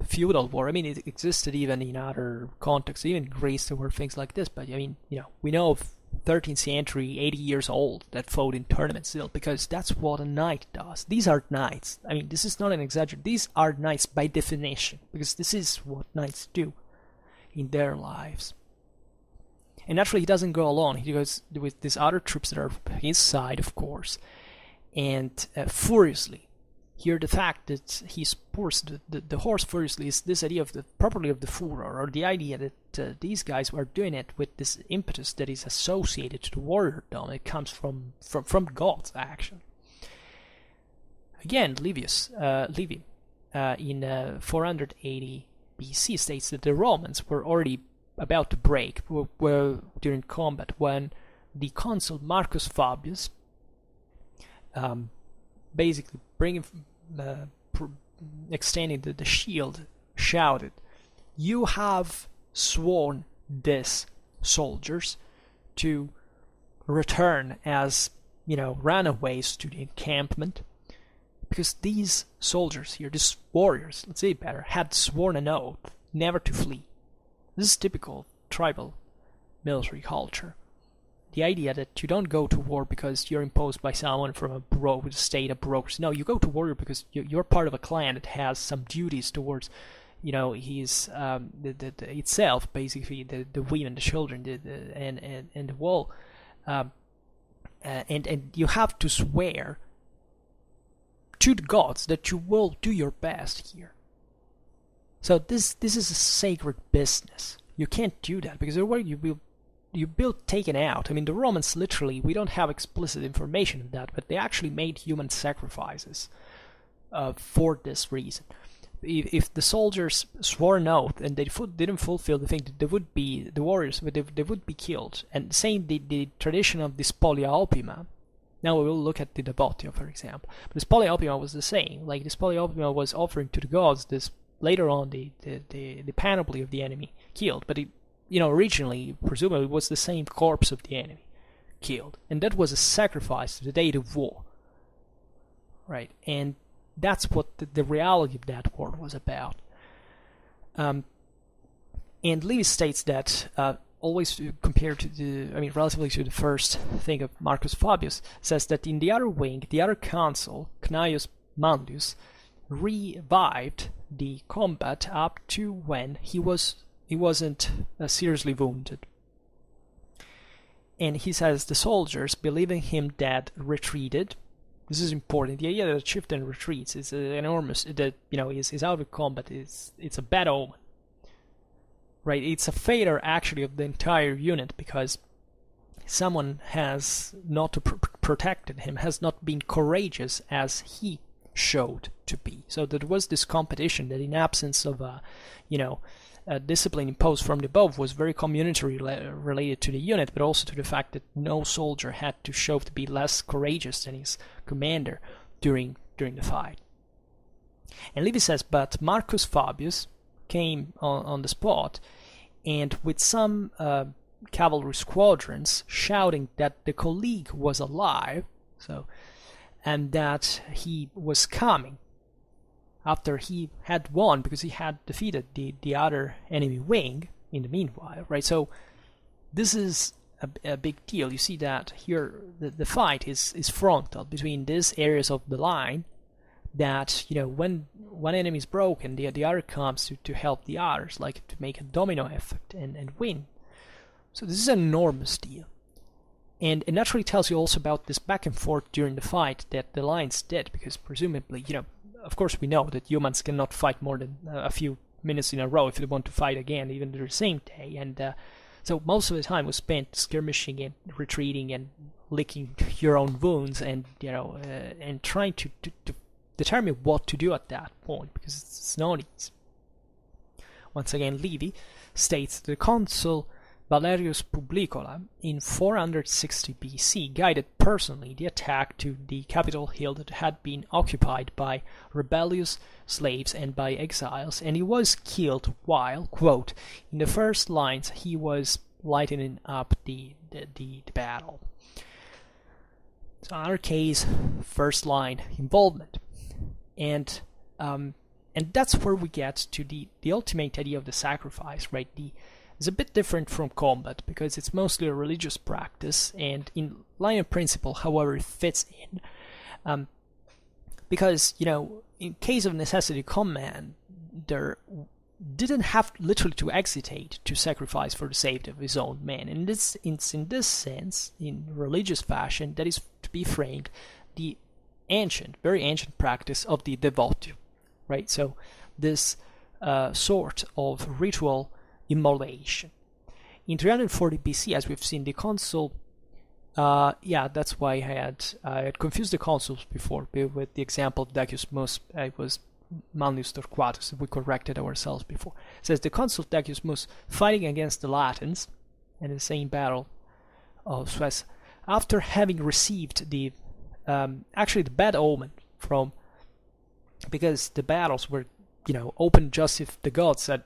feudal war. I mean, it existed even in other contexts. Even in Greece there were things like this, but I mean, we know of 13th century, 80 years old, that fought in tournaments still, because that's what a knight does. These are knights. I mean, this is not an exaggeration. These are knights by definition, because this is what knights do in their lives. And naturally, he doesn't go alone. He goes with these other troops that are his side, of course, and furiously. Here, the fact that he spurs the horse furiously is this idea of the property of the furor, or the idea that these guys are doing it with this impetus that is associated to the warriordom. It comes from gods, actually. Again, Livy, in 480 BC, states that the Romans were already about to break were during combat when the consul Marcus Fabius, basically extending the shield, shouted, "You have sworn these soldiers to return as runaways to the encampment, because these soldiers here, these warriors, let's say it better, had sworn an oath never to flee." This is typical tribal military culture. The idea that you don't go to war because you're imposed by someone from a state of brokers. No, you go to war because you're part of a clan that has some duties towards, his itself, basically the women, the children, and the wall, and you have to swear to the gods that you will do your best here. So this is a sacred business. You can't do that, because otherwise you will taken out. I mean, the Romans literally, we don't have explicit information of that, but they actually made human sacrifices for this reason. If the soldiers swore an oath and they didn't fulfill the thing, they would be, the warriors, they would be killed. And saying the tradition of the spolia opima, now we will look at the devotio, for example. But the spolia opima was the same. Like, the spolia opima was offering to the gods this, later on, the panoply of the enemy killed. But it, originally, presumably, it was the same corpse of the enemy killed. And that was a sacrifice to the deity of war. Right? And that's what the reality of that war was about. And Livy states that, always compared to relatively to the first thing of Marcus Fabius, says that in the other wing, the other consul, Cneius Manlius, revived the combat up to when he wasn't seriously wounded. And he says the soldiers, believing him dead, retreated. This is important. The idea that a chieftain retreats is enormous. That is out of combat. It's a bad omen, right? It's a failure actually of the entire unit, because someone has not protected him, has not been courageous as he showed to be. So there was this competition that, in absence of discipline imposed from above, was very community related to the unit, but also to the fact that no soldier had to show to be less courageous than his commander during the fight. And Livy says, but Marcus Fabius came on the spot, and with some cavalry squadrons shouting that the colleague was alive, and that he was coming after he had won, because he had defeated the other enemy wing in the meanwhile, right? So this is a big deal. You see that here the fight is frontal between these areas of the line, that when one enemy is broken, the other comes to help the others, like to make a domino effect and win. So this is an enormous deal. And it naturally tells you also about this back and forth during the fight that the lions did, because presumably, of course we know that humans cannot fight more than a few minutes in a row if they want to fight again, even the same day. And so most of the time was spent skirmishing and retreating and licking your own wounds, and and trying to determine what to do at that point, because it's not easy. Once again, Livy states the consul Valerius Publicola in 460 BC guided personally the attack to the Capitol Hill that had been occupied by rebellious slaves and by exiles, and he was killed while, quote, in the first lines he was lightening up the battle. So in our case, first line involvement, and that's where we get to the ultimate idea of the sacrifice, right? It's a bit different from combat because it's mostly a religious practice, and in line of principle, however, it fits in, because in case of necessity, commander didn't have literally to hesitate to sacrifice for the safety of his own men. And in this sense, in religious fashion, that is to be framed the very ancient practice of the devotio, right? So this sort of ritual immolation. In 340 BC, as we've seen, the consul, that's why I had confused the consuls before with the example of Decius Mus. It was Manlius Torquatus, we corrected ourselves before. It says the consul Decius Mus, fighting against the Latins in the same battle of Suez, after having received the bad omen because the battles were open just if the gods had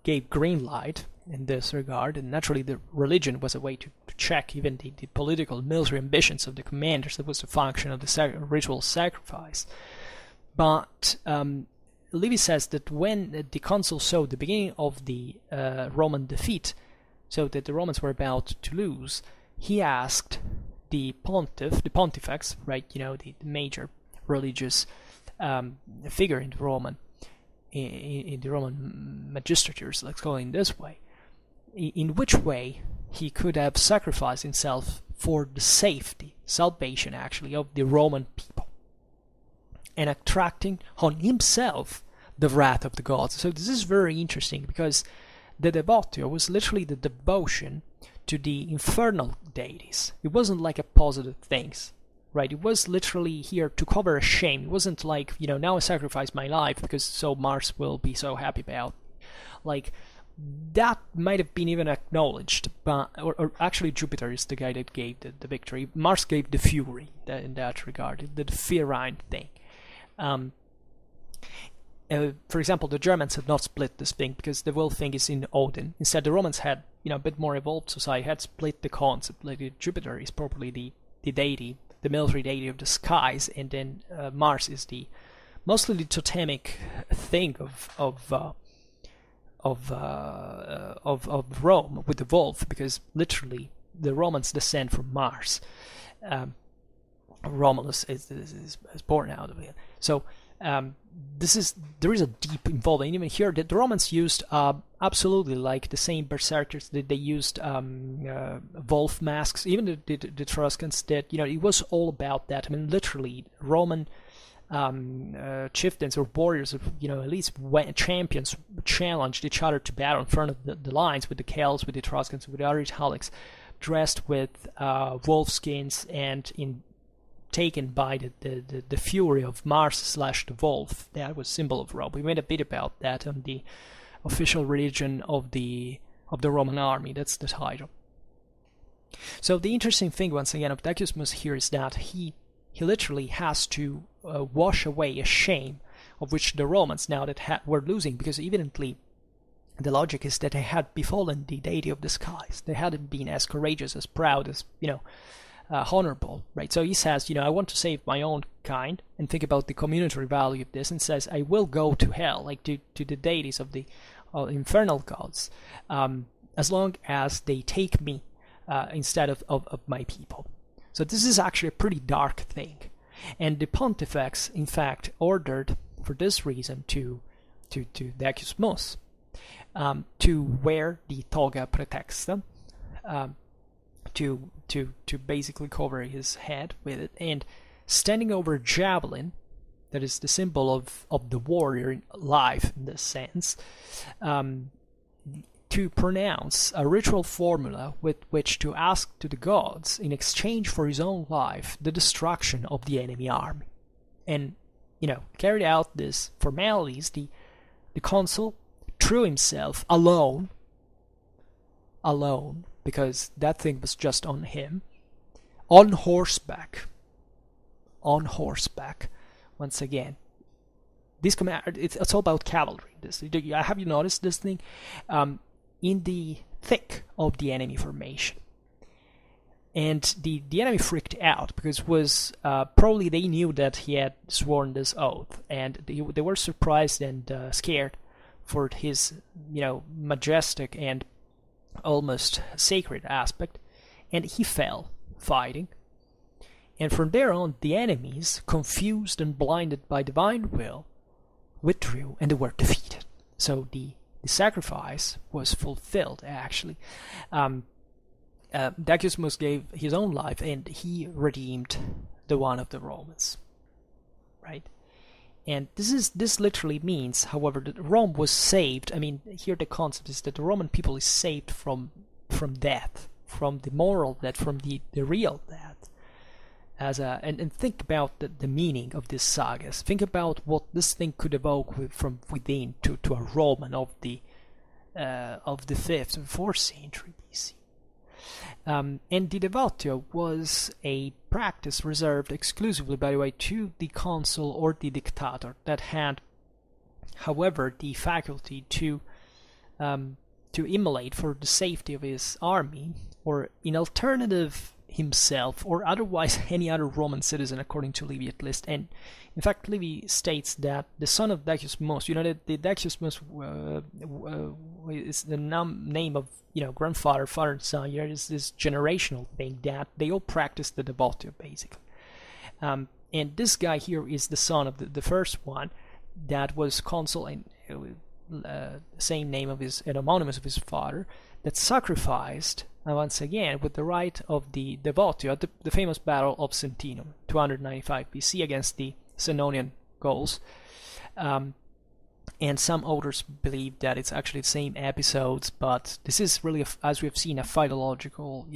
gave green light in this regard, and naturally the religion was a way to check even the political military ambitions of the commanders. That was the function of the ritual sacrifice. But Livy says that when the consul saw the beginning of the Roman defeat, so that the Romans were about to lose, he asked the pontifex, right, the major religious figure in the Roman magistratures, let's call it in this way, in which way he could have sacrificed himself for the salvation actually of the Roman people, and attracting on himself the wrath of the gods. So this is very interesting because the devotio was literally the devotion to the infernal deities. It wasn't like a positive thing, right? It was literally here to cover a shame. It wasn't like, now I sacrifice my life because so Mars will be so happy about me. Like, that might have been even acknowledged, but or actually Jupiter is the guy that gave the victory. Mars gave the fury in that regard, the ferine thing. For example, the Germans had not split this thing because the whole thing is in Odin. Instead, the Romans had, a bit more evolved society, had split the concept. Like Jupiter is probably the deity, the military deity of the skies, and then Mars is mostly the totemic thing of Rome with the wolf, because literally the Romans descend from Mars. Romulus is born out of it. So there is a deep involvement. Even here, the Romans used absolutely like the same berserkers that they used wolf masks. Even the Etruscans did. It was all about that. I mean, literally, Roman chieftains or warriors, at least champions, challenged each other to battle in front of the lines with the Celts, with the Etruscans, with the other Italics, dressed with wolf skins and taken by the fury of Mars / the wolf. That was symbol of Rome. We made a bit about that on the official religion of the Roman army. That's the title. So the interesting thing, once again, of Decius Mus here is that he literally has to wash away a shame of which the Romans now that were losing, because evidently the logic is that they had befallen the deity of the skies. They hadn't been as courageous, as proud, as honorable, right? So he says, I want to save my own kind and think about the communitary value of this, and says, I will go to hell, like to the deities of the infernal gods, as long as they take me instead of my people. So this is actually a pretty dark thing. And the pontifex, in fact, ordered for this reason to Decius Mus to wear the toga praetexta, to basically cover his head with it, and standing over a javelin, that is the symbol of the warrior in life in this sense, to pronounce a ritual formula with which to ask to the gods, in exchange for his own life, the destruction of the enemy army. And, carried out these formalities, the consul threw himself alone, because that thing was just on him, on horseback. Once again, this command, it's all about cavalry. Have you noticed this thing? In the thick of the enemy formation. And the enemy freaked out because was probably they knew that he had sworn this oath, and they were surprised and scared for his majestic and almost sacred aspect, and he fell fighting. And from there on, the enemies, confused and blinded by divine will, withdrew and they were defeated. So the sacrifice was fulfilled, actually. Decimus gave his own life and he redeemed the one of the Romans, right? And this literally means, however, that Rome was saved. I mean, here the concept is that the Roman people is saved from death, from the moral death, from the real death. And think about the meaning of these sagas. Think about what this thing could evoke from within to a Roman of the 5th and 4th century BC. And the devotio was a practice reserved exclusively, by the way, to the consul or the dictator that had, however, the faculty to immolate for the safety of his army, or in alternative himself, or otherwise any other Roman citizen, according to Livy at least. And in fact, Livy states that the son of Decimus, that the Decimus is the name of grandfather, father, and son. Is this generational thing that they all practice the devotio basically. And this guy here is the son of the first one that was consul, and same name of his, and homonymous of his father, that sacrificed once again with the right of the devotio at the famous battle of Sentinum, 295 BC, against the Sannonian Gauls. And some authors believe that it's actually the same episodes, but this is really, as we have seen, a philological,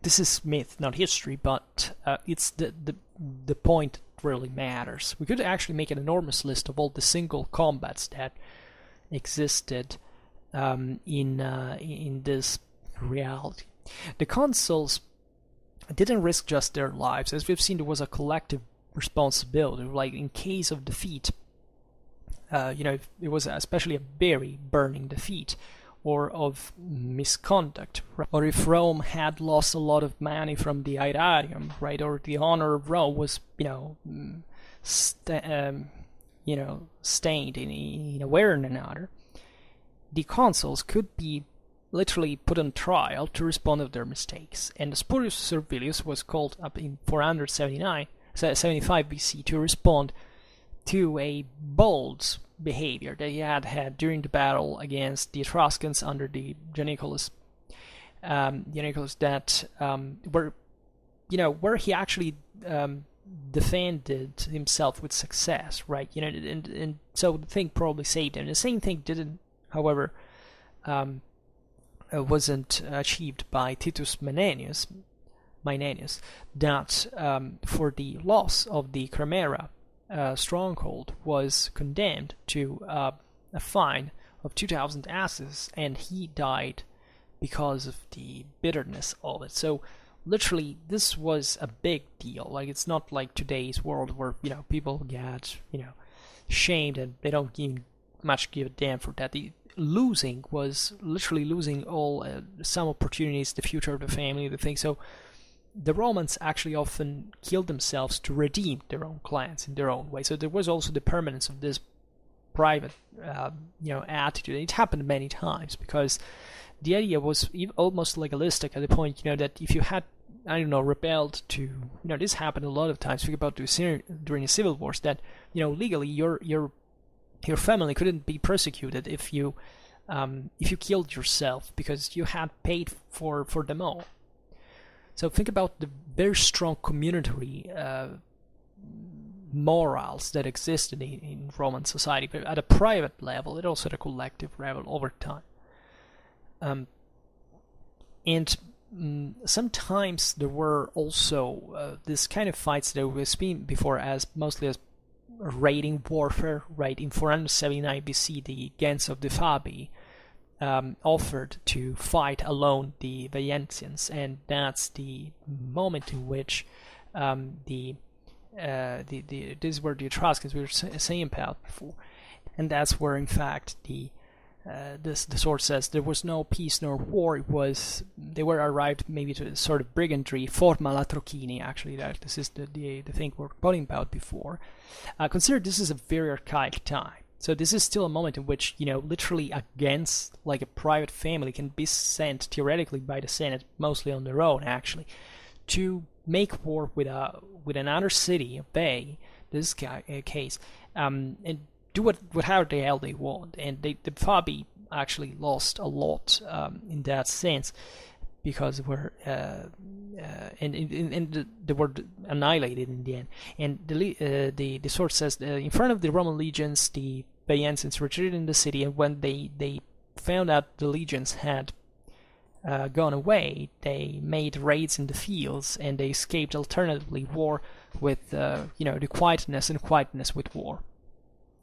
this is myth, not history, but it's the point that really matters. We could actually make an enormous list of all the single combats that existed in this reality. The consuls didn't risk just their lives. As we've seen, there was a collective responsibility. Like in case of defeat, if it was especially a very burning defeat, or of misconduct, or if Rome had lost a lot of money from the aerarium, right, or the honor of Rome was, stained in a way or another, the consuls could be literally put on trial to respond to their mistakes. And Spurius Servilius was called up in 475 BC to respond to a bold behavior that he had during the battle against the Etruscans under the Janiculus, that where he actually defended himself with success, right? And so the thing probably saved him. The same thing didn't, however, wasn't achieved by Titus Maenenius, that for the loss of the Cremera stronghold was condemned to a fine of 2,000 asses, and he died because of the bitterness of it. So literally this was a big deal. Like, it's not like today's world where people get shamed and they don't even much give a damn for that. The losing was literally losing all some opportunities, the future of the family, the thing. So the Romans actually often killed themselves to redeem their own clans in their own way. So there was also the permanence of this private, attitude. It happened many times because the idea was almost legalistic at the point, that if you had, rebelled to, this happened a lot of times. Think about during the civil wars that, legally your family couldn't be persecuted if you killed yourself because you had paid for them all. So think about the very strong community morals that existed in Roman society, but at a private level, and also at a collective level over time. Sometimes there were also this kind of fights that we've seen before as mostly as raiding warfare, right? In 479 BC, the Gens of the Fabii offered to fight alone the Veientians, and that's the moment in which this is where the Etruscans we were saying about before, and that's where in fact the the source says there was no peace nor war. They were arrived maybe to a sort of brigandry, forma latrocini. Actually, this is the thing we're talking about before. Consider this is a very archaic time. So this is still a moment in which, literally against like a private family can be sent theoretically by the Senate, mostly on their own actually, to make war with another city, a bay, this case, and do whatever the hell they want. And the Fabi actually lost a lot in that sense, because they were they were annihilated in the end. And the source says in front of the Roman legions, the Bayensans retreated in the city, and when they found out the legions had gone away, they made raids in the fields, and they escaped alternatively war with the quietness with war.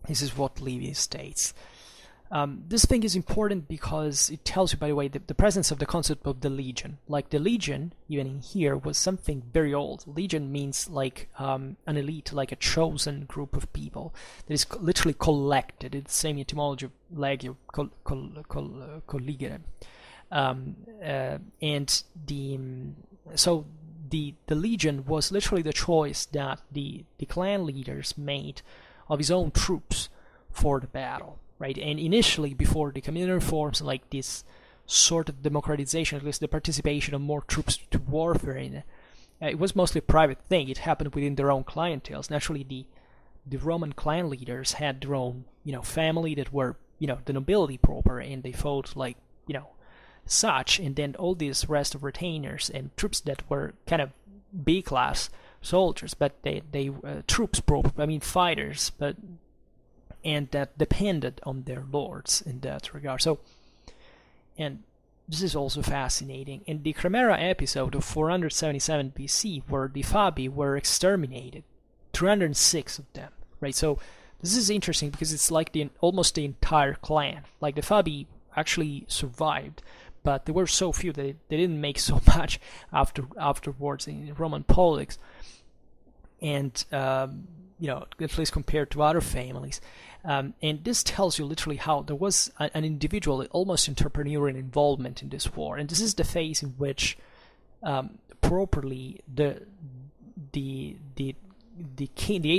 This is what Livy states. This thing is important because it tells you, by the way, the presence of the concept of the legion. Like the legion, even in here, was something very old. Legion means like an elite, like a chosen group of people that is literally collected. It's the same etymology of legio, colligere. So the legion was literally the choice that the clan leaders made of his own troops for the battle, right? And initially, before the communal reforms, like this sort of democratization, at least the participation of more troops to warfare, it was mostly a private thing. It happened within their own clienteles. Naturally, the Roman clan leaders had their own, family that were, the nobility proper, and they fought like, such, and then all these rest of retainers and troops that were kind of B-class soldiers, but they troops proper, fighters, and that depended on their lords in that regard. So, and this is also fascinating. In the Cremera episode of 477 BC, where the Fabi were exterminated, 306 of them, right? So this is interesting because it's like almost the entire clan. Like the Fabi actually survived, but there were so few that they didn't make so much afterwards in Roman politics, and at least compared to other families. And this tells you literally how there was an individual, almost entrepreneurial involvement in this war. And this is the phase in which properly the age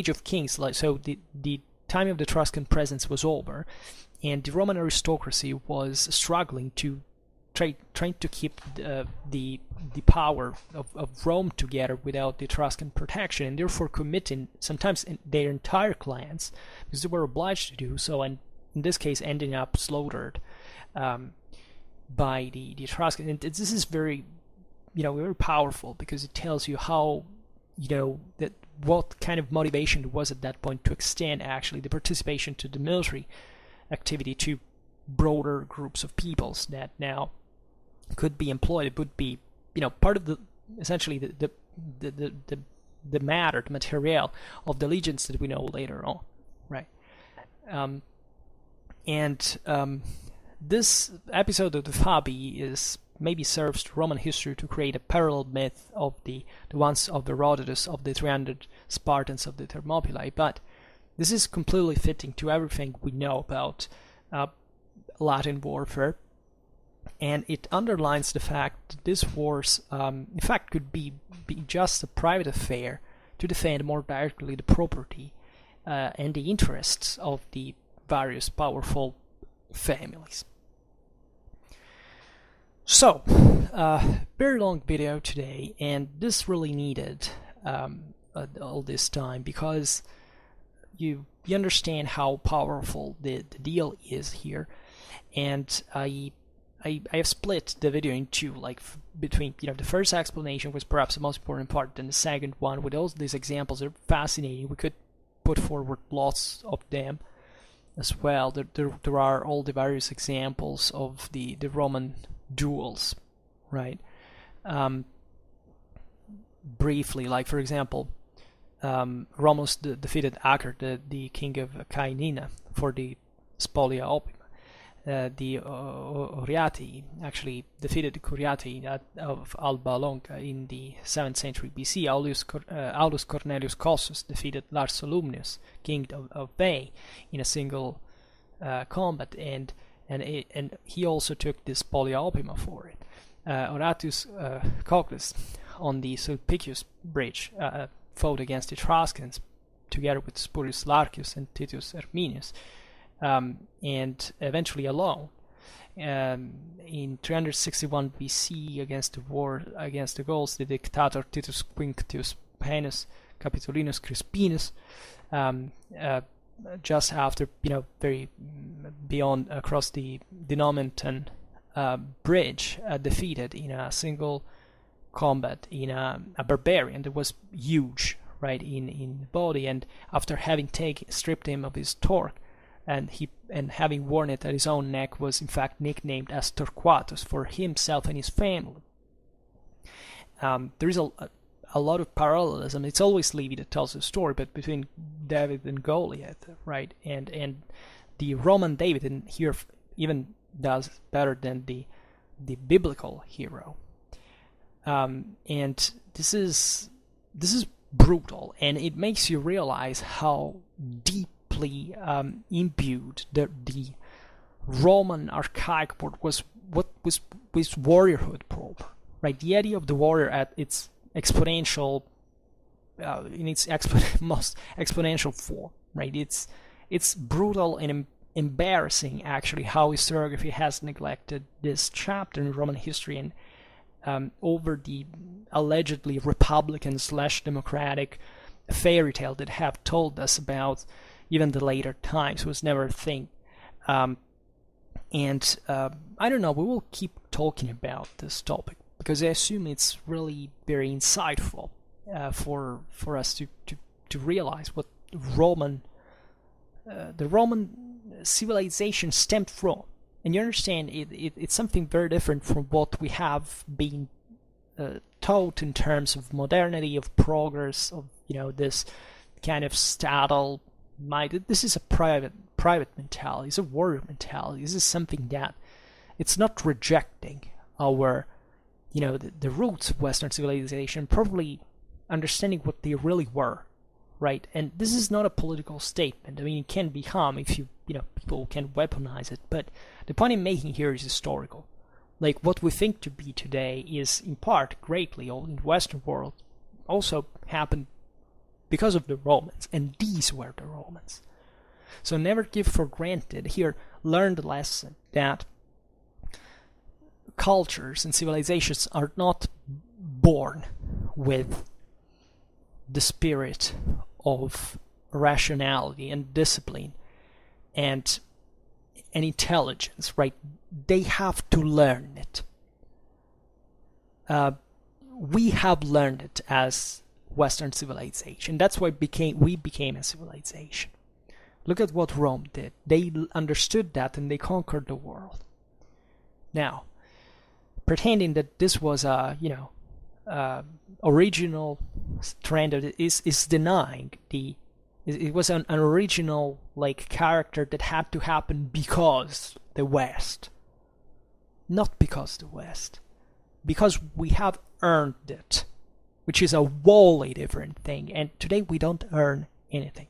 of kings, the time of the Etruscan presence was over, and the Roman aristocracy was struggling to trying to keep the power of Rome together without the Etruscan protection, and therefore committing sometimes their entire clans, because they were obliged to do so, and in this case ending up slaughtered by the Etruscan. And this is very very powerful, because it tells you how that what kind of motivation there was at that point to extend actually the participation to the military activity to broader groups of peoples that now could be employed. It would be part of essentially the matter, the material of the legions that we know later on, right? This episode of the Fabi maybe serves Roman history to create a parallel myth of the ones of the Herodotus, of the 300 Spartans of the Thermopylae, but this is completely fitting to everything we know about Latin warfare, and it underlines the fact that this wars, in fact, could be just a private affair to defend more directly the property and the interests of the various powerful families. So, very long video today, and this really needed all this time, because you understand how powerful the deal is here. And I have split the video into between the first explanation was perhaps the most important part, and the second one with all these examples are fascinating. We could put forward lots of them as well. There are all the various examples of the Roman duels, right? Briefly, like for example, Romulus defeated Acre, the king of Cainina, for the Spolia Opima. The Oriati actually defeated the Curiati of Alba Longa in the 7th century BC. Aulus Cornelius Cossus defeated Lars Solumnius, king of Veii, in a single combat, and and he also took this polyopima for it. Horatius Cocles on the Sulpicius bridge fought against the Etruscans together with Spurius Larcius and Titus Herminius, and eventually alone. In 361 BC, against the war against the Gauls, the dictator Titus Quinctius Paenus Capitolinus Crispinus, just after, very beyond across the Nomentan bridge, defeated in a single combat in a barbarian that was huge, right, in body, and after having stripped him of his torque, and having worn it at his own neck, was in fact nicknamed as Torquatus for himself and his family. There is a lot of parallelism. It's always Livy that tells the story, but between David and Goliath, right? And the Roman David, and here even does better than the biblical hero. And this is brutal, and it makes you realize how deeply imbued the Roman archaic world was warriorhood proper, right? The idea of the warrior at its exponential, in its most exponential form, right? It's brutal and embarrassing, actually, how historiography has neglected this chapter in Roman history, and over the allegedly Republican/democratic fairy tale that have told us about even the later times was never a thing. I don't know, we will keep talking about this topic because I assume it's really very insightful for us to realize what the Roman civilization stemmed from. And you understand, it's something very different from what we have been taught in terms of modernity, of progress, of this kind of statal mind. This is a private mentality. It's a warrior mentality. This is something that it's not rejecting our the roots of Western civilization, probably understanding what they really were, right? And this is not a political statement. I mean, it can become if people can weaponize it, but the point I'm making here is historical. Like, what we think to be today is in part greatly all in the Western world also happened because of the Romans, and these were the Romans. So never give for granted. Here, learn the lesson that cultures and civilizations are not born with the spirit of rationality and discipline and intelligence, right? They have to learn it. We have learned it as Western civilization. That's why we became a civilization. Look at what Rome did. They understood that and they conquered the world. Now, pretending that this was a original trend is denying it was an original character that had to happen because the West, not because the West, because we have earned it, which is a wholly different thing. And today we don't earn anything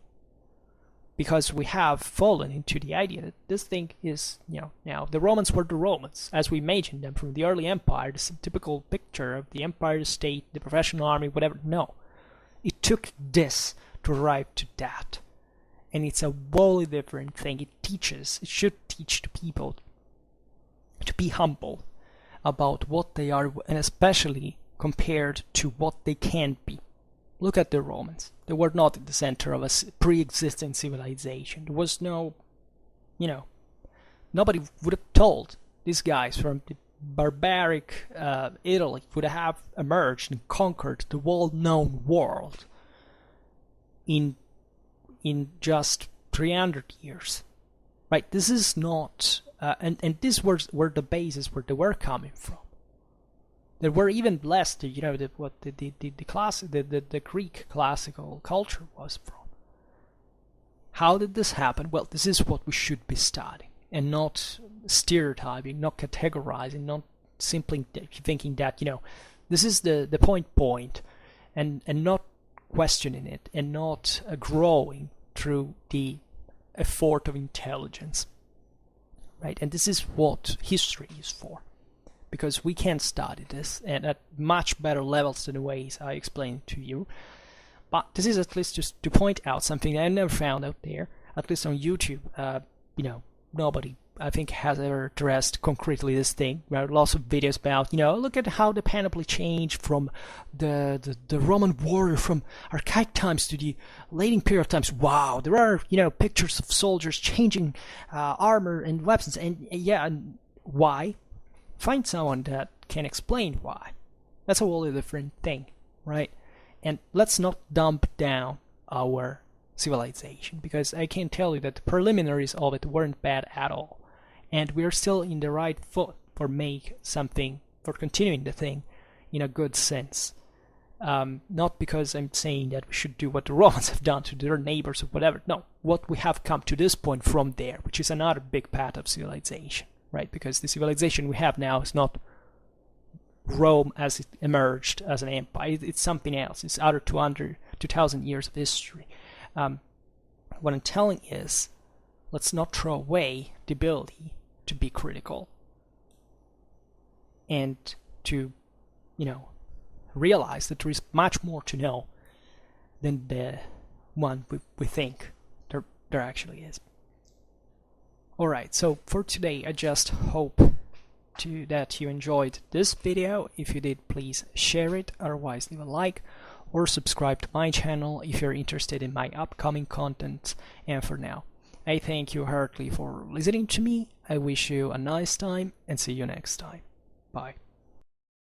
because we have fallen into the idea that this thing is, now the Romans were the Romans as we imagined them from the early empire, this typical picture of the empire, the state, the professional army, whatever. No, it took this to arrive to that, and it's a wholly different thing. It should teach the people to be humble about what they are, and especially compared to what they can be. Look at the Romans. They were not at the center of a pre-existing civilization. There was no, nobody would have told these guys from the barbaric Italy would have emerged and conquered the well-known world in just 300 years, right? This is not, and these were the bases where they were coming from. There were even less, the Greek classical culture was from. How did this happen? Well, this is what we should be studying, and not stereotyping, not categorizing, not simply thinking that this is the point, and not questioning it, and not growing through the effort of intelligence. right? And this is what history is for, because we can study this and at much better levels than the ways I explained to you. But this is at least just to point out something that I never found out there, at least on YouTube. Nobody, I think, has ever addressed concretely this thing. There are lots of videos about, look at how the panoply changed from the Roman warrior from archaic times to the late imperial times. Wow, there are, pictures of soldiers changing armor and weapons. And and why? Find someone that can explain why. That's a wholly different thing, right? And let's not dump down our civilization, because I can tell you that the preliminaries of it weren't bad at all. And we're still in the right foot for continuing the thing in a good sense. Not because I'm saying that we should do what the Romans have done to their neighbors or whatever. No, what we have come to this point from there, which is another big path of civilization, right? Because the civilization we have now is not Rome as it emerged as an empire. It's something else. It's other 2,000 years of history. What I'm telling is, let's not throw away the ability to be critical and to, realize that there is much more to know than the one we think there actually is. Alright, so for today, I just hope that you enjoyed this video. If you did, please share it, otherwise leave a like or subscribe to my channel if you're interested in my upcoming content. And for now, I thank you heartily for listening to me. I wish you a nice time and see you next time. Bye.